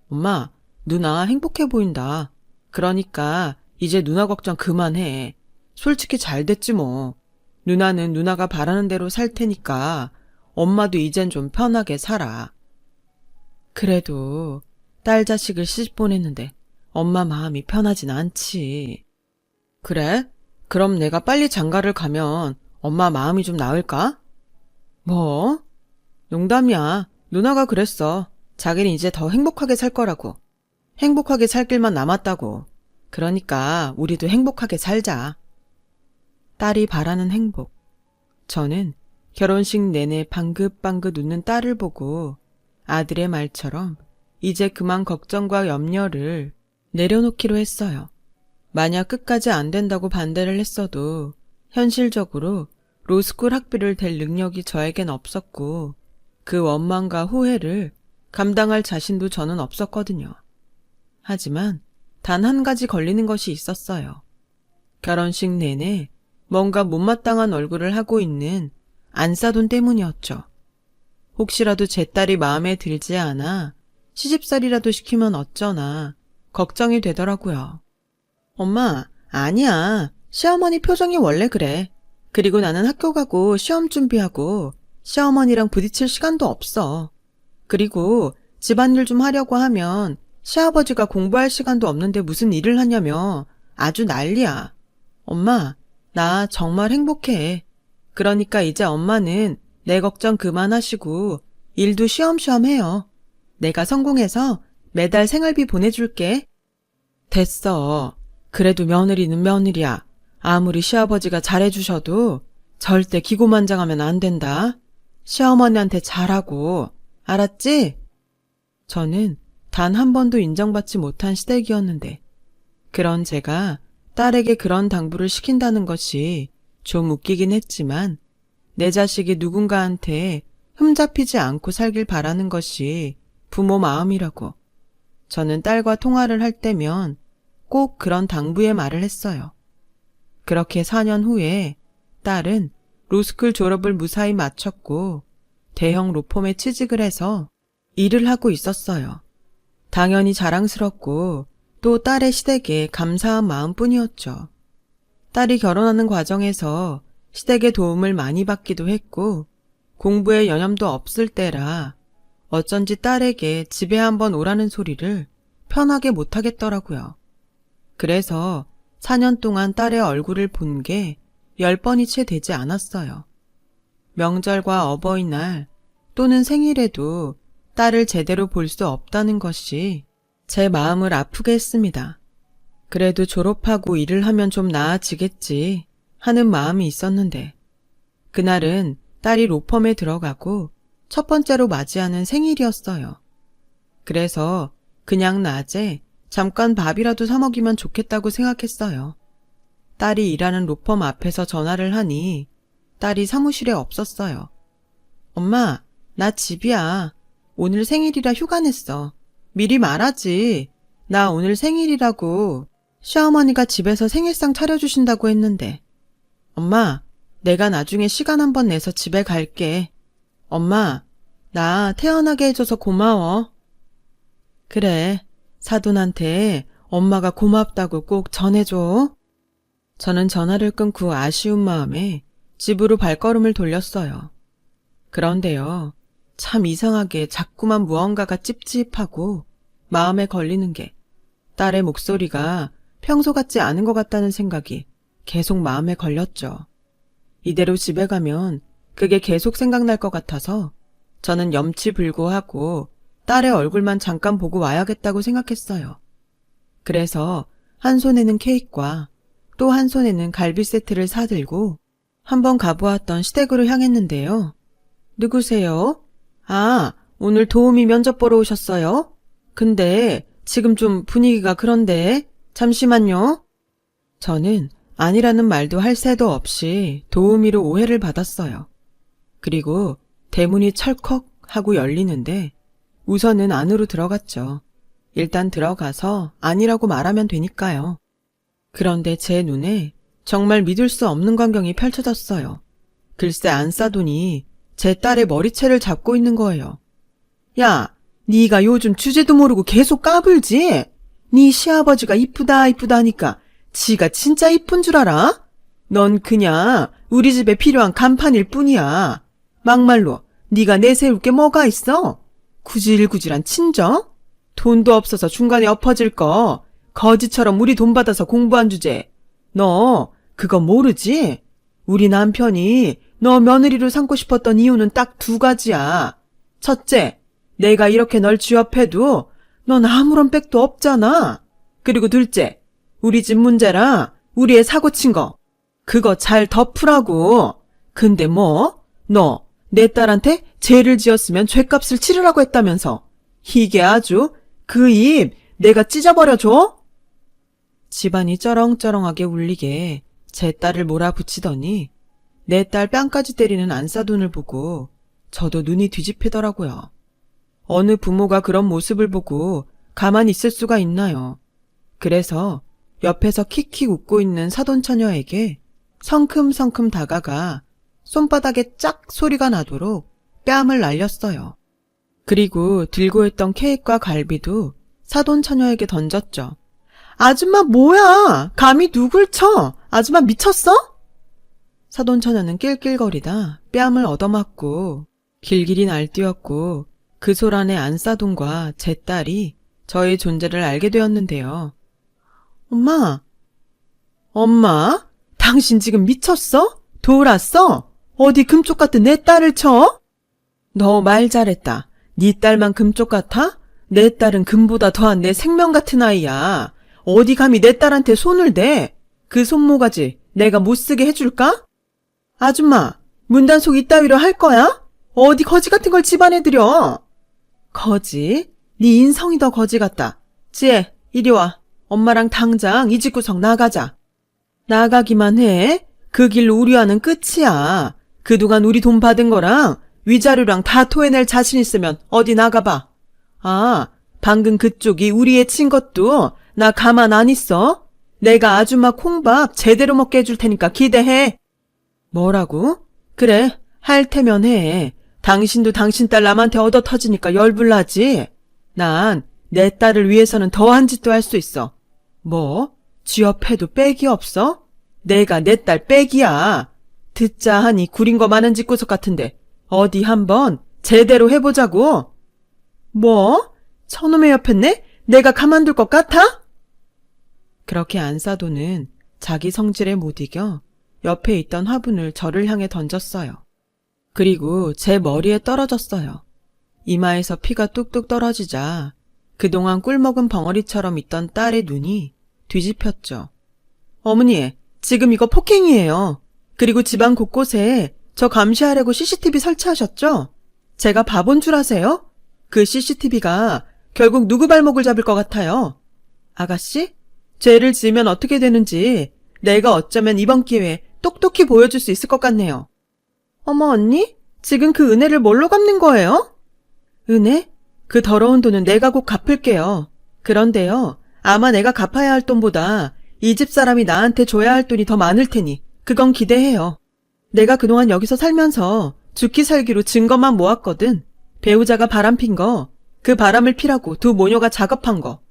엄마, 누나 행복해 보인다. 그러니까 이제 누나 걱정 그만해. 솔직히 잘 됐지 뭐. 누나는 누나가 바라는 대로 살 테니까 엄마도 이젠 좀 편하게 살아. 그래도 딸 자식을 시집 보냈는데 엄마 마음이 편하진 않지. 그래? 그럼 내가 빨리 장가를 가면 엄마 마음이 좀 나을까? 뭐? 농담이야. 누나가 그랬어. 자기는 이제 더 행복하게 살 거라고. 행복하게 살 길만 남았다고. 그러니까 우리도 행복하게 살자. 딸이 바라는 행복. 저는 결혼식 내내 방긋방긋 웃는 딸을 보고 아들의 말처럼 이제 그만 걱정과 염려를 내려놓기로 했어요. 만약 끝까지 안 된다고 반대를 했어도 현실적으로 로스쿨 학비를 댈 능력이 저에겐 없었고 그 원망과 후회를 감당할 자신도 저는 없었거든요. 하지만 단 한 가지 걸리는 것이 있었어요. 결혼식 내내 뭔가 못마땅한 얼굴을 하고 있는 안사돈 때문이었죠. 혹시라도 제 딸이 마음에 들지 않아 시집살이라도 시키면 어쩌나 걱정이 되더라고요. 엄마, 아니야. 시어머니 표정이 원래 그래. 그리고 나는 학교 가고 시험 준비하고 시어머니랑 부딪힐 시간도 없어. 그리고 집안일 좀 하려고 하면 시아버지가 공부할 시간도 없는데 무슨 일을 하냐며 아주 난리야. 엄마, 나 정말 행복해. 그러니까 이제 엄마는 내 걱정 그만하시고 일도 쉬엄쉬엄 해요. 내가 성공해서 매달 생활비 보내줄게. 됐어. 그래도 며느리는 며느리야. 아무리 시아버지가 잘해주셔도 절대 기고만장하면 안 된다. 시어머니한테 잘하고. 알았지? 저는 단 한 번도 인정받지 못한 시댁이었는데 그런 제가 딸에게 그런 당부를 시킨다는 것이 좀 웃기긴 했지만 내 자식이 누군가한테 흠잡히지 않고 살길 바라는 것이 부모 마음이라고 저는 딸과 통화를 할 때면 꼭 그런 당부의 말을 했어요. 그렇게 4년 후에 딸은 로스쿨 졸업을 무사히 마쳤고 대형 로펌에 취직을 해서 일을 하고 있었어요. 당연히 자랑스럽고 또 딸의 시댁에 감사한 마음뿐이었죠. 딸이 결혼하는 과정에서 시댁의 도움을 많이 받기도 했고 공부에 여념도 없을 때라 어쩐지 딸에게 집에 한번 오라는 소리를 편하게 못하겠더라고요. 그래서 4년 동안 딸의 얼굴을 본 게 10번이 채 되지 않았어요. 명절과 어버이날 또는 생일에도 딸을 제대로 볼 수 없다는 것이 제 마음을 아프게 했습니다. 그래도 졸업하고 일을 하면 좀 나아지겠지 하는 마음이 있었는데 그날은 딸이 로펌에 들어가고 첫 번째로 맞이하는 생일이었어요. 그래서 그냥 낮에 잠깐 밥이라도 사 먹이면 좋겠다고 생각했어요. 딸이 일하는 로펌 앞에서 전화를 하니 딸이 사무실에 없었어요. 엄마, 나 집이야. 오늘 생일이라 휴가 냈어. 미리 말하지. 나 오늘 생일이라고. 시어머니가 집에서 생일상 차려주신다고 했는데. 엄마, 내가 나중에 시간 한번 내서 집에 갈게. 엄마, 나 태어나게 해줘서 고마워. 그래, 사돈한테 엄마가 고맙다고 꼭 전해줘. 저는 전화를 끊고 아쉬운 마음에 집으로 발걸음을 돌렸어요. 그런데요, 참 이상하게 자꾸만 무언가가 찝찝하고 마음에 걸리는 게 딸의 목소리가 평소 같지 않은 것 같다는 생각이 계속 마음에 걸렸죠. 이대로 집에 가면 그게 계속 생각날 것 같아서 저는 염치불고하고 딸의 얼굴만 잠깐 보고 와야겠다고 생각했어요. 그래서 한 손에는 케이크와 또 한 손에는 갈비 세트를 사들고 한번 가보았던 시댁으로 향했는데요. 누구세요? 아, 오늘 도우미 면접 보러 오셨어요? 근데 지금 좀 분위기가 그런데 잠시만요. 저는 아니라는 말도 할 새도 없이 도우미로 오해를 받았어요. 그리고 대문이 철컥 하고 열리는데 우선은 안으로 들어갔죠. 일단 들어가서 아니라고 말하면 되니까요. 그런데 제 눈에 정말 믿을 수 없는 광경이 펼쳐졌어요. 글쎄 안싸돈이 제 딸의 머리채를 잡고 있는 거예요. 야, 네가 요즘 주제도 모르고 계속 까불지? 네 시아버지가 이쁘다 하니까 지가 진짜 이쁜 줄 알아? 넌 그냥 우리 집에 필요한 간판일 뿐이야. 막말로 네가 내세울 게 뭐가 있어? 구질구질한 친정? 돈도 없어서 중간에 엎어질 거 거지처럼 우리 돈 받아서 공부한 주제. 너 그거 모르지? 우리 남편이 너 며느리로 삼고 싶었던 이유는 딱 2가지야. 첫째, 내가 이렇게 널 취업해도 넌 아무런 백도 없잖아. 그리고 둘째, 우리 집 문제라 우리 애 사고 친 거. 그거 잘 덮으라고. 근데 뭐? 너 내 딸한테 죄를 지었으면 죄값을 치르라고 했다면서. 이게 아주 그 입 내가 찢어버려줘? 집안이 쩌렁쩌렁하게 울리게 제 딸을 몰아붙이더니 내 딸 뺨까지 때리는 안싸돈을 보고 저도 눈이 뒤집히더라고요. 어느 부모가 그런 모습을 보고 가만히 있을 수가 있나요? 그래서 옆에서 킥킥 웃고 있는 사돈처녀에게 성큼성큼 다가가 손바닥에 짝 소리가 나도록 뺨을 날렸어요. 그리고 들고 있던 케이크와 갈비도 사돈처녀에게 던졌죠. 아줌마 뭐야? 감히 누굴 쳐? 아줌마 미쳤어? 사돈처녀는 낄낄거리다 뺨을 얻어맞고 길길이 날뛰었고 그 소란에 안싸돈과 제 딸이 저의 존재를 알게 되었는데요. 엄마? 당신 지금 미쳤어? 돌았어? 어디 금쪽 같은 내 딸을 쳐? 너 말 잘했다. 네 딸만 금쪽 같아? 내 딸은 금보다 더한 내 생명 같은 아이야. 어디 감히 내 딸한테 손을 대? 그 손모가지 내가 못쓰게 해줄까? 아줌마, 문단속 이따위로 할 거야? 어디 거지 같은 걸 집안에 들여? 거지? 네 인성이 더 거지 같다. 지혜, 이리 와. 엄마랑 당장 이 집구석 나가자. 나가기만 해? 그 길로 우리와는 끝이야. 그동안 우리 돈 받은 거랑 위자료랑 다 토해낼 자신 있으면 어디 나가봐. 아, 방금 그쪽이 우리 애 친 것도 나 가만 안 있어? 내가 아줌마 콩밥 제대로 먹게 해줄 테니까 기대해. 뭐라고? 그래, 할 테면 해. 당신도 당신 딸 남한테 얻어 터지니까 열불나지? 난 내 딸을 위해서는 더한 짓도 할 수 있어. 뭐? 쥐 옆에도 빽이 없어? 내가 내 딸 빽이야. 듣자 하니 구린 거 많은 집구석 같은데 어디 한번 제대로 해보자고. 뭐? 저놈의 옆했네? 내가 가만둘 것 같아? 그렇게 안사도는 자기 성질에 못 이겨 옆에 있던 화분을 저를 향해 던졌어요. 그리고 제 머리에 떨어졌어요. 이마에서 피가 뚝뚝 떨어지자 그동안 꿀먹은 벙어리처럼 있던 딸의 눈이 뒤집혔죠. 어머니, 지금 이거 폭행이에요. 그리고 집안 곳곳에 저 감시하려고 CCTV 설치하셨죠? 제가 바본 줄 아세요? 그 CCTV가 결국 누구 발목을 잡을 것 같아요? 아가씨? 죄를 지으면 어떻게 되는지 내가 어쩌면 이번 기회에 똑똑히 보여줄 수 있을 것 같네요. 어머 언니? 지금 그 은혜를 뭘로 갚는 거예요? 은혜? 그 더러운 돈은 내가 곧 갚을게요. 그런데요, 아마 내가 갚아야 할 돈보다 이 집 사람이 나한테 줘야 할 돈이 더 많을 테니 그건 기대해요. 내가 그동안 여기서 살면서 죽기 살기로 증거만 모았거든. 배우자가 바람핀 거, 그 바람을 피라고 두 모녀가 작업한 거,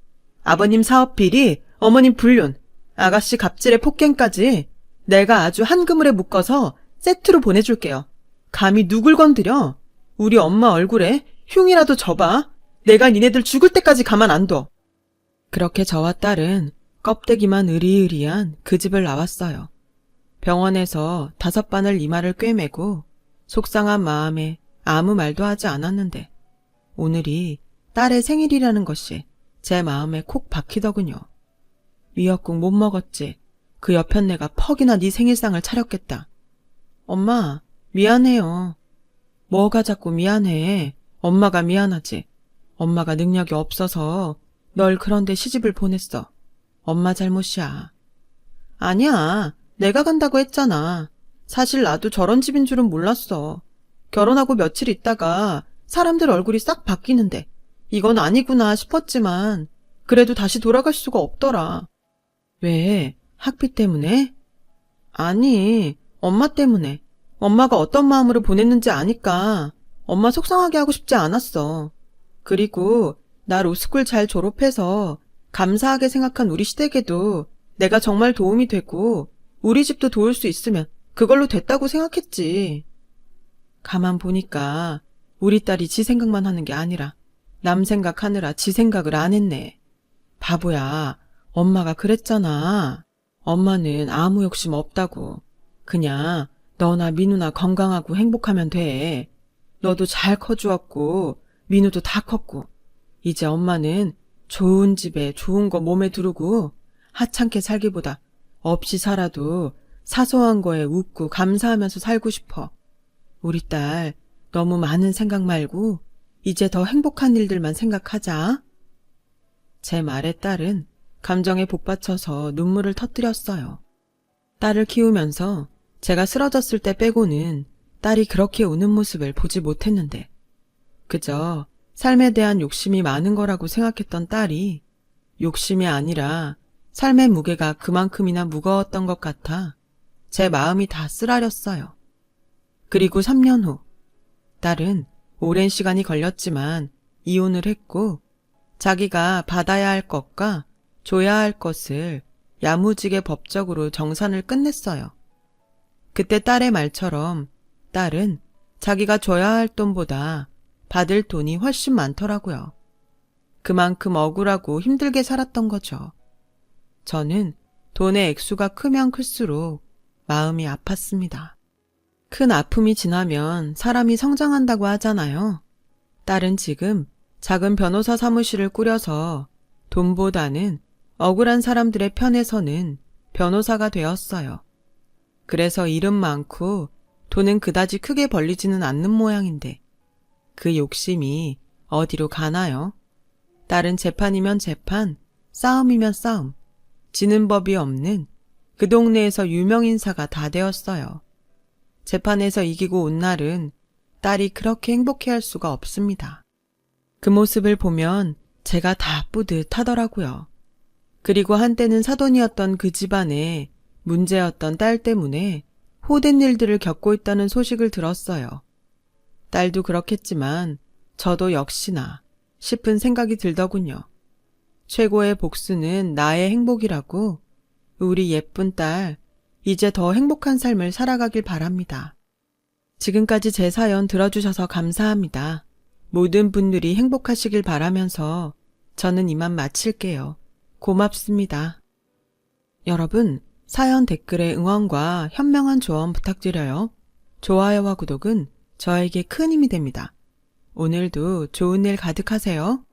아버님 사업 비리, 어머님 불륜, 아가씨 갑질의 폭행까지 내가 아주 한 그물에 묶어서 세트로 보내줄게요. 감히 누굴 건드려? 우리 엄마 얼굴에 흉이라도 줘봐. 내가 니네들 죽을 때까지 가만 안 둬. 그렇게 저와 딸은 껍데기만 으리으리한 그 집을 나왔어요. 병원에서 5바늘 이마를 꿰매고 속상한 마음에 아무 말도 하지 않았는데 오늘이 딸의 생일이라는 것이 제 마음에 콕 박히더군요. 미역국 못 먹었지. 그 여편네가 퍽이나 네 생일상을 차렸겠다. 엄마, 미안해요. 뭐가 자꾸 미안해. 엄마가 미안하지. 엄마가 능력이 없어서 널 그런데 시집을 보냈어. 엄마 잘못이야. 아니야. 내가 간다고 했잖아. 사실 나도 저런 집인 줄은 몰랐어. 결혼하고 며칠 있다가 사람들 얼굴이 싹 바뀌는데 이건 아니구나 싶었지만 그래도 다시 돌아갈 수가 없더라. 왜? 학비 때문에? 아니, 엄마 때문에. 엄마가 어떤 마음으로 보냈는지 아니까 엄마 속상하게 하고 싶지 않았어. 그리고 나 로스쿨 잘 졸업해서 감사하게 생각한 우리 시댁에도 내가 정말 도움이 되고 우리 집도 도울 수 있으면 그걸로 됐다고 생각했지. 가만 보니까 우리 딸이 지 생각만 하는 게 아니라 남 생각하느라 지 생각을 안 했네. 바보야, 엄마가 그랬잖아. 엄마는 아무 욕심 없다고. 그냥 너나 민우나 건강하고 행복하면 돼. 너도 잘 커주었고 민우도 다 컸고 이제 엄마는 좋은 집에 좋은 거 몸에 두르고 하찮게 살기보다 없이 살아도 사소한 거에 웃고 감사하면서 살고 싶어. 우리 딸 너무 많은 생각 말고 이제 더 행복한 일들만 생각하자. 제 말에 딸은 감정에 복받쳐서 눈물을 터뜨렸어요. 딸을 키우면서 제가 쓰러졌을 때 빼고는 딸이 그렇게 우는 모습을 보지 못했는데 그저 삶에 대한 욕심이 많은 거라고 생각했던 딸이 욕심이 아니라 삶의 무게가 그만큼이나 무거웠던 것 같아 제 마음이 다 쓰라렸어요. 그리고 3년 후 딸은 오랜 시간이 걸렸지만 이혼을 했고 자기가 받아야 할 것과 줘야 할 것을 야무지게 법적으로 정산을 끝냈어요. 그때 딸의 말처럼 딸은 자기가 줘야 할 돈보다 받을 돈이 훨씬 많더라고요. 그만큼 억울하고 힘들게 살았던 거죠. 저는 돈의 액수가 크면 클수록 마음이 아팠습니다. 큰 아픔이 지나면 사람이 성장한다고 하잖아요. 딸은 지금 작은 변호사 사무실을 꾸려서 돈보다는 억울한 사람들의 편에 서는 변호사가 되었어요. 그래서 일은 많고 돈은 그다지 크게 벌리지는 않는 모양인데 그 욕심이 어디로 가나요? 딸은 재판이면 재판, 싸움이면 싸움, 지는 법이 없는 그 동네에서 유명인사가 다 되었어요. 재판에서 이기고 온 날은 딸이 그렇게 행복해할 수가 없습니다. 그 모습을 보면 제가 다 뿌듯하더라고요. 그리고 한때는 사돈이었던 그 집안에 문제였던 딸 때문에 호된 일들을 겪고 있다는 소식을 들었어요. 딸도 그렇겠지만 저도 역시나 싶은 생각이 들더군요. 최고의 복수는 나의 행복이라고. 우리 예쁜 딸, 이제 더 행복한 삶을 살아가길 바랍니다. 지금까지 제 사연 들어주셔서 감사합니다. 모든 분들이 행복하시길 바라면서 저는 이만 마칠게요. 고맙습니다. 여러분, 사연 댓글에 응원과 현명한 조언 부탁드려요. 좋아요와 구독은 저에게 큰 힘이 됩니다. 오늘도 좋은 일 가득하세요.